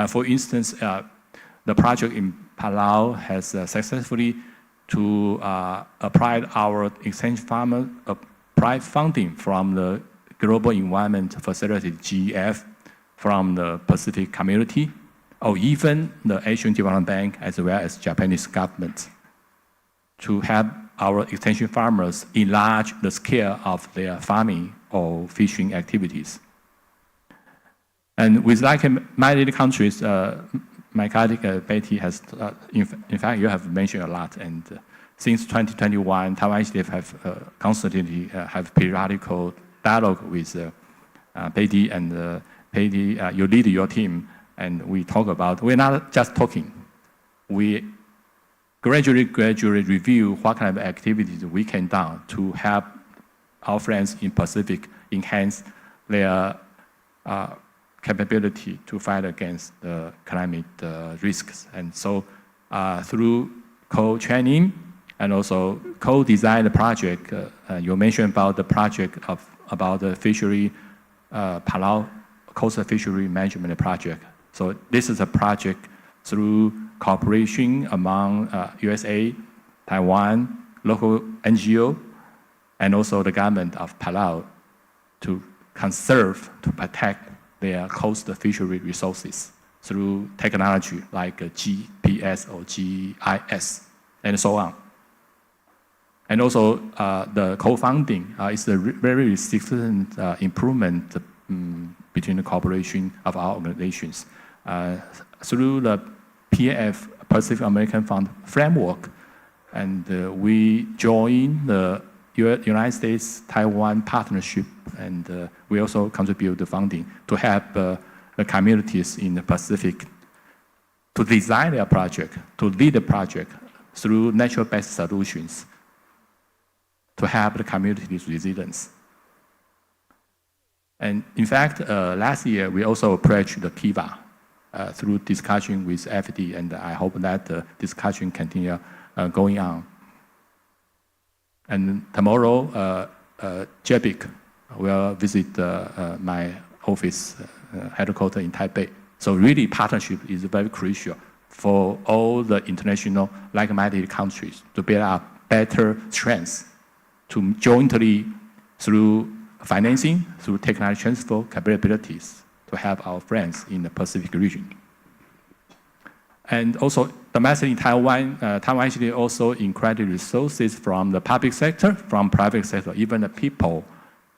For instance, the project in Palau has successfully to apply our exchange farmer apply funding from the Global Environment Facility, GEF, from the Pacific community, or even the Asian Development Bank, as well as Japanese government, to help our extension farmers enlarge the scale of their farming or fishing activities. And with like-minded countries, my colleague Betty has, in fact, you have mentioned a lot. And since 2021, Taiwan Initiative have constantly have periodical dialogue with Betty, and Betty, you lead your team, and we talk about, we're not just talking. We gradually review what kind of activities we can do to help our friends in Pacific enhance their capability to fight against the climate risks. And so through co-training and also co-design the project, you mentioned about the project about the fishery, Palau coastal fishery management project. So this is a project through cooperation among USA, Taiwan, local NGO, and also the government of Palau to conserve, to protect their coastal fishery resources through technology like GPS or GIS, and so on. And also the co-funding is a very significant improvement between the cooperation of our organizations. Through the PAF, Pacific American Fund framework, and we join the United States-Taiwan partnership, and we also contribute the funding to help the communities in the Pacific to design their project, to lead the project through natural-based solutions to help the community's resilience. And in fact, last year, we also approached the Kiva through discussion with FD, and I hope that the discussion continue going on. And tomorrow, JBIC will visit my office headquarters in Taipei. So really, partnership is very crucial for all the international like-minded countries to build up better strengths to jointly, through financing, through technology transfer capabilities, to help our friends in the Pacific region. And also, domestically in Taiwan, Taiwan actually also incredible resources from the public sector, from private sector, even the people,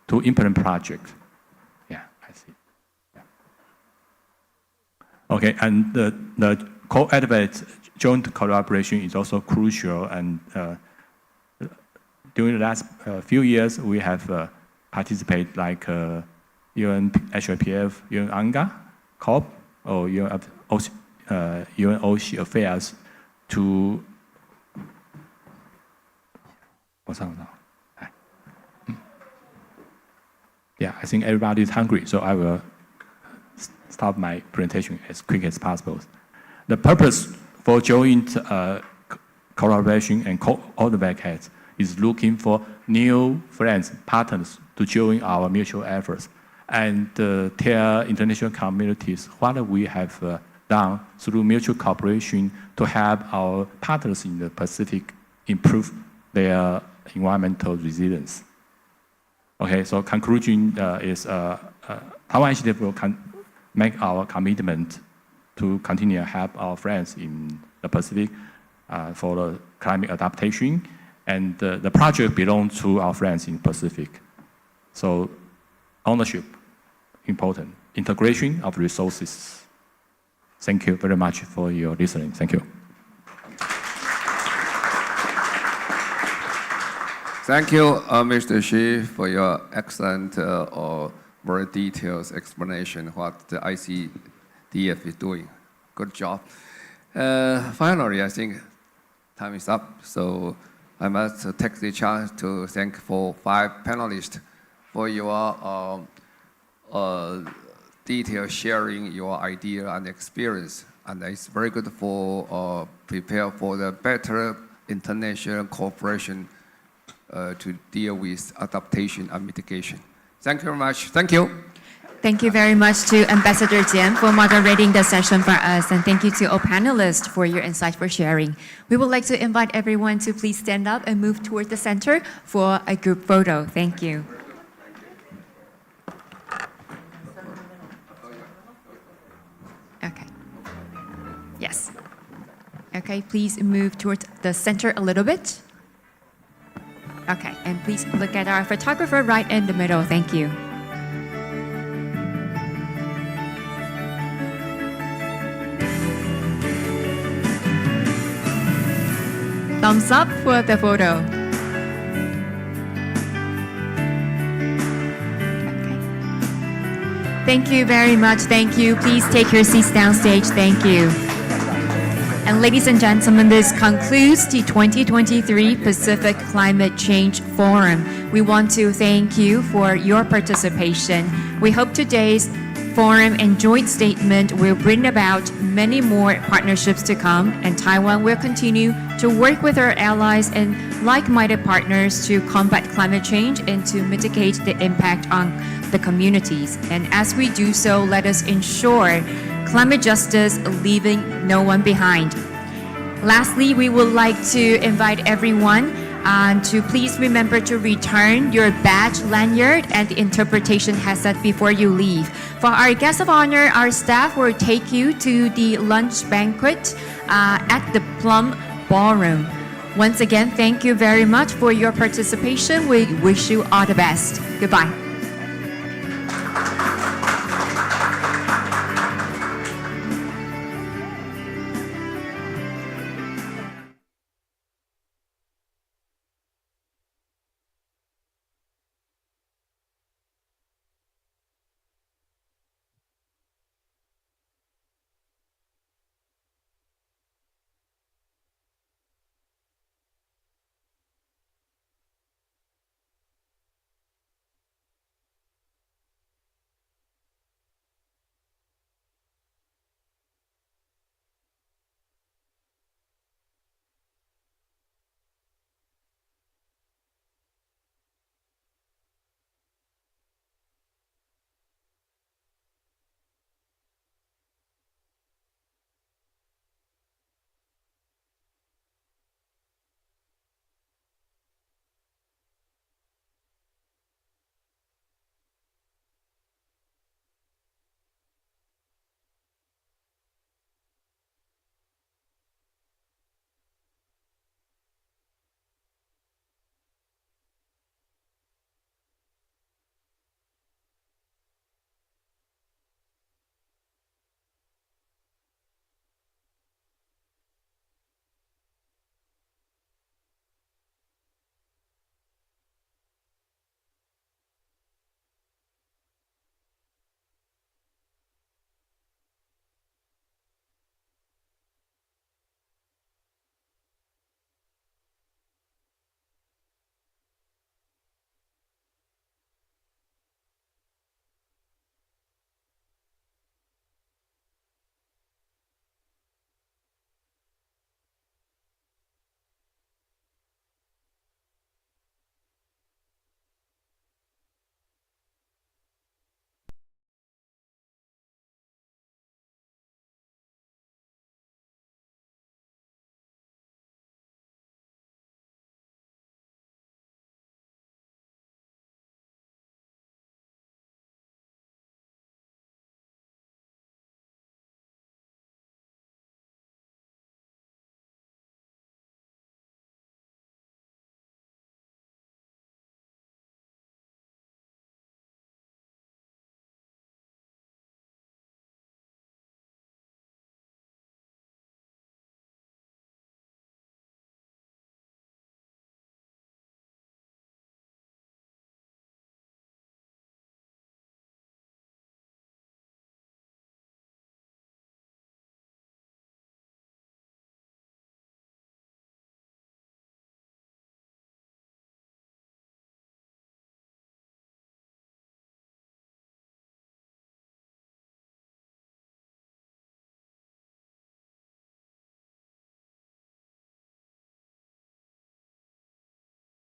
to implement projects. Yeah, I see. Yeah. Okay, and the co-advocate joint collaboration is also crucial. And during the last few years, we have participated like UN HLPF, UN ANGA, COP, or UN OC affairs to. Yeah, I think everybody is hungry, so I will stop my presentation as quick as possible. The purpose for joint collaboration and co-advocates is looking for new friends, partners to join our mutual efforts and tell international communities what we have done through mutual cooperation to help our partners in the Pacific improve their environmental resilience. Okay, so conclusion is Taiwan Initiative will make our commitment to continue to help our friends in the Pacific for the climate adaptation. And the project belongs to our friends in Pacific. So ownership, important. Integration of resources. Thank you very much for your listening. Thank you. Thank you, Mr. Xi, for your excellent or very detailed explanation of what the ICDF is doing. Good job. Finally, I think time is up. So I must take the chance to thank for 5 panelists for your detail sharing your idea and experience. And it's very good for prepare for the better international cooperation to deal with adaptation and mitigation. Thank you very much. Thank you. Thank you very much to Ambassador Jian for moderating the session for us, and thank you to all panelists for your insight for sharing. We would like to invite everyone to please stand up and move toward the center for a group photo. Thank you. Okay. Yes. Okay, please move towards the center a little bit. Okay, and please look at our photographer right in the middle. Thank you. Thumbs up for the photo. Thank you very much. Thank you. Please take your seats downstage. Thank you. And ladies and gentlemen, this concludes the 2023 Pacific Climate Change Forum. We want to thank you for your participation. We hope today's forum and joint statement will bring about many more partnerships to come, and Taiwan will continue to work with our allies and like-minded partners to combat climate change and to mitigate the impact on the communities. And as we do so, let us ensure climate justice, leaving no one behind. Lastly, we would like to invite everyone to please remember to return your badge, lanyard, and the interpretation headset before you leave. For our guests of honor, our staff will take you to the lunch banquet at the Plum Ballroom. Once again, thank you very much for your participation. We wish you all the best. Goodbye.